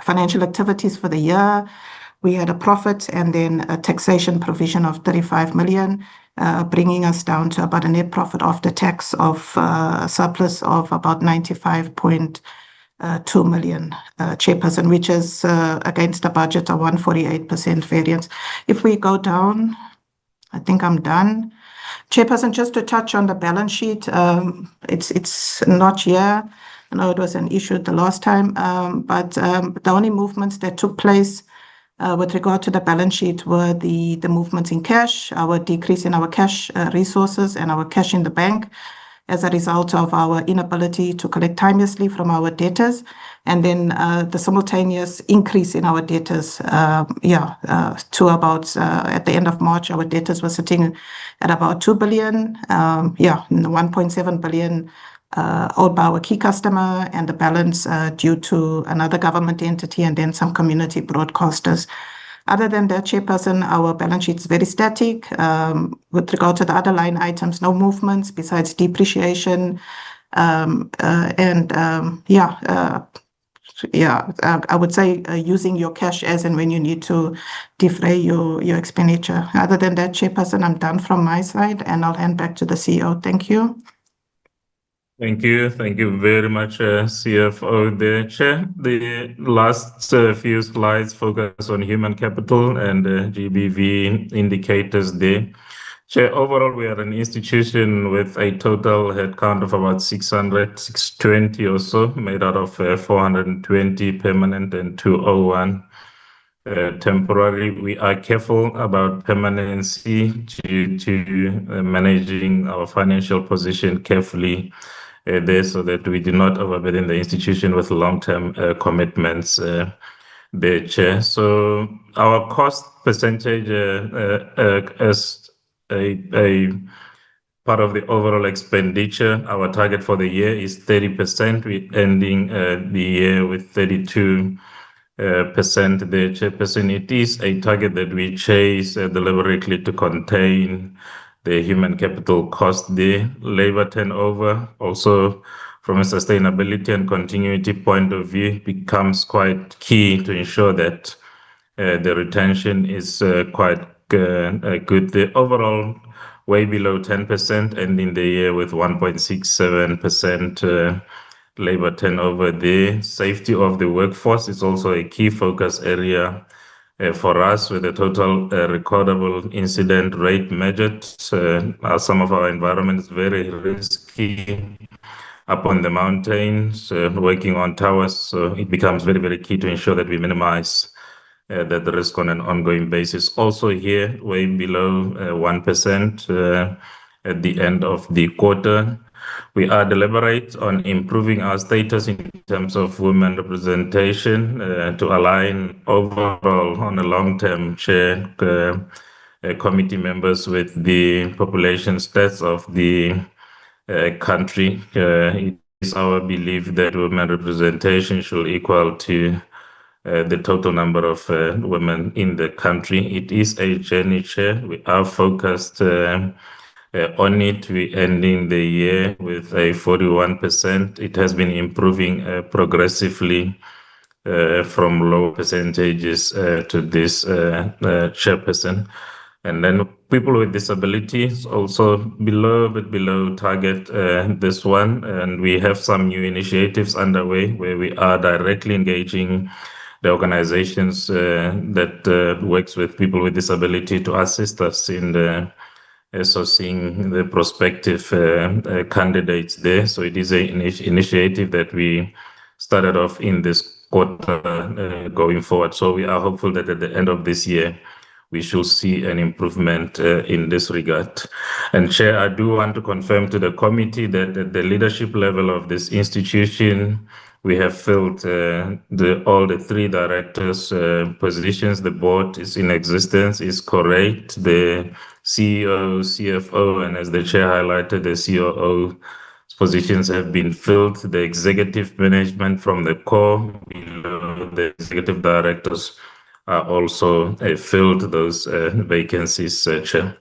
I: financial activities for the year, we had a profit and then a taxation provision of 35 million, bringing us down to about a net profit after tax of surplus of about 95.2 million, Chairperson, which is against the budget of 148% variance. If we go down, I think I'm done. Chairperson, just to touch on the balance sheet, it's not here. I know it was an issue the last time, but the only movements that took place with regard to the balance sheet were the movements in cash, our decrease in our cash resources and our cash in the bank as a result of our inability to collect timeously from our debtors, and then the simultaneous increase in our debtors, to about, at the end of March, our debtors were sitting at about 2 billion, 1.7 billion owed by our key customer, and the balance due to another government entity and then some community broadcasters. Other than that, Chairperson, our balance sheet is very static. With regard to the other line items, no movements besides depreciation. I would say using your cash as and when you need to defray your expenditure. Other than that, Chairperson, I'm done from my side and I'll hand back to the CEO. Thank you.
Q: Thank you very much, CFO there, Chair. The last few slides focus on human capital and GBV indicators there. Chair, overall, we are an institution with a total headcount of about 620 or so, made out of 420 permanent and 201 temporary. We are careful about permanency due to managing our financial position carefully there so that we do not overburden the institution with long-term commitments there, Chair. So our cost percentage as a part of the overall expenditure, our target for the year is 30%. We're ending the year with 32% there, Chairperson. It is a target that we chase deliberately to contain the human capital cost there. Labor turnover also from a sustainability and continuity point of view becomes quite key to ensure that the retention is quite good. The overall way below 10%, ending the year with 1.67% labor turnover there. Safety of the workforce is also a key focus area for us, with the total recordable incident rate measured. Some of our environment is very risky up on the mountains, working on towers, so it becomes very, very key to ensure that we minimize that risk on an ongoing basis. Also here, way below 1% at the end of the quarter. We are deliberate on improving our status in terms of women representation to align overall on a long-term share committee members with the population stats of the country. It is our belief that women representation should equal to the total number of women in the country. It is a journey, Chair. We are focused on it. We're ending the year with a 41%. It has been improving progressively from low percentages to this Chairperson. And then people with disabilities also below target this one. And we have some new initiatives underway where we are directly engaging the organizations that works with people with disability to assist us in the sourcing the prospective candidates there. So it is an initiative that we started off in this quarter going forward. So we are hopeful that at the end of this year, we should see an improvement in this regard. And Chair, I do want to confirm to the committee that at the leadership level of this institution, we have filled all the three directors' positions. The board is in existence, is correct. The CEO, CFO, and as the Chair highlighted, the COO positions have been filled. The executive management from the core below the executive directors are also filled those vacancies, Chair.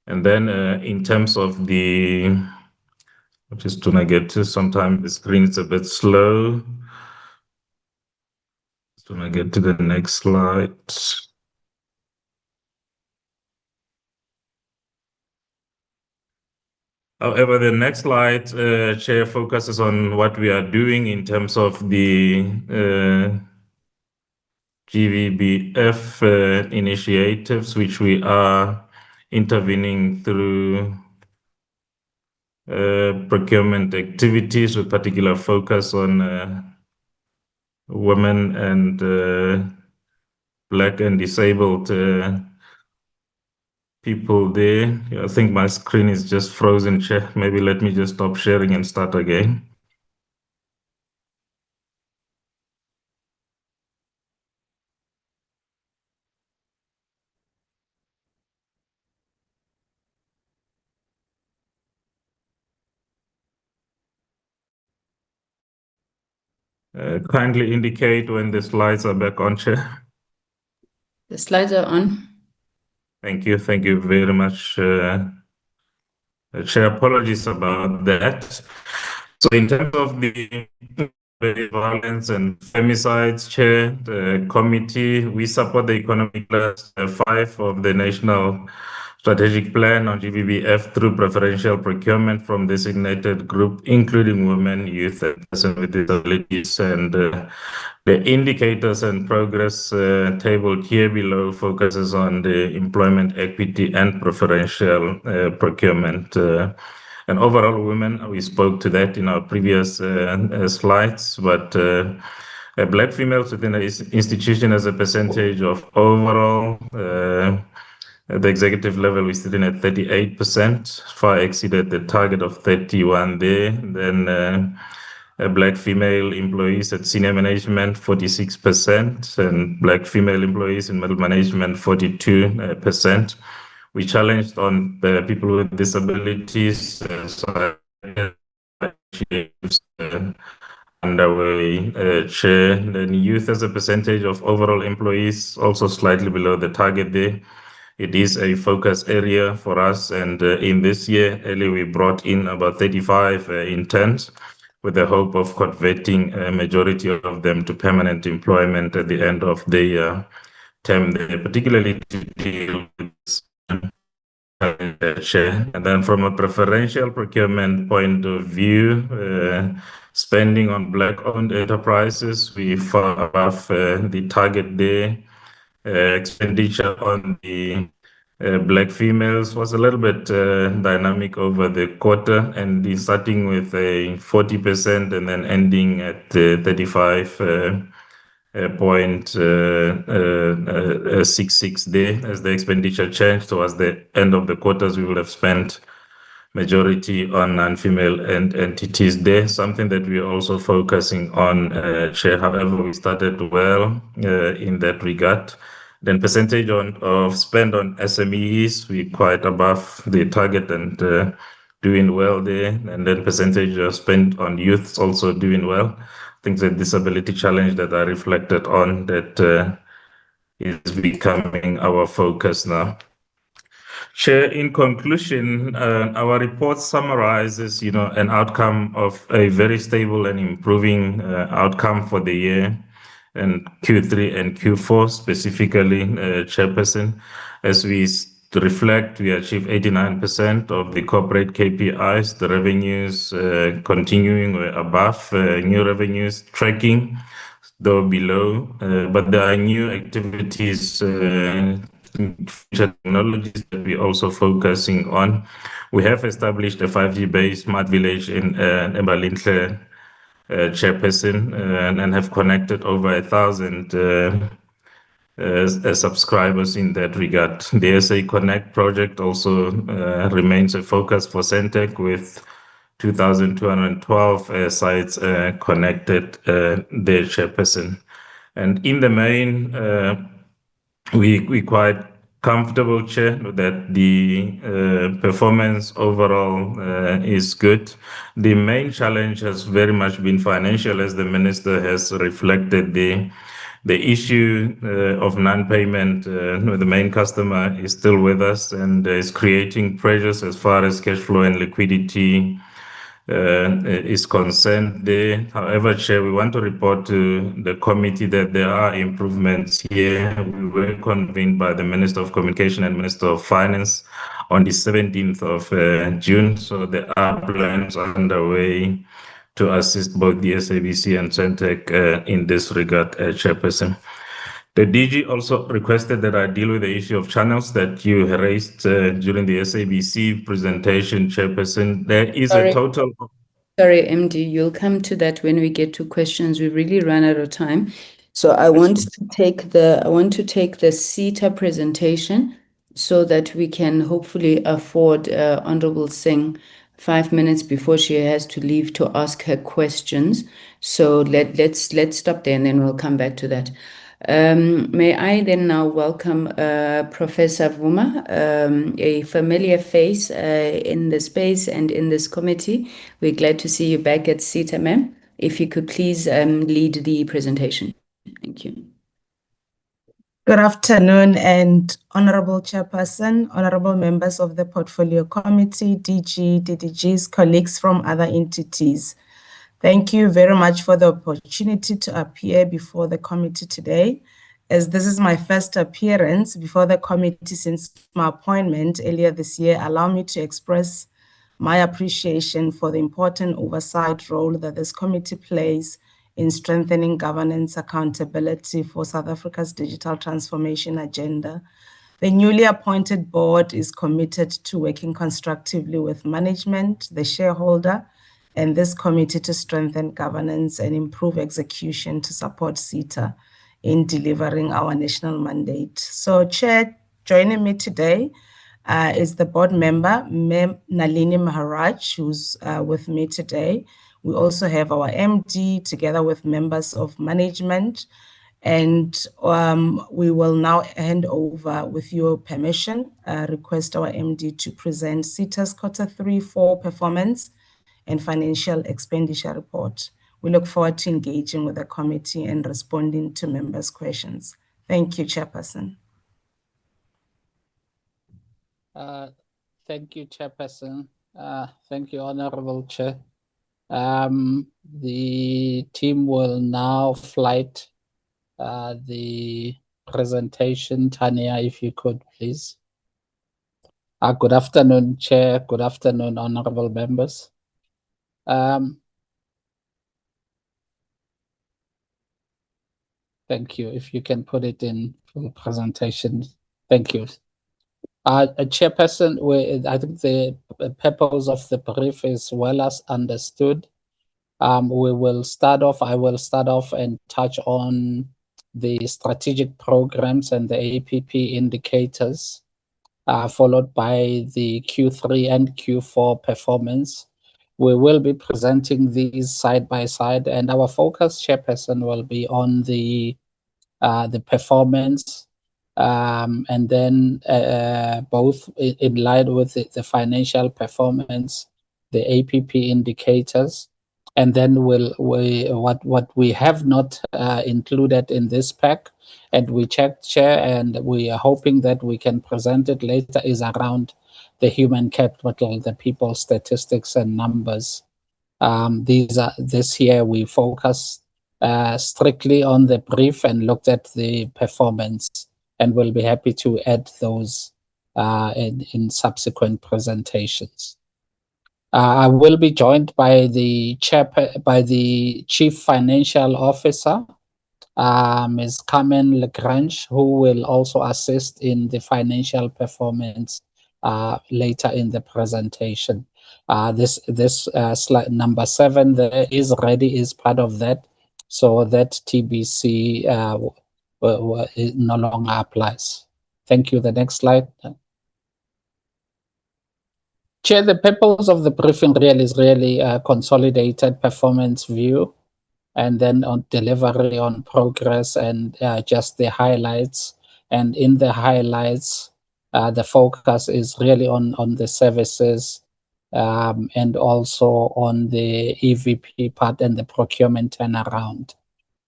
Q: And then in terms of the, I'm just trying to get to, sometimes the screen is a bit slow. Just trying to get to the next slide. However, the next slide, Chair, focuses on what we are doing in terms of the GVBF initiatives, which we are intervening through procurement activities with particular focus on women and Black and disabled people there. I think my screen is just frozen, Chair. Maybe let me just stop sharing and start again. Kindly indicate when the slides are back on, Chair.
A: The slides are on.
Q: Thank you very much, Chair. Apologies about that. So in terms of the violence and femicides, Chair, the committee, we support the economic pillars 5 of the National strategic plan on GBBF through preferential procurement from designated group, including women, youth, and persons with disabilities. And the indicators and progress table here below focuses on the employment equity and preferential procurement. And overall women, we spoke to that in our previous slides, but Black females within the institution as a percentage of overall at the executive level, we're sitting at 38%, far exceeded the target of 31 there. Then Black female employees at senior management, 46%, and Black female employees in middle management, 42%. We challenged on the people with disabilities, underway, Chair. Then youth as a percentage of overall employees, also slightly below the target there. It is a focus area for us, and in this year, earlier we brought in about 35 interns with the hope of converting a majority of them to permanent employment at the end of the term there, particularly to deal with share. And then from a preferential procurement point of view, spending on Black-owned enterprises, we far above the target there. Expenditure on the Black females was a little bit dynamic over the quarter, and starting with a 40% and then ending at 35.66 there. As the expenditure changed towards the end of the quarters, we will have spent majority on non-female entities there, something that we are also focusing on, Chair. However, we started well in that regard. Then percentage of spend on SMEs, we quite above the target and doing well there. And then percentage of spend on youth is also doing well. I think the disability challenge that I reflected on that is becoming our focus now. Chair, in conclusion, our report summarizes, an outcome of a very stable and improving outcome for the year, and Q3 and Q4 specifically, Chairperson. As we reflect, we achieved 89% of the corporate KPIs, the revenues continuing above, new revenues tracking, though below, but there are new activities, technologies that we're also focusing on. We have established a 5G-based smart village in Embalinhle, Chairperson, and have connected over 1,000 subscribers in that regard. The SA Connect project also remains a focus for Sentech, with 2,212 sites connected there, Chairperson. And in the main, we quite comfortable, Chair, that the performance overall is good. The main challenge has very much been financial, as the Minister has reflected. The issue of non-payment with the main customer is still with us and is creating pressures as far as cash flow and liquidity is concerned there. However, Chair, we want to report to the committee that there are improvements here. We were convened by the Minister of Communication and Minister of Finance on the 17th of June, so there are plans underway to assist both the SABC and Sentech in this regard, Chairperson. The DG also requested that I deal with the issue of channels that you raised during the SABC presentation, Chairperson. There is a total...
A: Sorry, MD, you'll come to that when we get to questions. We've really run out of time. So I want to take the SITA presentation so that we can hopefully afford Honorable Singh 5 minutes before she has to leave to ask her questions. So let's stop there and then we'll come back to that. May I then now welcome Professor Vuma, a familiar face in the space and in this committee. We're glad to see you back at SITA, ma'am. If you could please lead the presentation. Thank you.
R: Good afternoon, and Honorable Chairperson, honorable members of the Portfolio Committee, DG, DDGs, colleagues from other entities. Thank you very much for the opportunity to appear before the committee today As this is my first appearance before the committee since my appointment earlier this year, allow me to express my appreciation for the important oversight role that this committee plays in strengthening governance accountability for South Africa's digital transformation agenda. The newly appointed board is committed to working constructively with management, the shareholder, and this committee to strengthen governance and improve execution to support SITA in delivering our national mandate. So, Chair, joining me today is the board member, Mem Nalini Maharaj, who's with me today. We also have our MD together with members of management. And we will now hand over, with your permission, request our MD to present SITA's Q3-4 performance and financial expenditure report. We look forward to engaging with the committee and responding to members' questions. Thank you, Chairperson.
S: Thank you, Chairperson. Thank you, Honorable Chair. The team will now flight the presentation. Tanya, if you could, please. Good afternoon, Chair. Good afternoon, honorable members. Thank you. If you can put it in for the presentation. Thank you. Chairperson, I think the purpose of the brief is well as understood. We will start off, I will start off and touch on the strategic programs and the APP indicators, followed by the Q3 and Q4 performance. We will be presenting these side by side, and our focus, Chairperson, will be on the performance, and then both in line with the financial performance, the APP indicators, and then what we have not included in this pack, and we checked, Chair, and we are hoping that we can present it later, is around the human capital, the people statistics and numbers. This year we focus strictly on the brief and looked at the performance, and we'll be happy to add those in subsequent presentations. I will be joined by the Chief Financial Officer, Ms. Carmen Lagrange, who will also assist in the financial performance later in the presentation. This slide number 7 there is part of that, so that TBC no longer applies. Thank you. The next slide. Chair, the purpose of the briefing is really a consolidated performance view, and then on delivery, on progress, and just the highlights. And in the highlights, the focus is really on the services, and also on the EVP part and the procurement turnaround.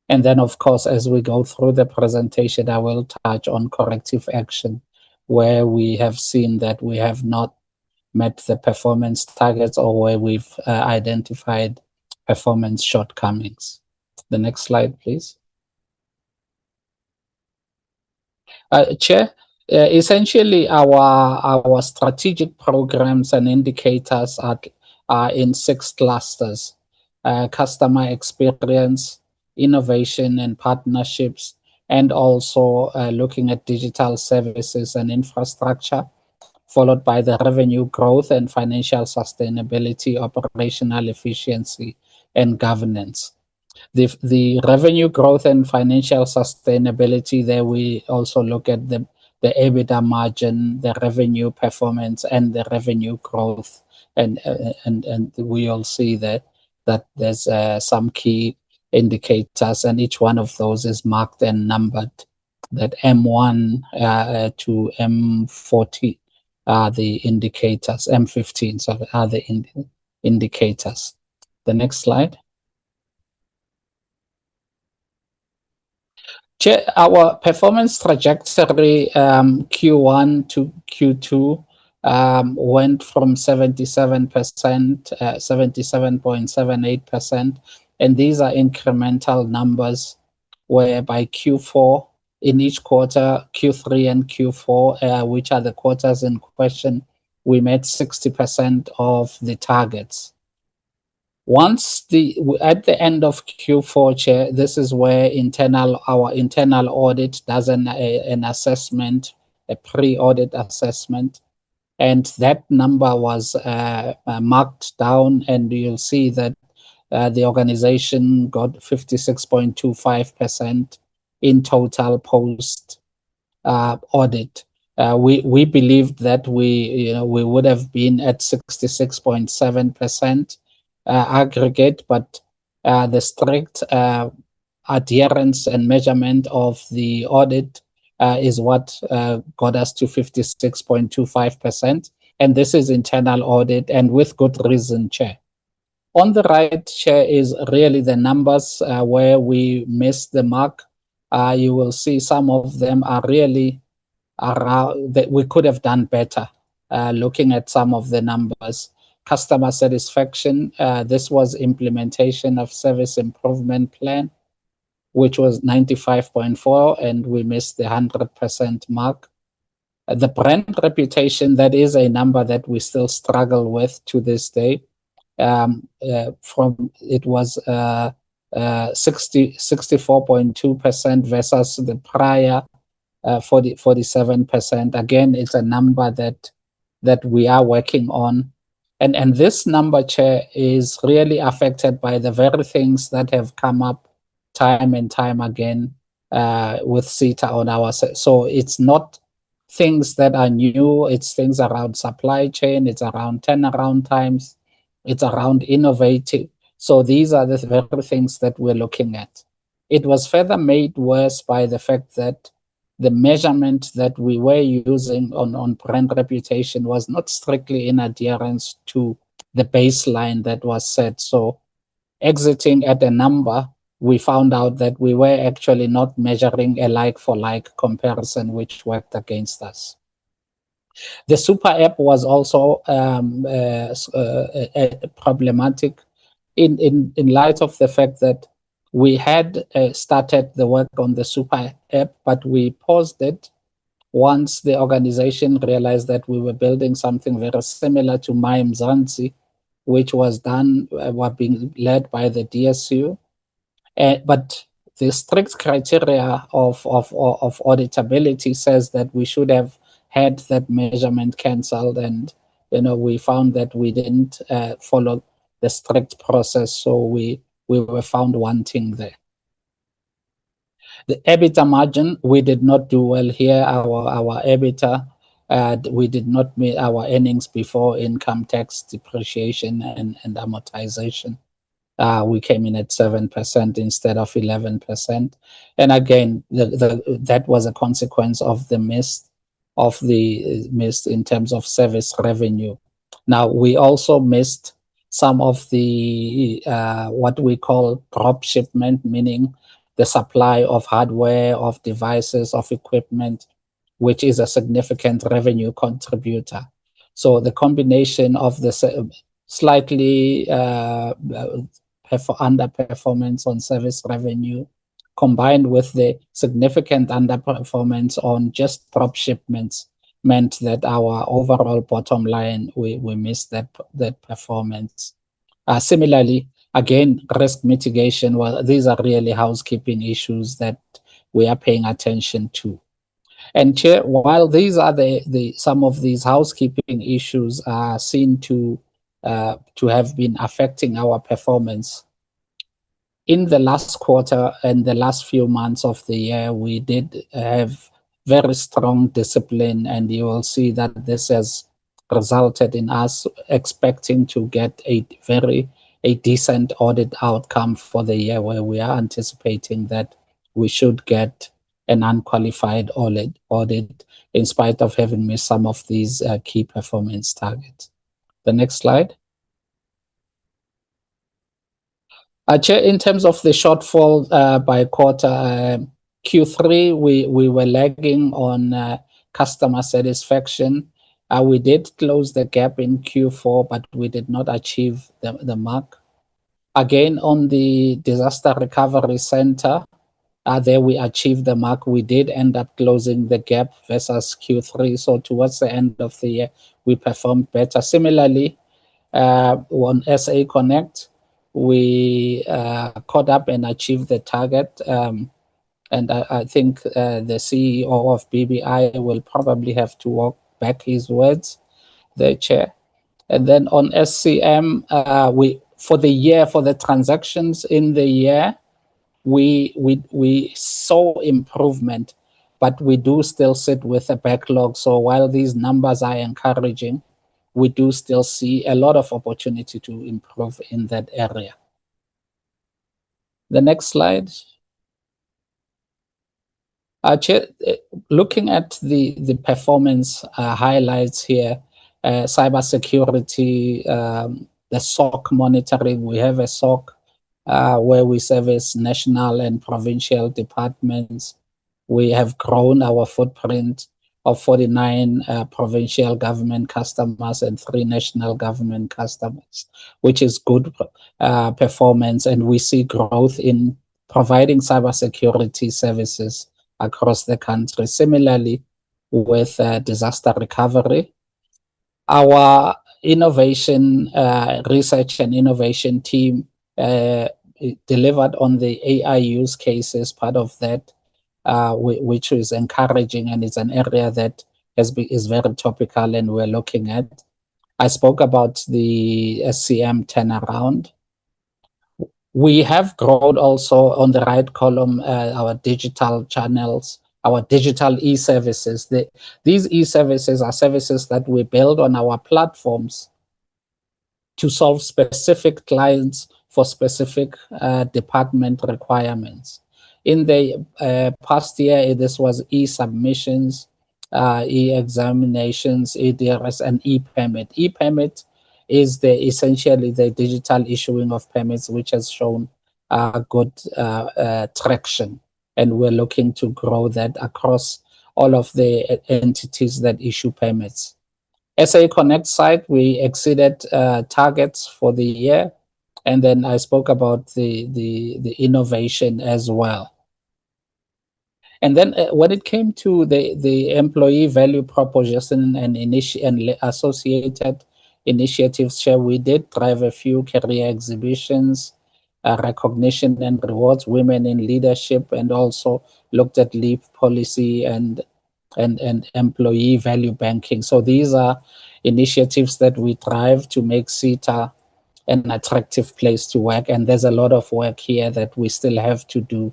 S: And then, of course, as we go through the presentation, I will touch on corrective action, where we have seen that we have not met the performance targets, or where we've identified performance shortcomings. The next slide, please. Chair, essentially our strategic programs and indicators are in 6 clusters: customer experience, innovation and partnerships, and also looking at digital services and infrastructure, followed by the revenue growth and financial sustainability, operational efficiency, and governance. The revenue growth and financial sustainability, there we also look at the EBITDA margin, the revenue performance, and the revenue growth. And we all see that there's some key indicators, and each one of those is marked and numbered. That M1 to M40 are the indicators, M15 so are the indicators. The next slide. Chair, our performance trajectory Q1 to Q2 went from 77%, 77.78%, and these are incremental numbers, where by Q4 in each quarter, Q3 and Q4, which are the quarters in question, we met 60% of the targets. At the end of Q4, Chair, this is where our internal audit does an assessment, a pre-audit assessment, and that number was marked down, and you'll see that the organization got 56.25% in total post audit. We believed that we would have been at 66.7% aggregate, but the strict adherence and measurement of the audit is what got us to 56.25%. And this is internal audit, and with good reason, Chair. On the right, Chair, is really the numbers where we missed the mark. You will see some of them are really that we could have done better looking at some of the numbers. Customer satisfaction, this was implementation of service improvement plan, which was 95.4, and we missed the 100% mark. The brand reputation, that is a number that we still struggle with to this day. It was 64.2% versus the prior 47%. Again, it's a number that we are working on. And this number, Chair, is really affected by the very things that have come up time and time again with SITA on our side. So it's not things that are new, it's things around supply chain, it's around turnaround times, it's around innovative. So these are the very things that we're looking at. It was further made worse by the fact that the measurement that we were using on brand reputation was not strictly in adherence to the baseline that was set. So exiting at a number, we found out that we were actually not measuring a like-for-like comparison, which worked against us. The super app was also problematic in light of the fact that we had started the work on the super app, but we paused it once the organization realized that we were building something very similar to My Mzansi, which was being led by the DSU. But the strict criteria of auditability says that we should have had that measurement cancelled, and we found that we didn't follow the strict process, so we were found wanting there. The EBITDA margin, we did not do well here. Our EBITDA, we did not meet our earnings before income tax, depreciation, and amortization. We came in at 7% instead of 11%. And again, that was a consequence of the miss in terms of service revenue. Now, we also missed some of the what we call drop shipment, meaning the supply of hardware, of devices, of equipment, which is a significant revenue contributor. So the combination of the slightly underperformance on service revenue combined with the significant underperformance on just drop shipments meant that our overall bottom line, we missed that performance. Similarly, again, risk mitigation, well, these are really housekeeping issues that we are paying attention to. And Chair, while these are some of these housekeeping issues are seen to have been affecting our performance, in the last quarter and the last few months of the year, we did have very strong discipline, and you will see that this has resulted in us expecting to get a decent audit outcome for the year, where we are anticipating that we should get an unqualified audit in spite of having missed some of these key performance targets. The next slide. Chair, in terms of the shortfall by quarter, Q3, we were lagging on customer satisfaction. We did close the gap in Q4, but we did not achieve the mark. Again, on the Disaster Recovery Center, There we achieved the mark. We did end up closing the gap versus Q3. So towards the end of the year, we performed better. Similarly, on SA Connect, we caught up and achieved the target. And I think the CEO of BBI will probably have to walk back his words, the chair. And then on SCM, for the year, for the transactions in the year, we saw improvement, but we do still sit with a backlog. So while these numbers are encouraging, we do still see a lot of opportunity to improve in that area. The next slide. Looking at the performance highlights here, cybersecurity, the SOC monitoring, we have a SOC where we service national and provincial departments. We have grown our footprint of 49 provincial government customers and 3 national government customers, which is good performance. And we see growth in providing cybersecurity services across the country. Similarly, with disaster recovery, our innovation, research and innovation team delivered on the AI use cases, part of that, which is encouraging, and it's an area that is very topical and we're looking at. I spoke about the SCM turnaround. We have grown also on the right column, our digital channels, our digital e-services. These e-services are services that we build on our platforms to solve specific clients for specific department requirements. In the past year, this was e-submissions, e-examinations, e-DRS, and e-permit. E-permit is essentially the digital issuing of permits, which has shown good traction. And we're looking to grow that across all of the entities that issue permits. SA Connect site, we exceeded targets for the year. And then I spoke about the innovation as well. And then when it came to the employee value proposition and associated initiatives, we did drive a few career exhibitions, recognition and rewards, women in leadership, and also looked at leave policy and employee value banking. So these are initiatives that we drive to make SITA an attractive place to work. And there's a lot of work here that we still have to do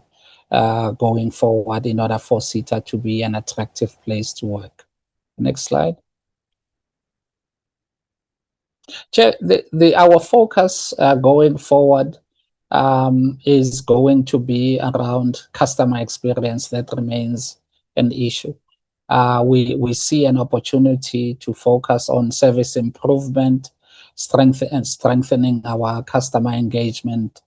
S: going forward in order for SITA to be an attractive place to work. Next slide. Our focus going forward is going to be around customer experience. That remains an issue. We see an opportunity to focus on service improvement, strengthening our customer engagement.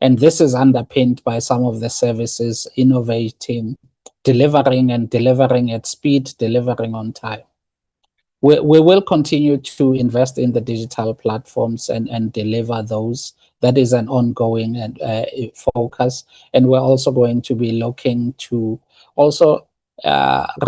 S: And this is underpinned by some of the services innovating, delivering at speed, delivering on time. We will continue to invest in the digital platforms and deliver those. That is an ongoing focus. And we're also going to be looking to also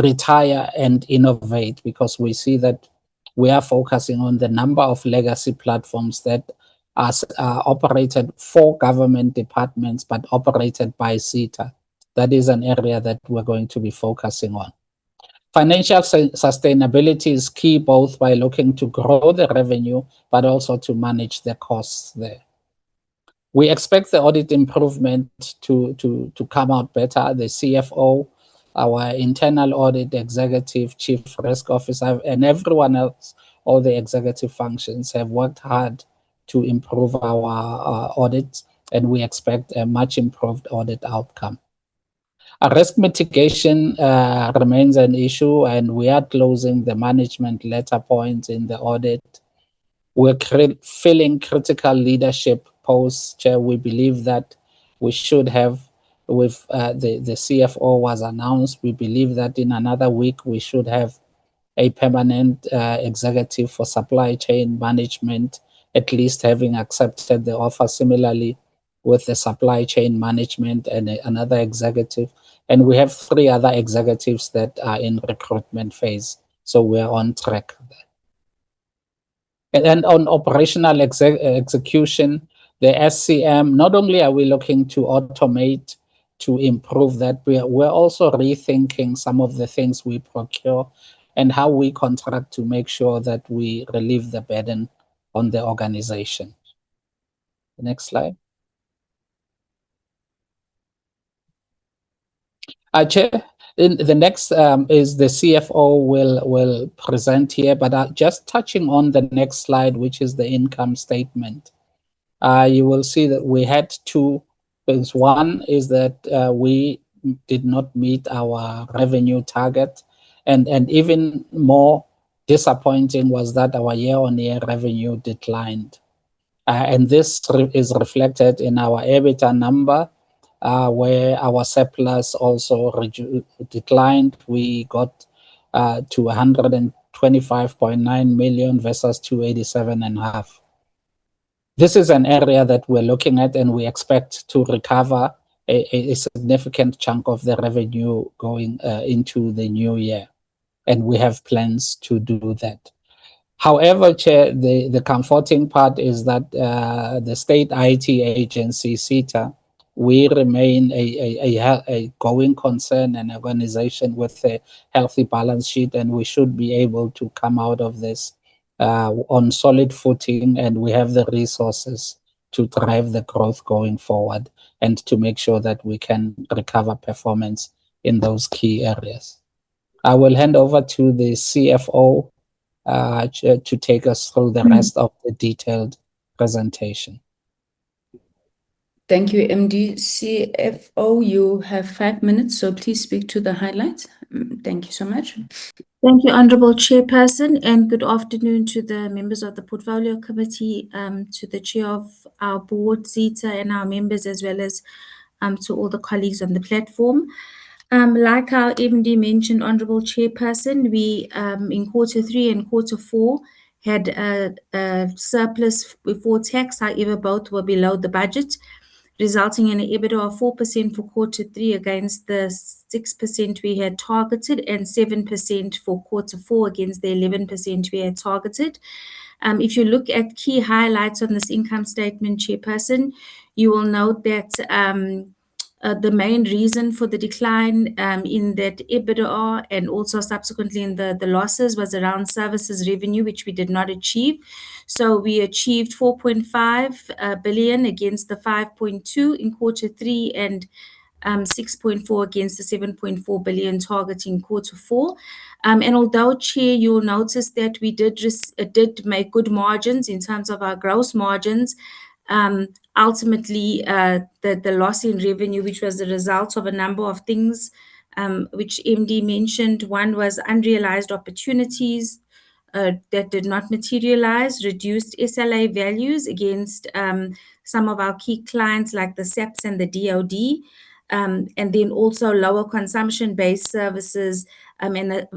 S: retire and innovate, because we see that we are focusing on the number of legacy platforms that are operated for government departments but operated by SITA. That is an area that we're going to be focusing on. Financial sustainability is key, both by looking to grow the revenue but also to manage the costs there. We expect the audit improvement to come out better. The CFO, our internal audit executive, chief risk officer, and everyone else, all the executive functions have worked hard to improve our audits, and we expect a much improved audit outcome. Our risk mitigation remains an issue, and we are closing the management letter points in the audit. We're filling critical leadership posts, Chair. We believe that we should have, with the CFO was announced, we believe that in another week we should have a permanent executive for supply chain management, at least having accepted the offer. Similarly, with the supply chain management and another executive. And we have 3 other executives that are in recruitment phase. So we're on track there. And then on operational execution, the SCM, not only are we looking to automate, to improve that, we're also rethinking some of the things we procure and how we contract to make sure that we relieve the burden on the organization. The next slide. Chair, in the next is the CFO will present here, but just touching on the next slide, which is the income statement. You will see that we had 2 things. One is that we did not meet our revenue target, and even more disappointing was that our year-on-year revenue declined. And this is reflected in our EBITDA number, where our surplus also declined. We got to 125.9 million versus 287.5. This is an area that we're looking at, and we expect to recover a significant chunk of the revenue going into the new year. And we have plans to do that. However, Chair, the comforting part is that the state IT agency, SITA, we remain a going concern and organization with a healthy balance sheet, and we should be able to come out of this on solid footing, and we have the resources to drive the growth going forward and to make sure that we can recover performance in those key areas. I will hand over to the CFO to take us through the rest of the detailed presentation.
A: Thank you, MD. CFO, you have 5 minutes, so please speak to the highlights. Thank you so much.
T: Thank you, Honourable Chairperson, and good afternoon to the members of the Portfolio Committee, to the Chair of our board, SITA, and our members, as well as to all the colleagues on the platform. Like our MD mentioned, Honourable Chairperson, we in Q3 and Q4 had a surplus before tax. However, both were below the budget, resulting in an EBITDA of 4% for Q3 against the 6% we had targeted, and 7% for Q4 against the 11% we had targeted. If you look at key highlights on this income statement, Chairperson, you will note that the main reason for the decline in that EBITDA and also subsequently in the losses was around services revenue, which we did not achieve. So we achieved 4.5 billion against the 5.2 in Q3 and 6.4 against the 7.4 billion target in Q4. And although, Chair, you'll notice that we did make good margins in terms of our gross margins, ultimately, the loss in revenue, which was the result of a number of things, which MD mentioned. One was unrealized opportunities that did not materialize, reduced SLA values against some of our key clients like the SABC and the DOD, and then also lower consumption-based services and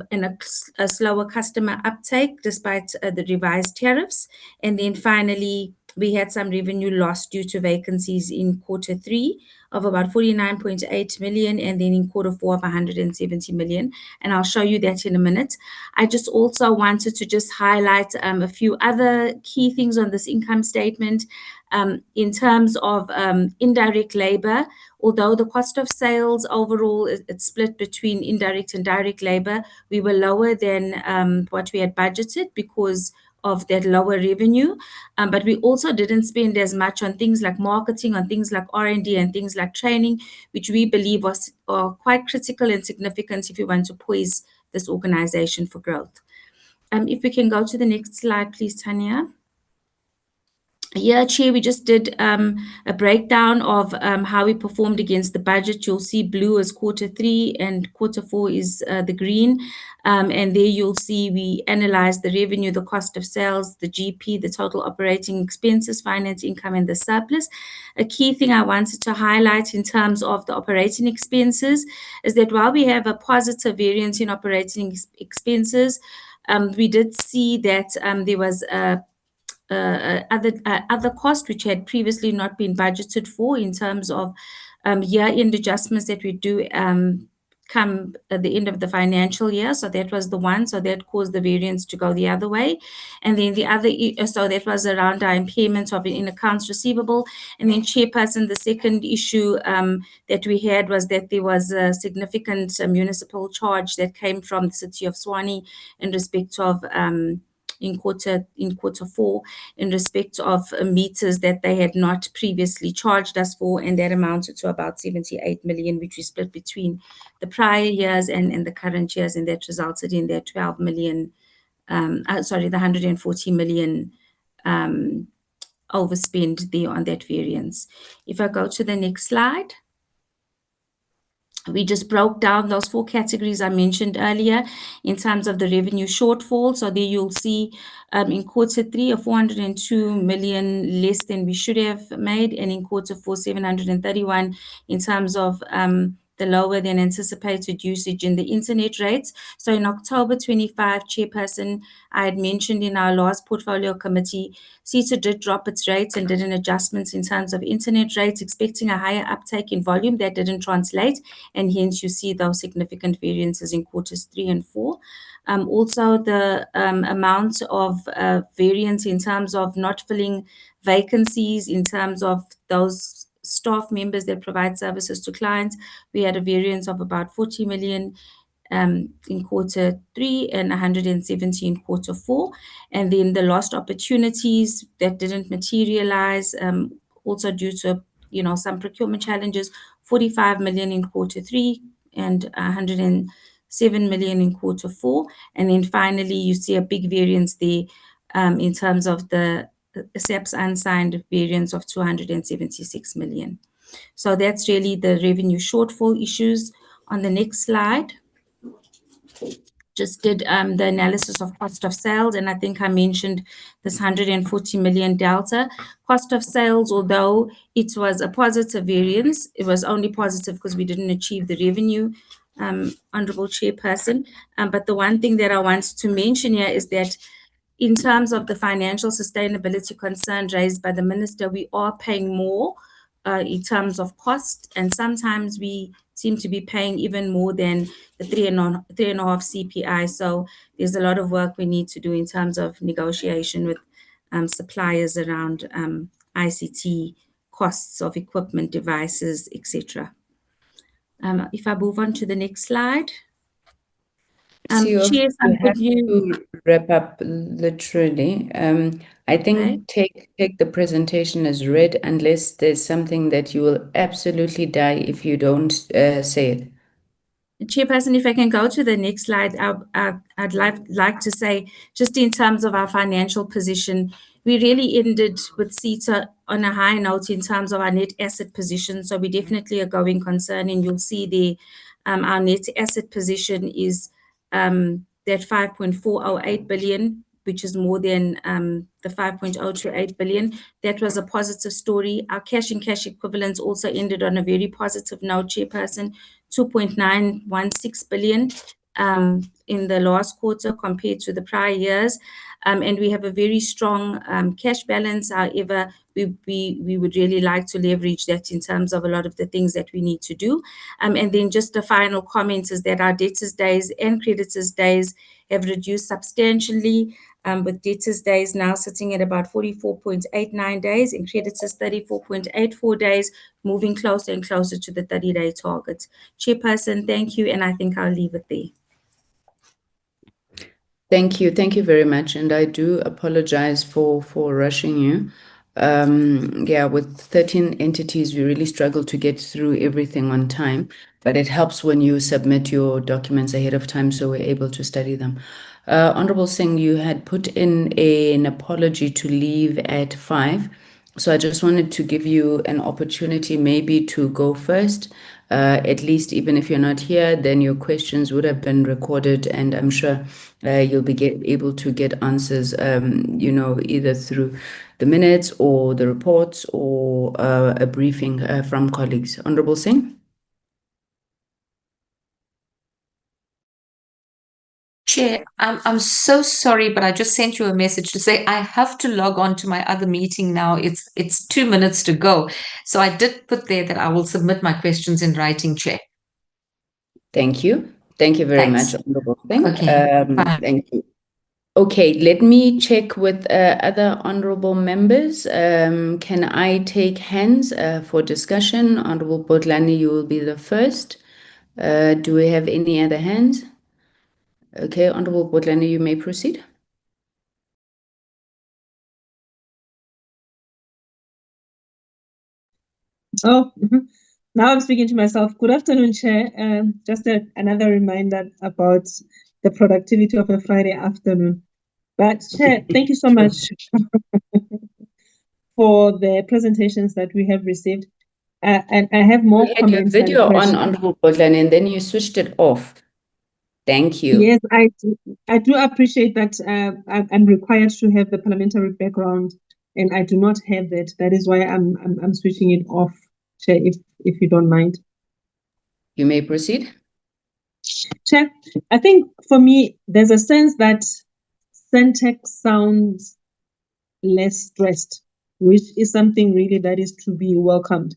T: a slower customer uptake despite the revised tariffs. And then finally, we had some revenue loss due to vacancies in Q3 of about 49.8 million, and then in Q4 of 170 million. And I'll show you that in a minute. I just also wanted to just highlight a few other key things on this income statement. In terms of indirect labor, although the cost of sales overall it's split between indirect and direct labor, we were lower than what we had budgeted because of that lower revenue, but we also didn't spend as much on things like marketing, on things like R&D, and things like training, which we believe are quite critical and significant if you want to poise this organization for growth. If we can go to the next slide, please, Tanya. Here, Chair, we just did a breakdown of how we performed against the budget. You'll see blue as Q3 and Q4 is the green. And there you'll see we analyzed the revenue, the cost of sales, the GP, the total operating expenses, finance income, and the surplus. A key thing I wanted to highlight in terms of the operating expenses is that while we have a positive variance in operating expenses, we did see that there was a other costs which had previously not been budgeted for in terms of year-end adjustments that we do come at the end of the financial year. So that was the one. So that caused the variance to go the other way. And then the other, so that was around our impairment of in accounts receivable. And then Chairperson, the second issue that we had was that there was a significant municipal charge that came from the city of Tshwane in respect of in quarter four in respect of meters that they had not previously charged us for, and that amounted to about 78 million, which we split between the prior years and the current years, and that resulted in their 12 million, the 140 million overspend there on that variance. If I go to the next slide. We just broke down those four categories I mentioned earlier in terms of the revenue shortfall. So there you'll see in quarter three, 402 million less than we should have made, and in quarter four, 731 in terms of the lower than anticipated usage in the internet rates. So in October 25, Chairperson, I had mentioned in our last portfolio committee, SITA did drop its rates and did an adjustment in terms of internet rates, expecting a higher uptake in volume. That didn't translate, and hence you see those significant variances in quarters 3 and 4. Also, the amount of variance in terms of not filling vacancies, in terms of those staff members that provide services to clients, we had a variance of about 40 million in quarter 3 and 170 in quarter 4. And then the lost opportunities that didn't materialize, also due to some procurement challenges, 45 million in quarter 3 and 107 million in quarter 4. And then finally, you see a big variance there in terms of the SABC unsigned variance of 276 million. So that's really the revenue shortfall issues. On the next slide, just did the analysis of cost of sales, and I think I mentioned this 140 million delta. Cost of sales, although it was a positive variance, it was only positive because we didn't achieve the revenue, Honourable Chairperson. But the one thing that I wanted to mention here is that in terms of the financial sustainability concern raised by the Minister, we are paying more in terms of cost, and sometimes we seem to be paying even more than the 3.5 CPI. So there's a lot of work we need to do in terms of negotiation with suppliers around ICT costs of equipment, devices, etc. If I move on to the next slide.
A: Chair,
T: Chair,
A: you have to wrap up literally. I think take the presentation as read unless there's something that you will absolutely die if you don't say it.
T: Chairperson, if I can go to the next slide, I'd like to say, just in terms of our financial position, we really ended with SITA on a high note in terms of our net asset position. So we definitely are going concern, and you'll see the our net asset position is that 5.408 billion, which is more than the 5.028 billion. That was a positive story. Our cash and cash equivalents also ended on a very positive note, Chairperson, 2.916 billion in the last quarter compared to the prior years. And we have a very strong cash balance. However, we would really like to leverage that in terms of a lot of the things that we need to do. And then just the final comment is that our debtors days and creditors days have reduced substantially, with debtors days now sitting at about 44.89 days and creditors 34.84 days, moving closer and closer to the 30-day target. Chairperson, thank you, and I think I'll leave it there.
A: Thank you very much, and I do apologize for rushing you. Yeah, with 13 entities, we really struggle to get through everything on time, but it helps when you submit your documents ahead of time so we're able to study them. Honourable Singh, you had put in an apology to leave at 5, so I just wanted to give you an opportunity maybe to go first. At least even if you're not here, then your questions would have been recorded, and I'm sure you'll be able to get answers, either through the minutes or the reports or a briefing from colleagues. Honourable Singh?
C: Chair, I'm so sorry, but I just sent you a message to say I have to log on to my other meeting now. It's 2 minutes to go. So I did put there that I will submit my questions in writing, Chair.
A: Thank you. Thank you very
C: Thanks.
A: much, Honorable Thing.
C: Okay. Bye.
A: Thank you. Okay, let me check with other honorable members. Can I take hands for discussion? Honorable Botlani, you will be the first. Do we have any other hands? Okay, Honorable Botlani, you may proceed.
E: Oh, now I'm speaking to myself. Good afternoon, Chair. Just another reminder about the productivity of a Friday afternoon. But Chair, thank you so much for the presentations that we have received. And I have more
A: You had your
E: comments than
A: video on,
E: questions.
A: Honorable Botlani, and then you switched it off. Thank you.
E: Yes, I do appreciate that. I'm required to have the parliamentary background, and I do not have that. That is why I'm switching it off, Chair, if you don't mind.
A: You may proceed.
E: Chair, I think for me, there's a sense that Sentech sounds less stressed, which is something really that is to be welcomed.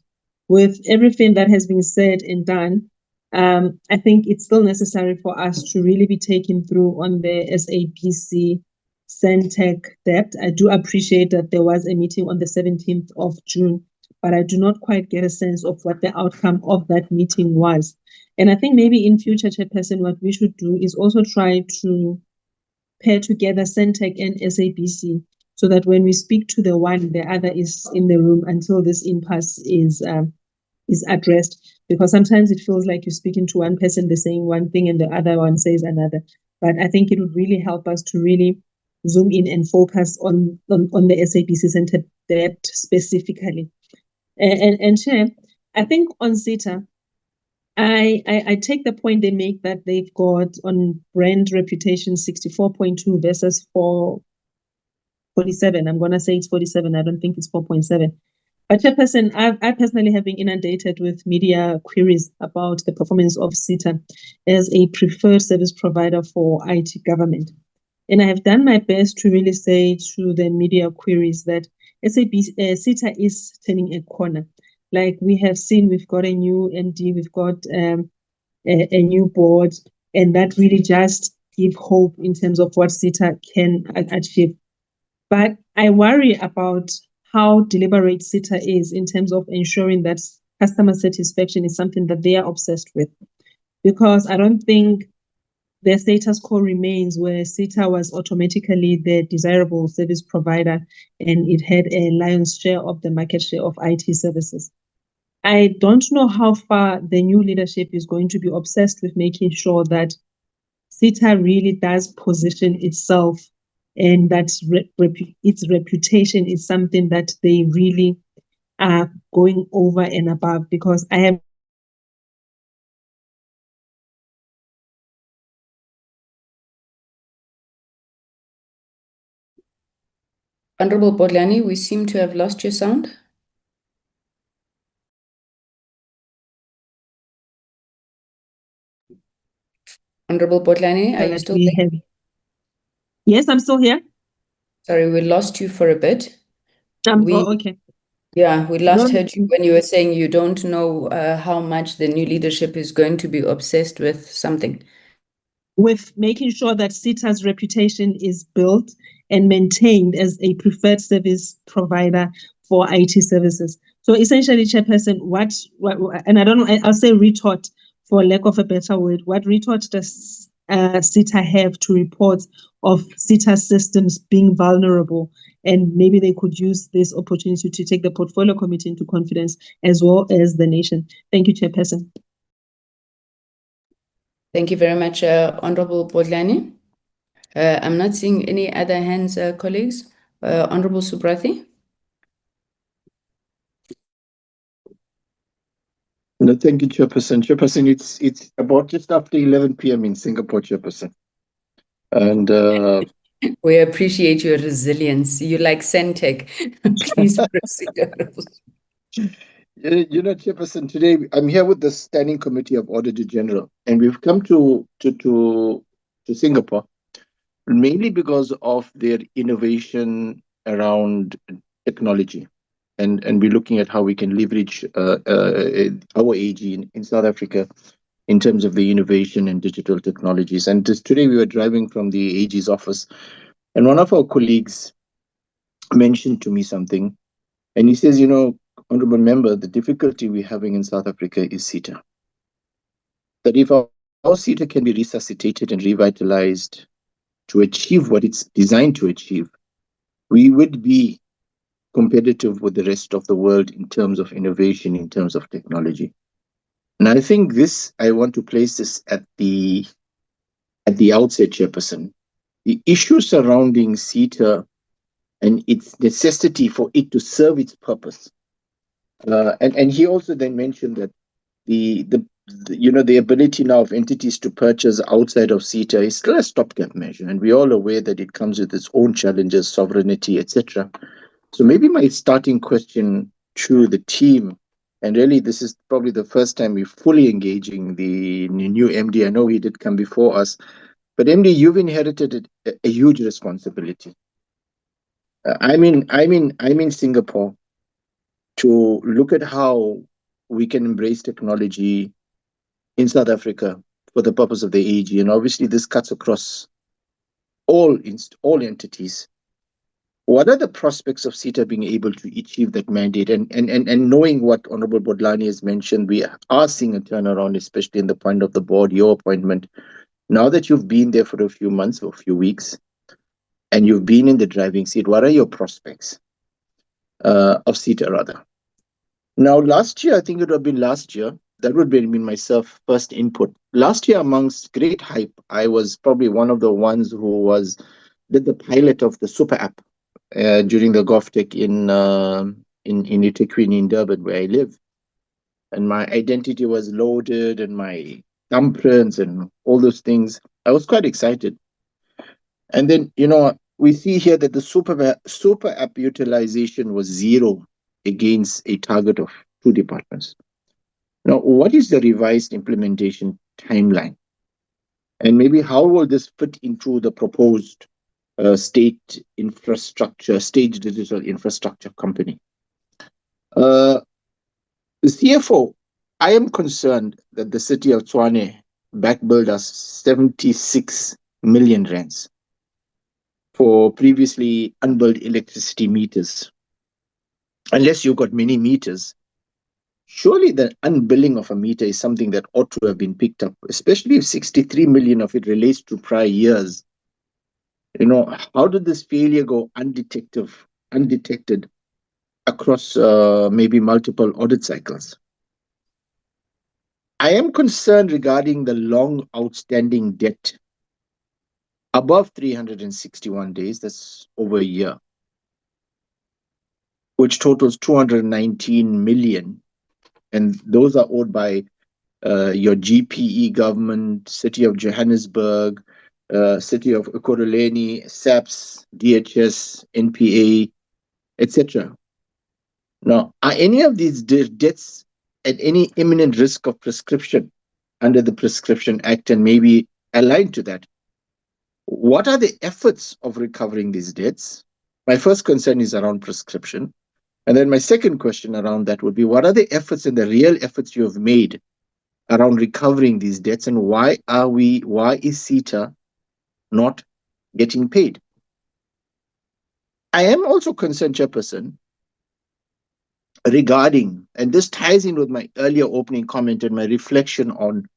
E: With everything that has been said and done, I think it's still necessary for us to really be taken through on the SABC Sentech debt. I do appreciate that there was a meeting on the 17th of June, but I do not quite get a sense of what the outcome of that meeting was. And I think maybe in future, Chairperson, what we should do is also try to pair together Sentech and SABC so that when we speak to the one, the other is in the room until this impasse is addressed. Because sometimes it feels like you're speaking to one person, they're saying one thing and the other one says another. But I think it would really help us to really zoom in and focus on the SABC Center debt specifically. And Chair, I think on SITA, I take the point they make that they've got on brand reputation 64.2 versus 47. I'm going to say it's 47. I don't think it's 4.7. But Chairperson, I personally have been inundated with media queries about the performance of SITA as a preferred service provider for IT government. And I have done my best to really say to the media queries that SITA is turning a corner. Like we have seen, we've got a new MD, we've got a new board, and that really just give hope in terms of what SITA can achieve. But I worry about how deliberate SITA is in terms of ensuring that customer satisfaction is something that they are obsessed with. Because I don't think the status quo remains where SITA was automatically the desirable service provider and it had a lion's share of the market share of IT services. I don't know how far the new leadership is going to be obsessed with making sure that SITA really does position itself and that its reputation is something that they really are going over and above, because I have
A: Honorable Botlani, we seem to have lost your sound. Honorable Botlani, are you still there?
E: Yes, I'm still here.
A: Sorry, we lost you for a bit.
E: Okay.
A: Yeah, we last heard you when you were saying you don't know how much the new leadership is going to be obsessed with something.
E: With making sure that SITA's reputation is built and maintained as a preferred service provider for IT services. So essentially, Chairperson, what and I don't know, I'll say retort for lack of a better word, what retort does SITA have to reports of SITA systems being vulnerable? And maybe they could use this opportunity to take the portfolio committee into confidence as well as the nation. Thank you, Chairperson.
A: Thank you very much, Honorable Botlani. I'm not seeing any other hands, colleagues. Honorable Subrathi.
F: No, thank you, Chairperson. Chairperson, it's about just after 11 p.m. in Singapore, Chairperson. And
A: we appreciate your resilience. You like Sentech. Please proceed.
F: You know, Chairperson, today I'm here with the Standing Committee of Auditor General, and we've come to to Singapore, mainly because of their innovation around technology. And we're looking at how we can leverage our AG in South Africa in terms of the innovation and digital technologies. And just today we were driving from the AG's office, and one of our colleagues mentioned to me something, and he says, Honorable Member, the difficulty we're having in South Africa is SITA. That if our SITA can be resuscitated and revitalized to achieve what it's designed to achieve, we would be competitive with the rest of the world in terms of innovation, in terms of technology. And I think I want to place this at the outset, Chairperson. The issue surrounding SITA and its necessity for it to serve its purpose. And he also then mentioned that the ability now of entities to purchase outside of SITA is still a stopgap measure, and we're all aware that it comes with its own challenges, sovereignty, etc. So maybe my starting question to the team, and really this is probably the first time we're fully engaging the new MD. I know he did come before us, but MD, you've inherited a huge responsibility. I'm in Singapore to look at how we can embrace technology in South Africa for the purpose of the AG. And obviously this cuts across all entities. What are the prospects of SITA being able to achieve that mandate? And knowing what Honorable Bodlani has mentioned, we are seeing a turnaround, especially in the point of the board, your appointment. Now that you've been there for a few months or a few weeks, and you've been in the driving seat, what are your prospects of SITA rather? Now, last year, I think it would have been last year, that would be myself first input. Last year, amongst great hype, I was probably one of the ones who did the pilot of the super app during the GovTech in eThekwini in Durban, where I live. And my identity was loaded and my thumbprints and all those things. I was quite excited. And then, we see here that the super app utilization was 0 against a target of 2 departments. Now, what is the revised implementation timeline? And maybe how will this fit into the proposed state digital infrastructure company? The CFO, I am concerned that the city of Tshwane backbilled us 76 million rands for previously unbilled electricity meters. Unless you've got many meters, surely the unbilling of a meter is something that ought to have been picked up, especially if 63 million of it relates to prior years. How did this failure go undetected across maybe multiple audit cycles? I am concerned regarding the long outstanding debt above 361 days, that's over a year, which totals 219 million. And those are owed by your GPE government, City of Johannesburg, City of Ekurhuleni, SABC, DHS, NPA, etc. Now, are any of these debts at any imminent risk of prescription under the Prescription Act and maybe aligned to that? What are the efforts of recovering these debts? My first concern is around prescription. And then my second question around that would be, what are the efforts and the real efforts you have made around recovering these debts, and why is SITA not getting paid? I am also concerned, Chairperson, regarding, and this ties in with my earlier opening comment and my reflection on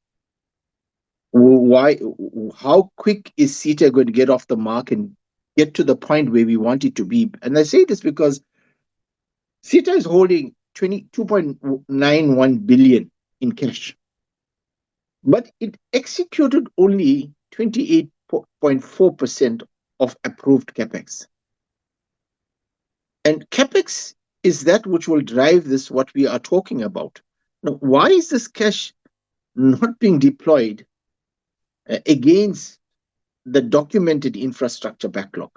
F: how quick is SITA going to get off the mark and get to the point where we want it to be. And I say this because SITA is holding 22.91 billion in cash, but it executed only 28.4% of approved capex. And capex is that which will drive this, what we are talking about. Now, why is this cash not being deployed against the documented infrastructure backlog?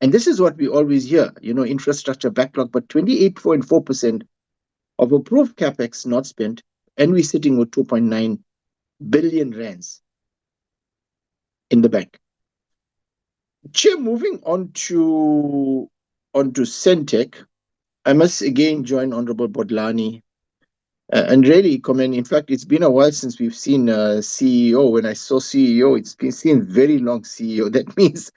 F: And this is what we always hear, infrastructure backlog, but 28.4% of approved capex not spent, and we're sitting with 2.9 billion rands. in the bank. Chair, moving on to Sentech, I must again join Honorable Bodlani and really commend. In fact, it's been a while since we've seen CEO. When I saw CEO, it's been seen very long CEO. That means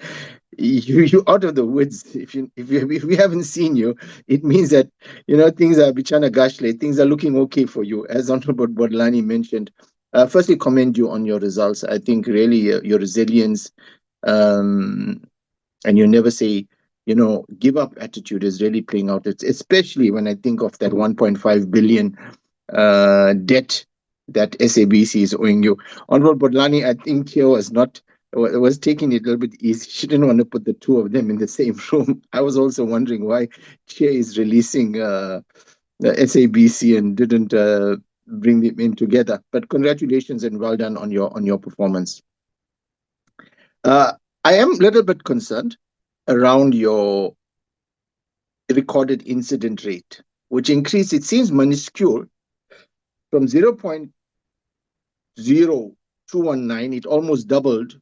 F: you out of the woods. If we haven't seen you, it means that things are bichana gashle. Things are looking okay for you, as Honorable Bodlani mentioned. Firstly, commend you on your results. I think really your resilience and you never say give up attitude is really playing out. It's especially when I think of that 1.5 billion debt that SABC is owing you. Honorable Bodlani, I think here was taking it a little bit easy. She didn't want to put the two of them in the same room. I was also wondering why Chair is releasing the SABC and didn't bring them in together. But congratulations and well done on your performance. I am a little bit concerned around your recorded incident rate, which increased, it seems minuscule, from 0.0219, it almost doubled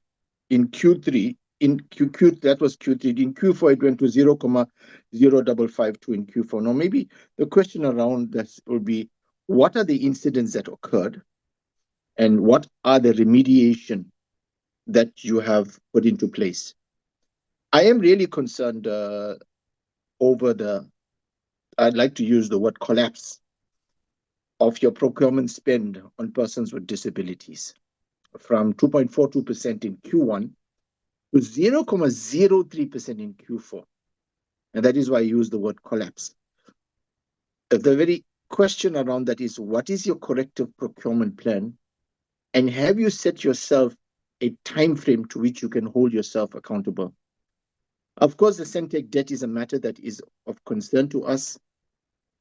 F: in Q3. That was Q3. In Q4, it went to 0.0552 in Q4. Now, maybe the question around this will be, what are the incidents that occurred, and what are the remediation that you have put into place? I am really concerned over I'd like to use the word collapse of your procurement spend on persons with disabilities, from 2.42% in Q1 to 0.03% in Q4. And that is why I use the word collapse. The very question around that is, what is your corrective procurement plan? And have you set yourself a time frame to which you can hold yourself accountable? Of course, the Sentech debt is a matter that is of concern to us.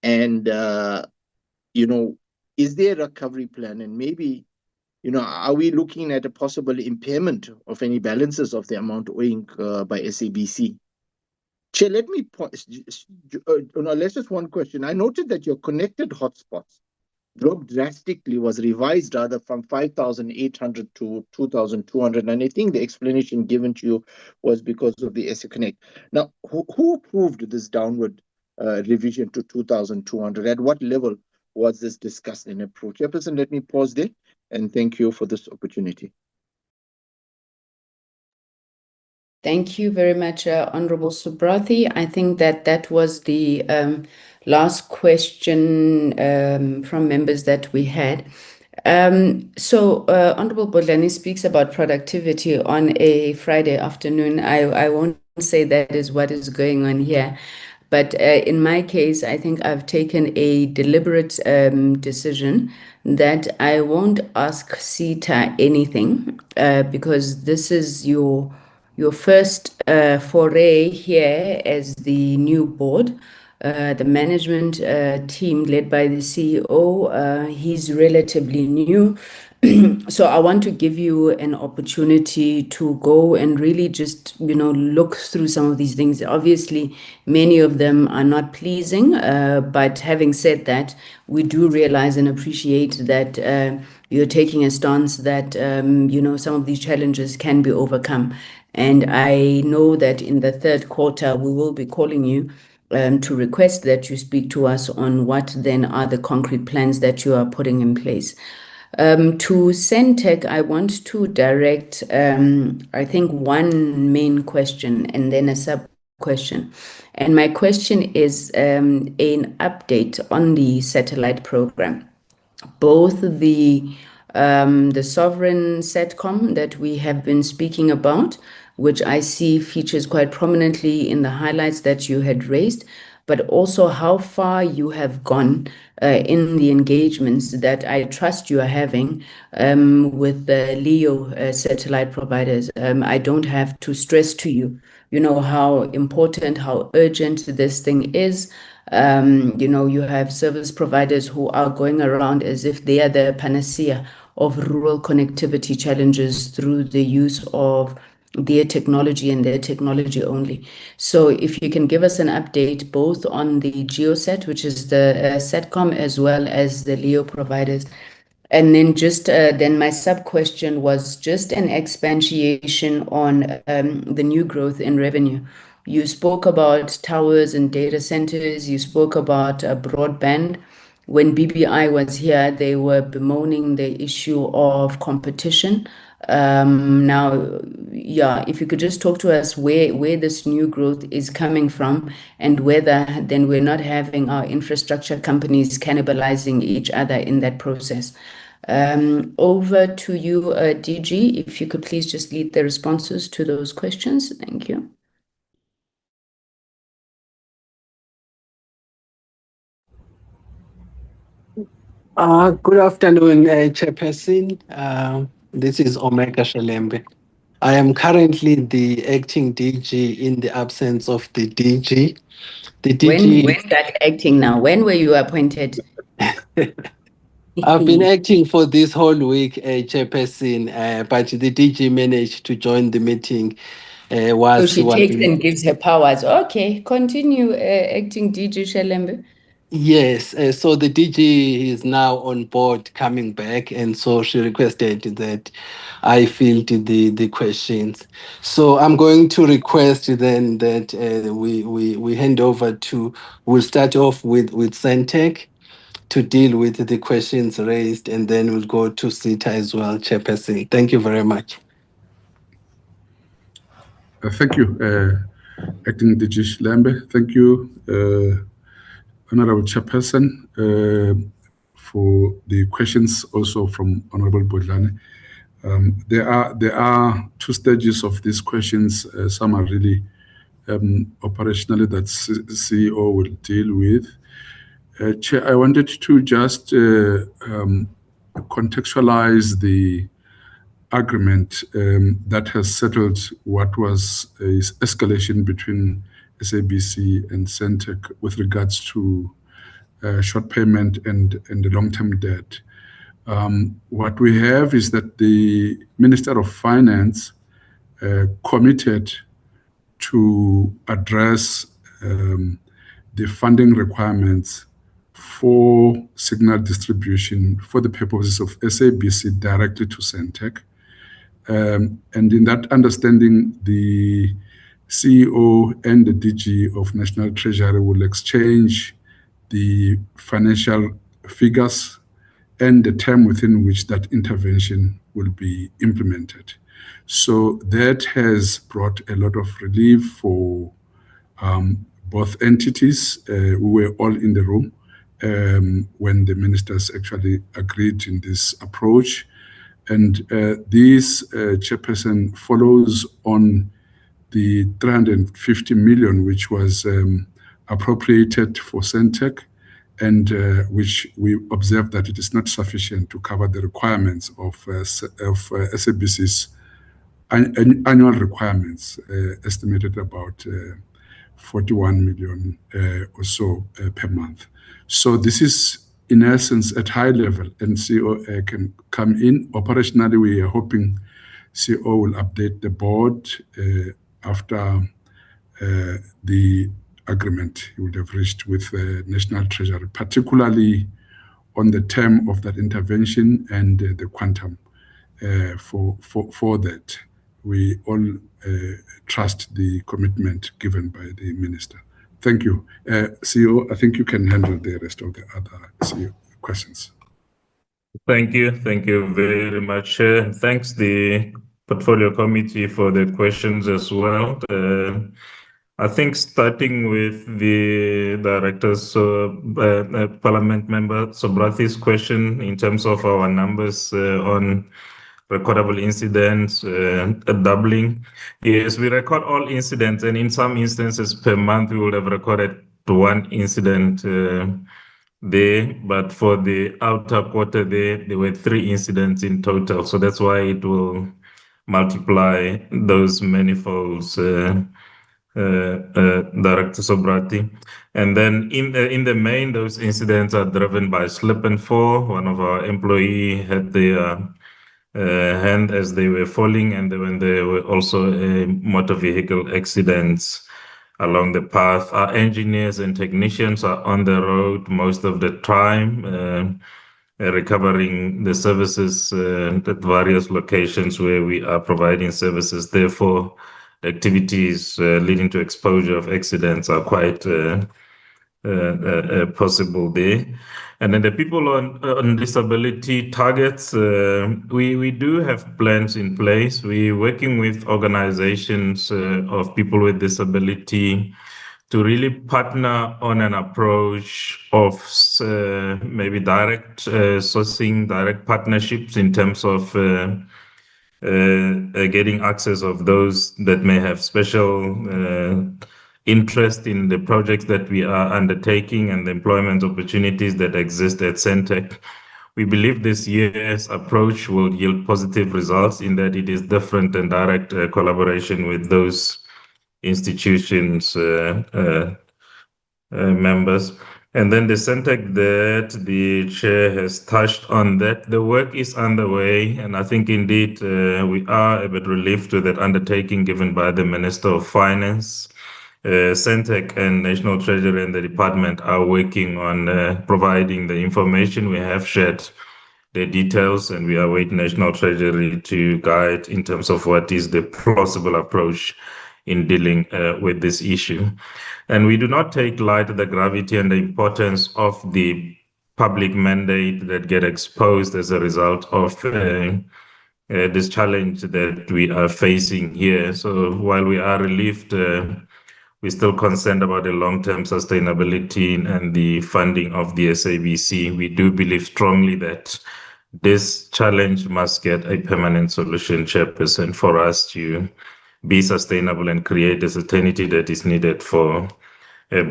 F: And, is there a recovery plan? And maybe, are we looking at a possible impairment of any balances of the amount owing by SABC? Chair, let me let's just one question. I noted that your connected hotspots dropped drastically, was revised rather from 5,800 to 2,200. And I think the explanation given to you was because of the SA Connect. Now, who approved this downward revision to 2,200? At what level was this discussed and approved? Chairperson, let me pause there and thank you for this opportunity.
A: Thank you very much, Honorable Subrathi. I think that was the last question from members that we had. Honorable Bodlani speaks about productivity on a Friday afternoon. I won't say that is what is going on here. But in my case, I think I've taken a deliberate decision that I won't ask SITA anything because this is your first foray here as the new board. The management team led by the CEO, he's relatively new. So I want to give you an opportunity to go and really just, look through some of these things. Obviously, many of them are not pleasing, but having said that, we do realize and appreciate that you're taking a stance that, some of these challenges can be overcome. And I know that in the third quarter, we will be calling you to request that you speak to us on what then are the concrete plans that you are putting in place. To Sentech, I want to direct, I think, one main question and then a sub-question. And my question is an update on the satellite program. Both the sovereign SATCOM that we have been speaking about, which I see features quite prominently in the highlights that you had raised, but also how far you have gone in the engagements that I trust you are having with the LEO satellite providers. I don't have to stress to you, how important, how urgent this thing is. You have service providers who are going around as if they are the panacea of rural connectivity challenges through the use of their technology and their technology only. So if you can give us an update both on the GeoSat, which is the SATCOM, as well as the LEO providers, And then just then my sub-question was just an expatiation on the new growth in revenue. You spoke about towers and data centers. You spoke about broadband. When BBI was here, they were bemoaning the issue of competition. Now, yeah, if you could just talk to us where this new growth is coming from and whether then we're not having our infrastructure companies cannibalizing each other in that process. Over to you, DG, if you could please just lead the responses to those questions. Thank you.
U: Good afternoon, Chairperson. This is Omega Shelembe. I am currently the acting DG in the absence of the DG. The DG.
A: When that acting now? When were you appointed?
U: I've been acting for this whole week, Chairperson, but the DG managed to join the meeting.
A: So she takes and gives her powers. Okay, continue, acting DG Shelembe.
U: Yes, so the DG is now on board coming back, and so she requested that I field the questions. So I'm going to request then that we hand over to, we'll start off with Sentech to deal with the questions raised, and then we'll go to SITA as well, Chairperson. Thank you very much.
D: Thank you, Acting DG Shelembe. Thank you, Honorable Chairperson, for the questions also from Honorable Bodlane. There are two stages of these questions. Some are really operationally that CEO will deal with. Chair, I wanted to just contextualize the agreement that has settled what was a escalation between SABC and Sentech with regards to short payment and the long-term debt. What we have is that the Minister of Finance committed to address the funding requirements for signal distribution for the purposes of SABC directly to Sentech. And in that understanding, the CEO and the DG of National Treasury will exchange the financial figures and the term within which that intervention will be implemented. So that has brought a lot of relief for both entities. We were all in the room when the ministers actually agreed in this approach. And this, Chairperson, follows on the 350 million which was appropriated for Sentech, and which we observed that it is not sufficient to cover the requirements of SABC's annual requirements, estimated about 41 million or so per month. So this is, in essence, at high level, and CEO can come in. Operationally, we are hoping CEO will update the board after the agreement he would have reached with the National Treasury, particularly on the term of that intervention and the quantum for that. We all trust the commitment given by the minister. Thank you. CEO, I think you can handle the rest of the other CEO questions.
Q: Thank you. Thank you very much. Thanks the Portfolio Committee for the questions as well. I think starting with the Director's Parliament Member Sobrathi's question in terms of our numbers on recordable incidents, a doubling. Yes, we record all incidents, and in some instances per month we would have recorded one incident there, but for the outer quarter there were 3 incidents in total. So that's why it will multiply those manifolds, Director Sobrati. And then in the main, those incidents are driven by slip and fall. One of our employee had their hand as they were falling, and when there were also motor vehicle accidents along the path. Our engineers and technicians are on the road most of the time. recovering the services at various locations where we are providing services. Therefore, activities leading to exposure of accidents are quite possible there. And then the people on disability targets, we do have plans in place. We're working with organizations of people with disability to really partner on an approach of maybe direct sourcing, direct partnerships in terms of getting access of those that may have special interest in the projects that we are undertaking and the employment opportunities that exist at Sentech. We believe this year's approach will yield positive results in that it is different than direct collaboration with those institutions members. And then the Sentech that the chair has touched on that the work is underway, and I think indeed we are a bit relieved to that undertaking given by the Minister of Finance. Sentech and National Treasury and the department are working on providing the information. We have shared the details, and we await National Treasury to guide in terms of what is the plausible approach in dealing with this issue. And we do not take light the gravity and the importance of the public mandate that get exposed as a result of this challenge that we are facing here. So while we are relieved, we're still concerned about the long-term sustainability and the funding of the SABC. We do believe strongly that this challenge must get a permanent solution, Chairperson, for us to be sustainable and create the certainty that is needed for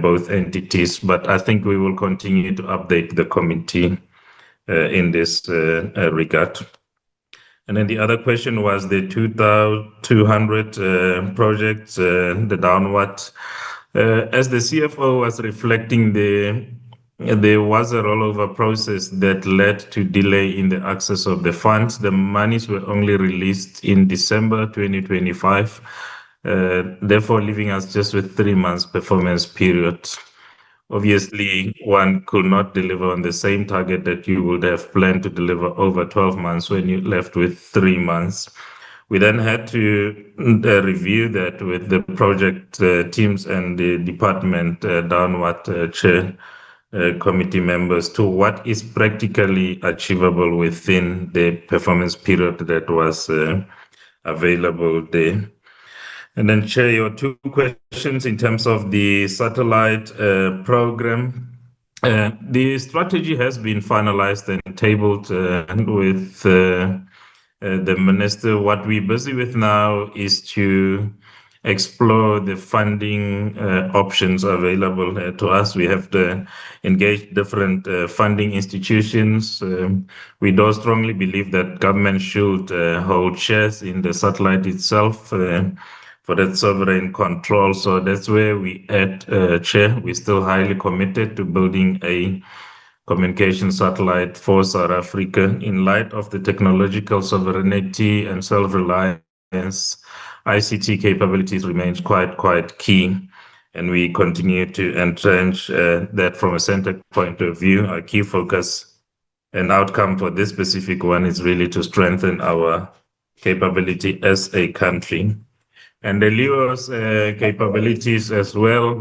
Q: both entities. But I think we will continue to update the committee in this regard. And then the other question was the 2,200 projects, the downward. As the CFO was reflecting, there was a rollover process that led to delay in the access of the funds. The monies were only released in December 2025, therefore leaving us just with 3 months performance period. Obviously, one could not deliver on the same target that you would have planned to deliver over 12 months when you left with 3 months. We then had to review that with the project teams and the department downward chair committee members to what is practically achievable within the performance period that was available there. And then, Chair, your 2 questions in terms of the satellite program. The strategy has been finalized and tabled with the Minister. What we're busy with now is to explore the funding options available to us. We have to engage different funding institutions. We do strongly believe that government should hold shares in the satellite itself for that sovereign control. So that's where we at, Chair. We're still highly committed to building a communication satellite for South Africa in light of the technological sovereignty and self-reliance. ICT capabilities remains quite key, and we continue to entrench that from a Sentech point of view. Our key focus and outcome for this specific one is really to strengthen our capability as a country. And the LEO's capabilities as well,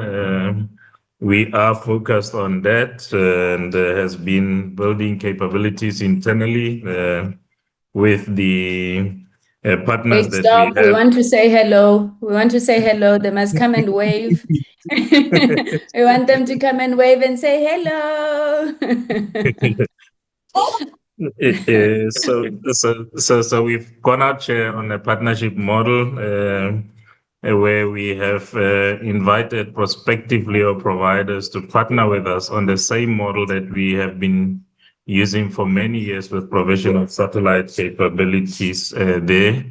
Q: we are focused on that and has been building capabilities internally with the partners that
A: stop.
Q: we have.
A: We want to say hello. We want to say hello. They must come and wave. We want them to come and wave and say hello.
Q: So we've gone out, Chair, on a partnership model where we have invited prospective LEO providers to partner with us on the same model that we have been using for many years with provision of satellite capabilities there.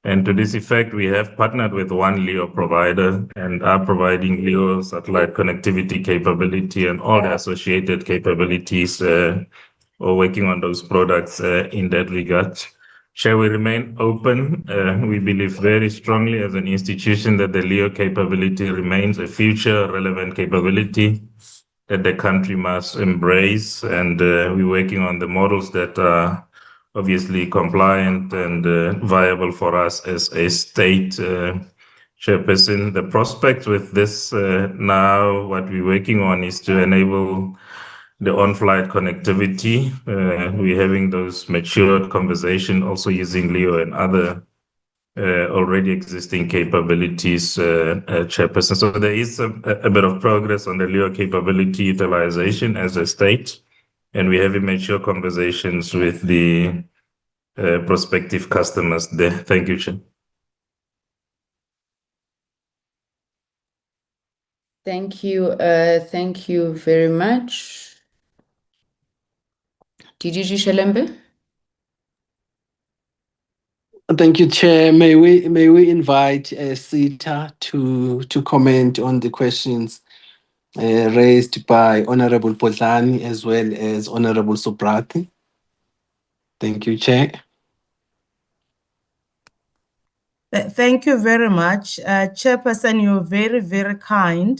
Q: And to this effect, we have partnered with one LEO provider and are providing LEO satellite connectivity capability and all the associated capabilities or working on those products in that regard. Shall we remain open? We believe very strongly as an institution that the LEO capability remains a future relevant capability. that the country must embrace, and we're working on the models that are obviously compliant and viable for us as a state chairperson. The prospect with this now, what we're working on is to enable the on-flight connectivity. We're having those matured conversations, also using Leo and other already existing capabilities, chairperson. So there is a bit of progress on the Leo capability utilization as a state, and we're having mature conversations with the prospective customers there. Thank you, Chair.
A: Thank you. Thank you very much. DDG Shelembe?
U: Thank you, Chair. May we invite SITA to comment on the questions raised by Honorable Potlani as well as Honorable Sobrati. Thank you, Chair.
R: Thank you very much. Chairperson, you're very, very kind.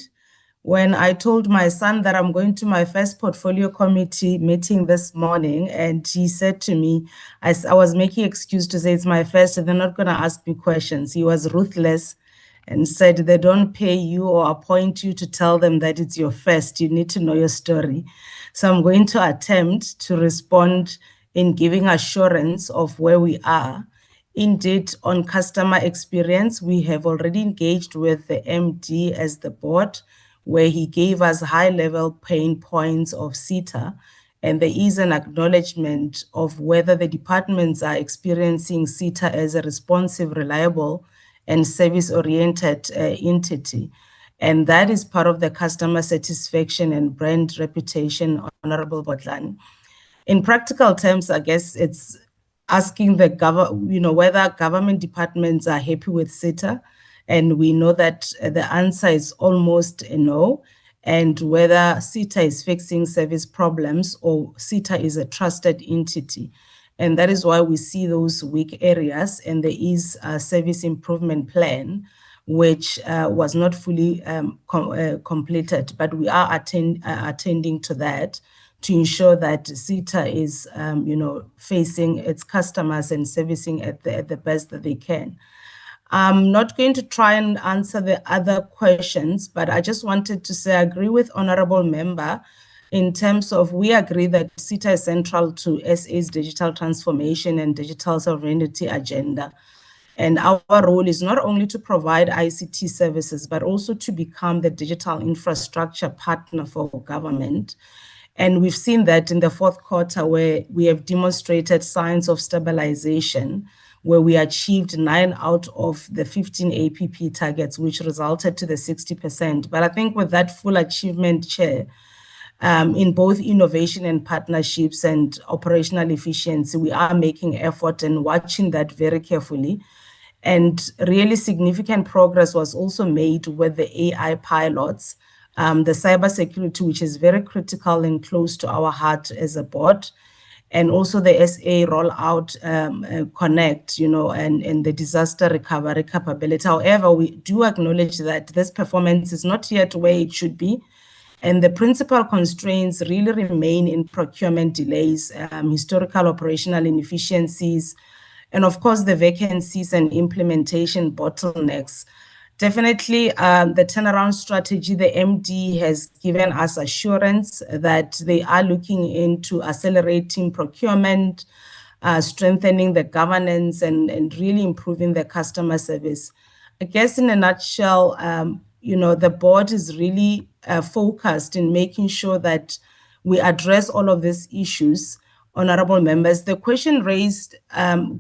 R: When I told my son that I'm going to my first portfolio committee meeting this morning, and he said to me, I was making excuse to say it's my first, and they're not going to ask me questions. He was ruthless and said they don't pay you or appoint you to tell them that it's your first. You need to know your story. So I'm going to attempt to respond in giving assurance of where we are. Indeed, on customer experience, we have already engaged with the MD as the board, where he gave us high-level pain points of SITA, and there is an acknowledgement of whether the departments are experiencing SITA as a responsive, reliable, and service-oriented entity. And that is part of the customer satisfaction and brand reputation, Honorable Potlani. In practical terms, I guess it's asking the whether government departments are happy with SITA, and we know that the answer is almost a no, and whether SITA is fixing service problems or SITA is a trusted entity. And that is why we see those weak areas, and there is a service improvement plan which was not fully completed, but we are attending to that to ensure that SITA is, facing its customers and servicing at the best that they can. I'm not going to try and answer the other questions, but I just wanted to say I agree with Honorable Member in terms of we agree that SITA is central to SA's digital transformation and digital sovereignty agenda. And our role is not only to provide ICT services, but also to become the digital infrastructure partner for government. And we've seen that in the fourth quarter, where we have demonstrated signs of stabilization, where we achieved 9 out of the 15 APP targets, which resulted to the 60%. But I think with that full achievement, Chair, in both innovation and partnerships and operational efficiency, we are making effort and watching that very carefully. And really significant progress was also made with the AI pilots, the cybersecurity, which is very critical and close to our heart as a board, and also the SA rollout connect, and the disaster recovery capability. However, we do acknowledge that this performance is not yet where it should be, and the principal constraints really remain in procurement delays, historical operational inefficiencies, and of course the vacancies and implementation bottlenecks. Definitely, the turnaround strategy, the MD has given us assurance that they are looking into accelerating procurement, strengthening the governance, and really improving the customer service. I guess in a nutshell, the board is really focused in making sure that we address all of these issues. Honorable members, the question raised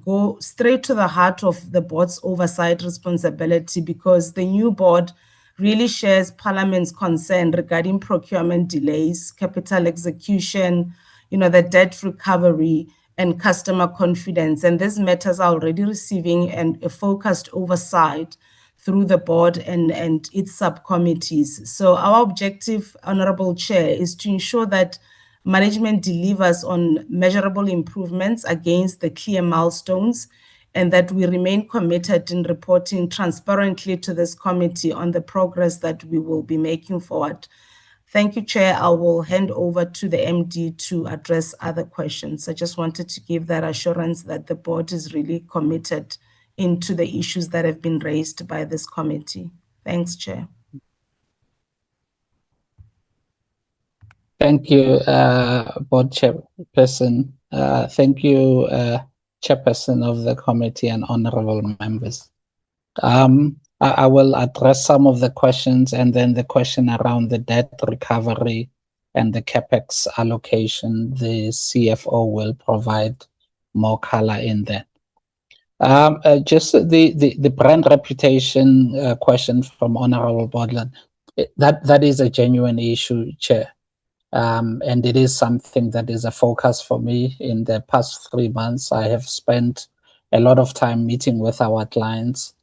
R: go straight to the heart of the board's oversight responsibility, because the new board really shares Parliament's concern regarding procurement delays, capital execution, the debt recovery and customer confidence. And these matters are already receiving a focused oversight through the board and its subcommittees. So our objective, Honorable Chair, is to ensure that management delivers on measurable improvements against the clear milestones, and that we remain committed in reporting transparently to this committee on the progress that we will be making forward. Thank you, Chair. I will hand over to the MD to address other questions. I just wanted to give that assurance that the board is really committed into the issues that have been raised by this committee. Thanks, Chair.
S: Thank you, Board Chairperson. Thank you, Chairperson of the committee and honorable members. I will address some of the questions, and then the question around the debt recovery and the CapEx allocation, the CFO will provide more color in that. Just the brand reputation question from Honorable Bodland, that is a genuine issue, Chair. And it is something that is a focus for me. In the past 3 months, I have spent a lot of time meeting with our clients.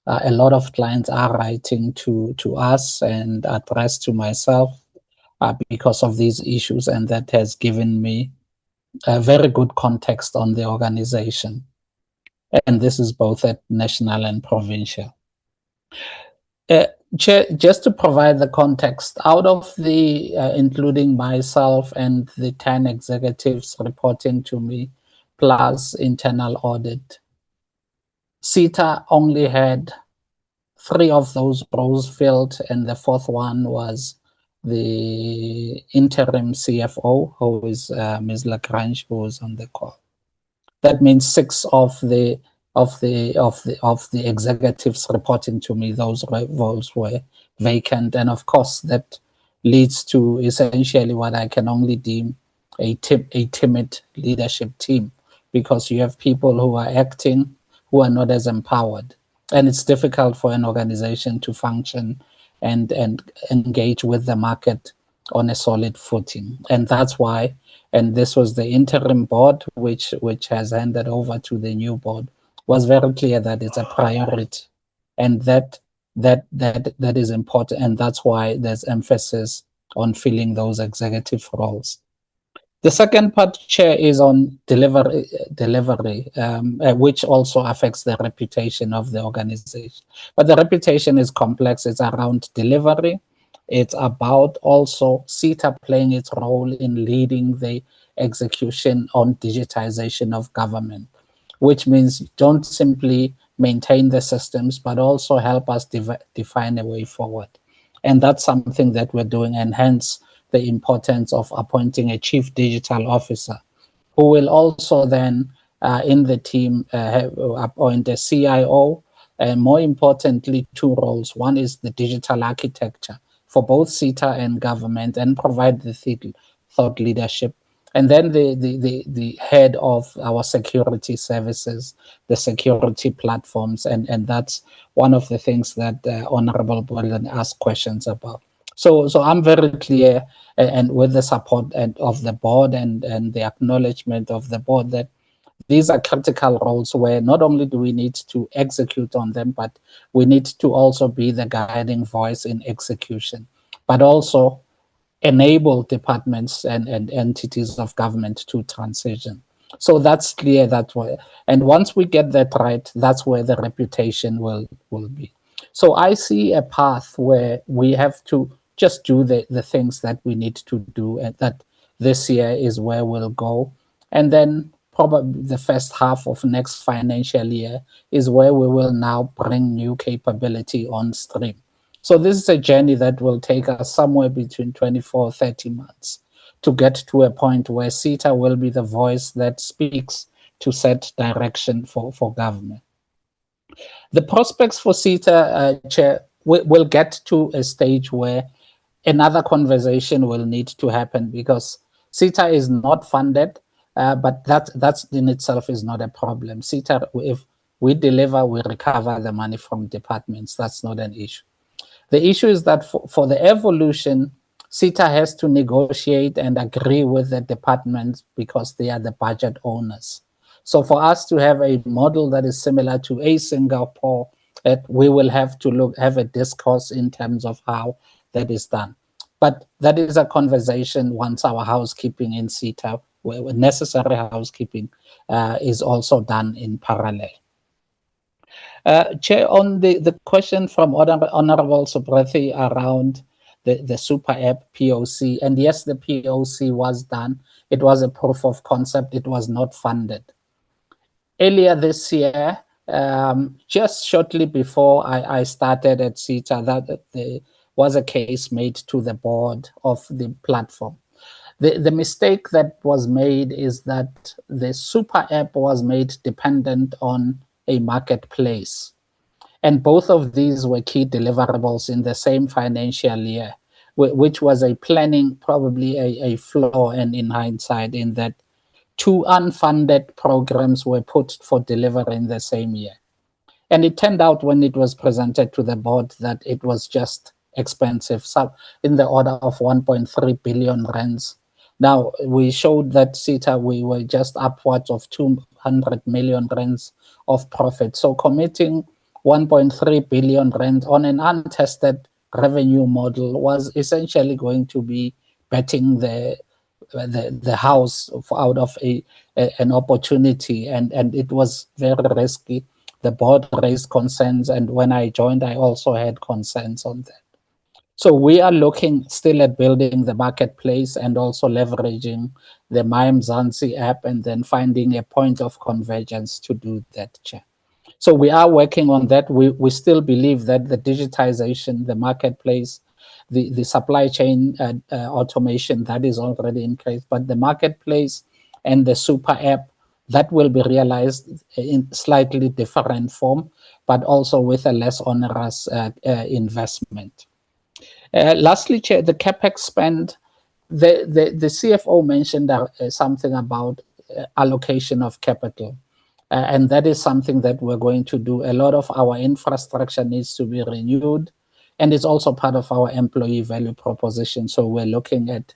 S: A lot of clients are writing to us and addressed to myself because of these issues, and that has given me a very good context on the organization. And this is both at national and provincial. Chair, just to provide the context, out of the, including myself and the 10 executives reporting to me, plus internal audit, SITA only had 3 of those roles filled, and the 4th one was the interim CFO, who is Ms. Lagrange, who is on the call. That means 6 of the executives reporting to me, those roles were vacant, and of course that leads to essentially what I can only deem a timid leadership team, because you have people who are acting who are not as empowered. And it's difficult for an organization to function and engage with the market on a solid footing. And that's why, and this was the interim board, which has handed over to the new board, was very clear that it's a priority. And that is important. And that's why there's emphasis on filling those executive roles. The second part, Chair, is on delivery, which also affects the reputation of the organization. But the reputation is complex. It's around delivery. It's about also SITA playing its role in leading the execution on digitization of government, which means don't simply maintain the systems, but also help us define a way forward. And that's something that we're doing, and hence the importance of appointing a chief digital officer who will also then in the team appoint a CIO, and more importantly 2 roles. One is the digital architecture for both SITA and government, and provide the thought leadership. And then the head of our security services, the security platforms, and that's one of the things that Honorable Bolden asked questions about. So I'm very clear, and with the support of the board and the acknowledgement of the board, that these are critical roles where not only do we need to execute on them, but we need to also be the guiding voice in execution, but also enable departments and entities of government to transition. So that's clear that way. And once we get that right, that's where the reputation will be. So I see a path where we have to just do the things that we need to do, and that this year is where we'll go. And then probably the first half of next financial year is where we will now bring new capability on stream. So this is a journey that will take us somewhere between 24, 30 months to get to a point where SITA will be the voice that speaks to set direction for government. The prospects for SITA, Chair, will get to a stage where another conversation will need to happen, because SITA is not funded, but that's in itself is not a problem. SITA, if we deliver, we recover the money from departments. That's not an issue. The issue is that for the evolution, SITA has to negotiate and agree with the departments, because they are the budget owners. So for us to have a model that is similar to a Singapore, we will have to have a discourse in terms of how that is done. But that is a conversation once our housekeeping in SITA, where necessary housekeeping is also done in parallel. Chair, on the question from Honorable Subrathi around the super app POC. And yes, the POC was done. It was a proof of concept. It was not funded. Earlier this year, just shortly before I started at SITA, that there was a case made to the board of the platform. The mistake that was made is that the super app was made dependent on a marketplace. And both of these were key deliverables in the same financial year, which was a planning, probably a flaw, and in hindsight, in that 2 unfunded programs were put for delivery in the same year. And it turned out when it was presented to the board that it was just expensive, so in the order of 1.3 billion rands. Now, we showed that SITA, we were just upwards of 200 million rands of profit. So committing 1.3 billion rands on an untested revenue model was essentially going to be betting the house out of an opportunity, and it was very risky. The board raised concerns, and when I joined, I also had concerns on that. So we are looking still at building the marketplace and also leveraging the MyMzansi app, and then finding a point of convergence to do that, Chair. So we are working on that. We still believe that the digitization, the marketplace, the supply chain automation, that is already in place, but the marketplace and the super app, that will be realized in slightly different form, but also with a less onerous investment. Lastly, Chair, the CapEx spend, the CFO mentioned something about allocation of capital. And that is something that we're going to do. A lot of our infrastructure needs to be renewed, and it's also part of our employee value proposition. So we're looking at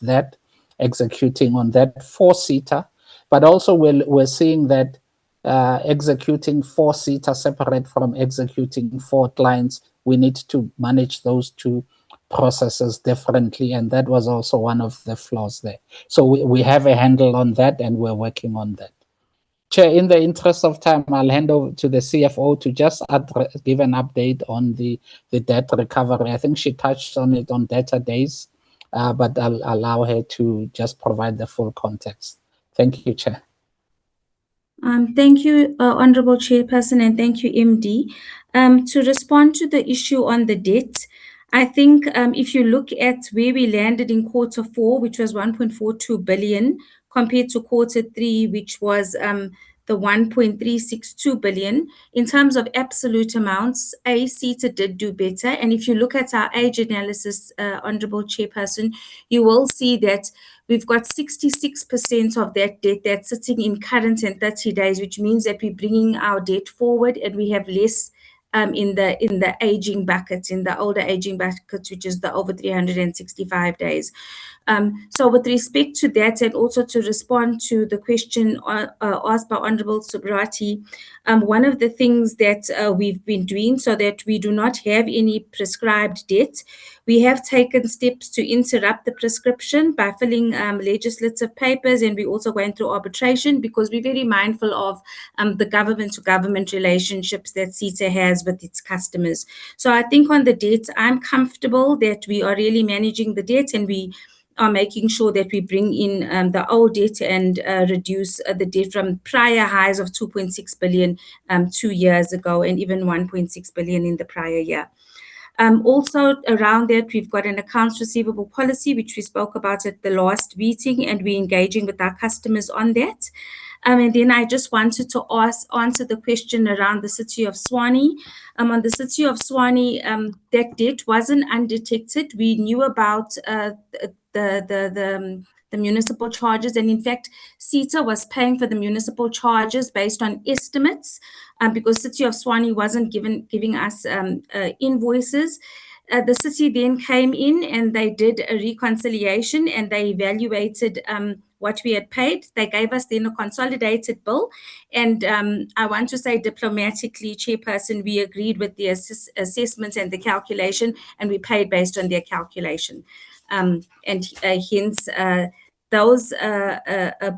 S: that, executing on that for SITA, but also we're seeing that executing for SITA separate from executing for clients, we need to manage those two processes differently, and that was also one of the flaws there. So we have a handle on that, and we're working on that. Chair, in the interest of time, I'll hand over to the CFO to just give an update on the debt recovery. I think she touched on it on debtor days, but I'll allow her to just provide the full context. Thank you, Chair.
T: Thank you, Honourable Chairperson, and thank you, MD. To respond to the issue on the debt, I think if you look at where we landed in Q4, which was 1.42 billion, compared to Q3, which was the 1.362 billion, in terms of absolute amounts, SITA did do better. And if you look at our age analysis, Honourable Chairperson, you will see that we've got 66% of that debt that's sitting in current and 30 days, which means that we're bringing our debt forward, and we have less in the aging buckets, in the older aging buckets, which is the over 365 days. So with respect to that, and also to respond to the question asked by Honourable Subrati, one of the things that we've been doing so that we do not have any prescribed debt, we have taken steps to interrupt the prescription by filling legislative papers, and we're also going through arbitration, because we're very mindful of the government-to-government relationships that SITA has with its customers. So I think on the debt, I'm comfortable that we are really managing the debt, and we are making sure that we bring in the old debt and reduce the debt from prior highs of 2.6 billion 2 years ago, and even 1.6 billion in the prior year. Also around that, we've got an accounts receivable policy, which we spoke about at the last meeting, and we're engaging with our customers on that. And then I just wanted to answer the question around the City of Tshwane. On the City of Tshwane, that debt wasn't undetected. We knew about the municipal charges, and in fact, SITA was paying for the municipal charges based on estimates, because City of Tshwane wasn't giving us invoices. The city then came in and they did a reconciliation, and they evaluated what we had paid. They gave us then a consolidated bill, and I want to say diplomatically, Chairperson, we agreed with the assessments and the calculation, and we paid based on their calculation. And hence those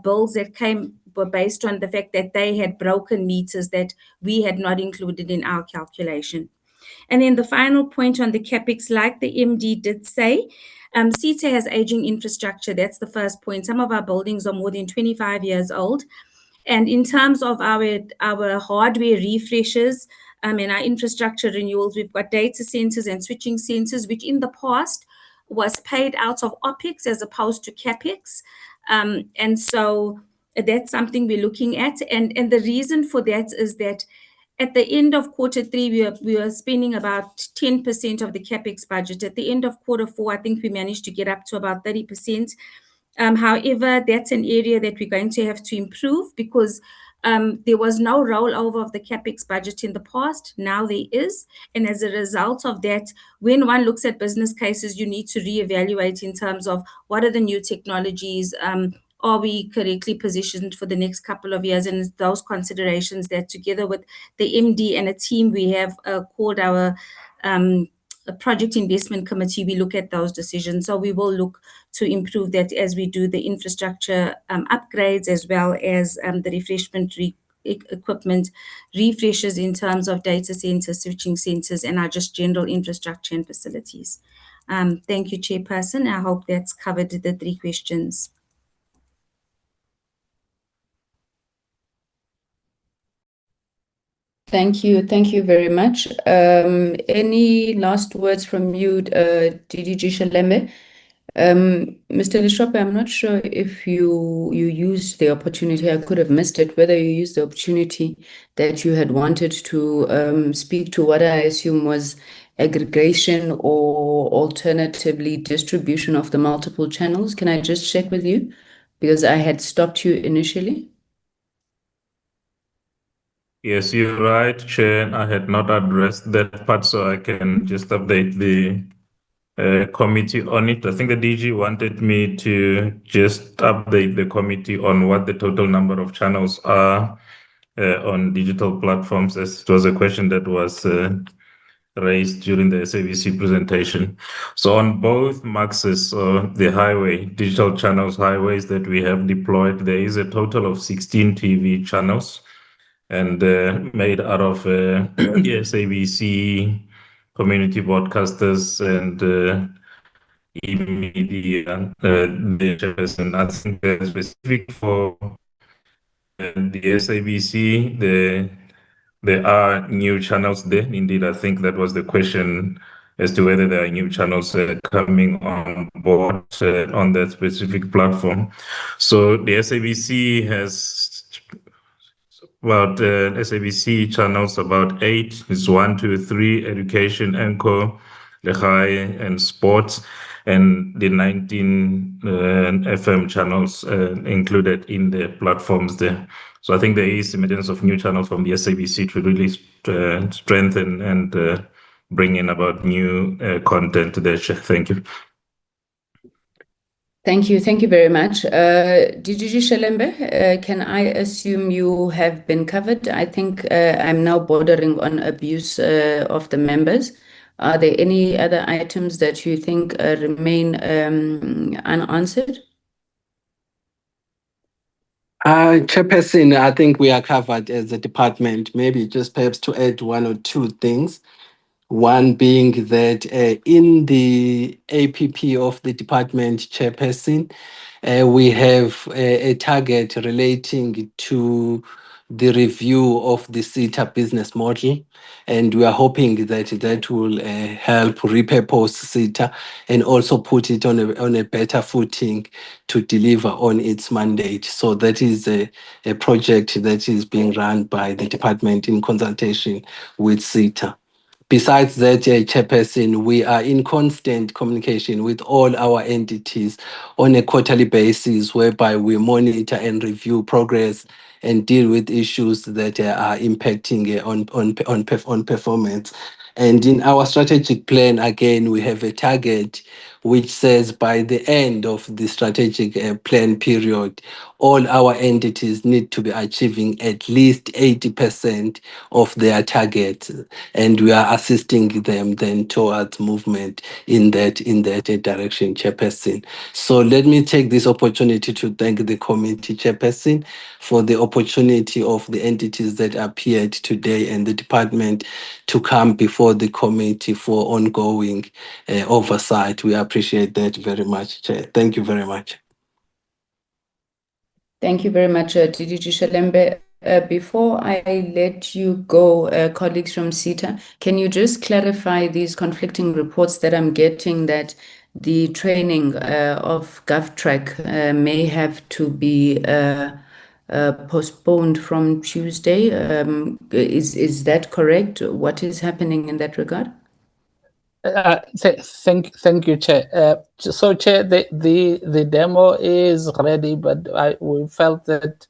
T: bills that came were based on the fact that they had broken meters that we had not included in our calculation. And then the final point on the CapEx, like the MD did say, SITA has aging infrastructure. That's the first point. Some of our buildings are more than 25 years old. And in terms of our hardware refreshes and our infrastructure renewals, we've got data centers and switching centers, which in the past was paid out of OPEX as opposed to CapEx. And so that's something we're looking at. And the reason for that is that at the end of Q3, we were spending about 10% of the CapEx budget. At the end of Q4, I think we managed to get up to about 30%. However, that's an area that we're going to have to improve because there was no rollover of the CapEx budget in the past. Now there is. And as a result of that, when one looks at business cases, you need to reevaluate in terms of what are the new technologies, are we correctly positioned for the next couple of years? And those considerations that together with the MD and a team we have called our project investment committee, we look at those decisions. So we will look to improve that as we do the infrastructure upgrades as well as the refreshment equipment refreshes in terms of data centers, switching centers, and our just general infrastructure and facilities. Thank you, Chairperson. I hope that's covered the 3 questions.
A: Thank you. Thank you very much. Any last words from you, DDG Shalembe? Mr. Lishope, I'm not sure if you used the opportunity, I could have missed it, whether you used the opportunity that you had wanted to speak to what I assume was aggregation or alternatively distribution of the multiple channels. Can I just check with you? Because I had stopped you initially.
Q: Yes, you're right, Chair. I had not addressed that part, so I can just update the committee on it. I think the DG wanted me to just update the committee on what the total number of channels are on digital platforms, as it was a question that was raised during the SABC presentation. So on both MAXes, the highway, digital channels, highways that we have deployed, there is a total of 16 TV channels and made out of the SABC community broadcasters and media, and I think specific for the SABC, there are new channels there. Indeed, I think that was the question as to whether there are new channels coming on board on that specific platform. So the SABC has about SABC channels, about 8. It's 1, 2, 3, education, anchor, the high and sports, and the 19 FM channels included in the platforms there. So I think there is emergence of new channels from the SABC to really strengthen and bring in about new content there. Thank you.
A: Thank you. Thank you very much. DDG Shalembe, can I assume you have been covered? I think I'm now bordering on abuse of the members. Are there any other items that you think remain unanswered?
U: Chairperson, I think we are covered as a department. Maybe just perhaps to add 1 or 2 things. One being that in the APP of the department, Chairperson, we have a target relating to the review of the SITA business model, and we are hoping that that will help repurpose SITA and also put it on a better footing to deliver on its mandate. So that is a project that is being run by the department in consultation with SITA. Besides that, Chairperson, we are in constant communication with all our entities on a quarterly basis, whereby we monitor and review progress and deal with issues that are impacting on performance. And in our strategic plan, again, we have a target which says by the end of the strategic plan period, all our entities need to be achieving at least 80% of their target, and we are assisting them then towards movement in that direction, Chairperson. So let me take this opportunity to thank the committee chairperson for the opportunity of the entities that appeared today and the department to come before the committee for ongoing oversight. We appreciate that very much, Chair. Thank you very much.
A: Thank you very much, DDG Shelembe. Before I let you go, colleagues from SITA, can you just clarify these conflicting reports that I'm getting that the training of GovTrack may have to be postponed from Tuesday? Is that correct? What is happening in that regard?
S: Thank you, Chair. So, Chair, the demo is ready, but we felt that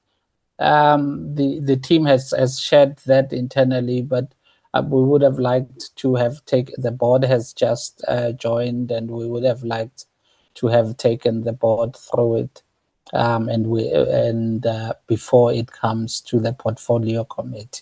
S: the team has shared that internally, but we would have liked to have the board has just joined, and we would have liked to have taken the board through it, and before it comes to the portfolio committee.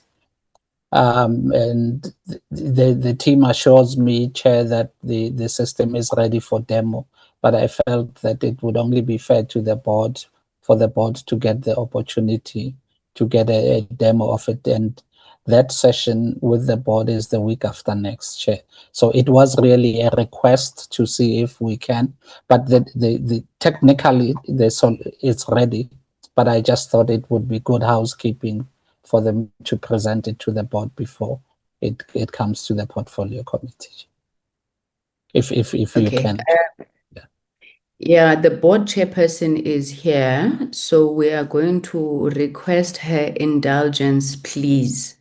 S: And the team assures me, Chair, that the system is ready for demo, but I felt that it would only be fair to the board for the board to get the opportunity to get a demo of it. And that session with the board is the week after next, Chair. So it was really a request to see if we can, but the technically it's ready, but I just thought it would be good housekeeping for them to present it to the board before it comes to the portfolio committee. If you can.
A: Yeah, the board chairperson is here, so we are going to request her indulgence, please,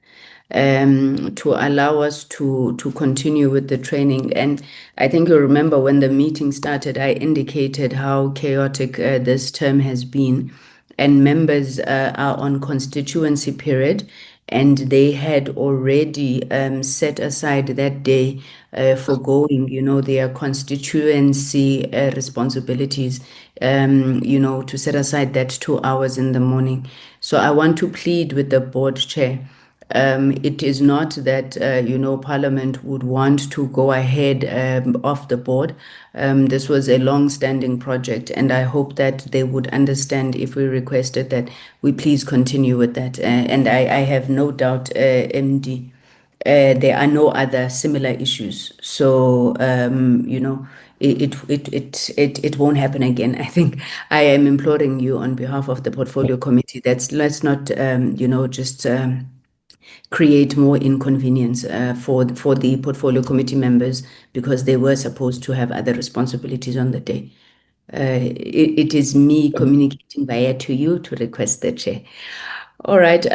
A: to allow us to continue with the training. And I think you remember when the meeting started, I indicated how chaotic this term has been, and members are on constituency period, and they had already set aside that day for going, their constituency responsibilities, to set aside that 2 hours in the morning. So I want to plead with the board chair. It is not that, Parliament would want to go ahead off the board. This was a long-standing project, and I hope that they would understand if we requested that we please continue with that. And I have no doubt, MD, there are no other similar issues. So, it won't happen again. I think I am imploring you on behalf of the portfolio committee that let's not, just create more inconvenience for the portfolio committee members because they were supposed to have other responsibilities on the day. It is me communicating via to you to request the chair. All right.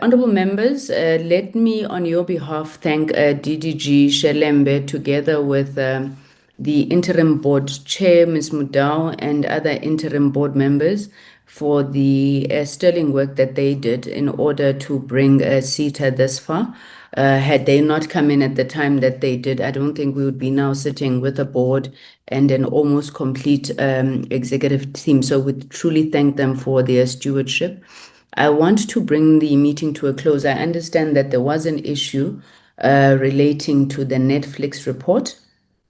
A: Honorable members, let me on your behalf thank DDG Shelembe together with the interim board chair, Ms. Mudau, and other interim board members for the sterling work that they did in order to bring SITA this far. Had they not come in at the time that they did, I don't think we would be now sitting with a board and an almost complete executive team. So we truly thank them for their stewardship. I want to bring the meeting to a close. I understand that there was an issue relating to the Netflix report.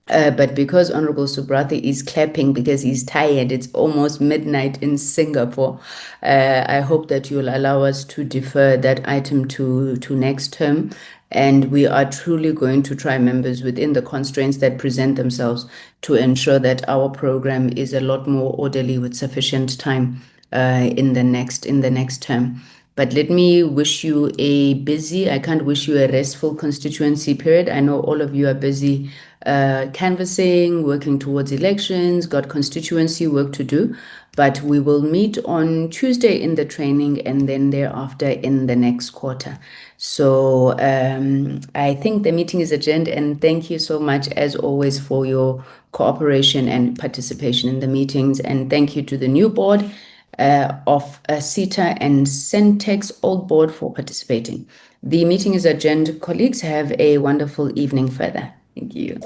A: But because Honorable Subrathi is clapping because he's tired, it's almost midnight in Singapore. I hope that you'll allow us to defer that item to next term. And we are truly going to try, members, within the constraints that present themselves to ensure that our program is a lot more orderly with sufficient time in the next term. But let me wish you I can't wish you a restful constituency period. I know all of you are busy canvassing, working towards elections, got constituency work to do, but we will meet on Tuesday in the training and then thereafter in the next quarter. So I think the meeting is adjourned, and thank you so much as always for your cooperation and participation in the meetings. And thank you to the new board of SITA and Sentech's old board for participating. The meeting is adjourned. Colleagues, have a wonderful evening further. Thank you.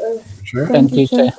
S: Thank you, Chair.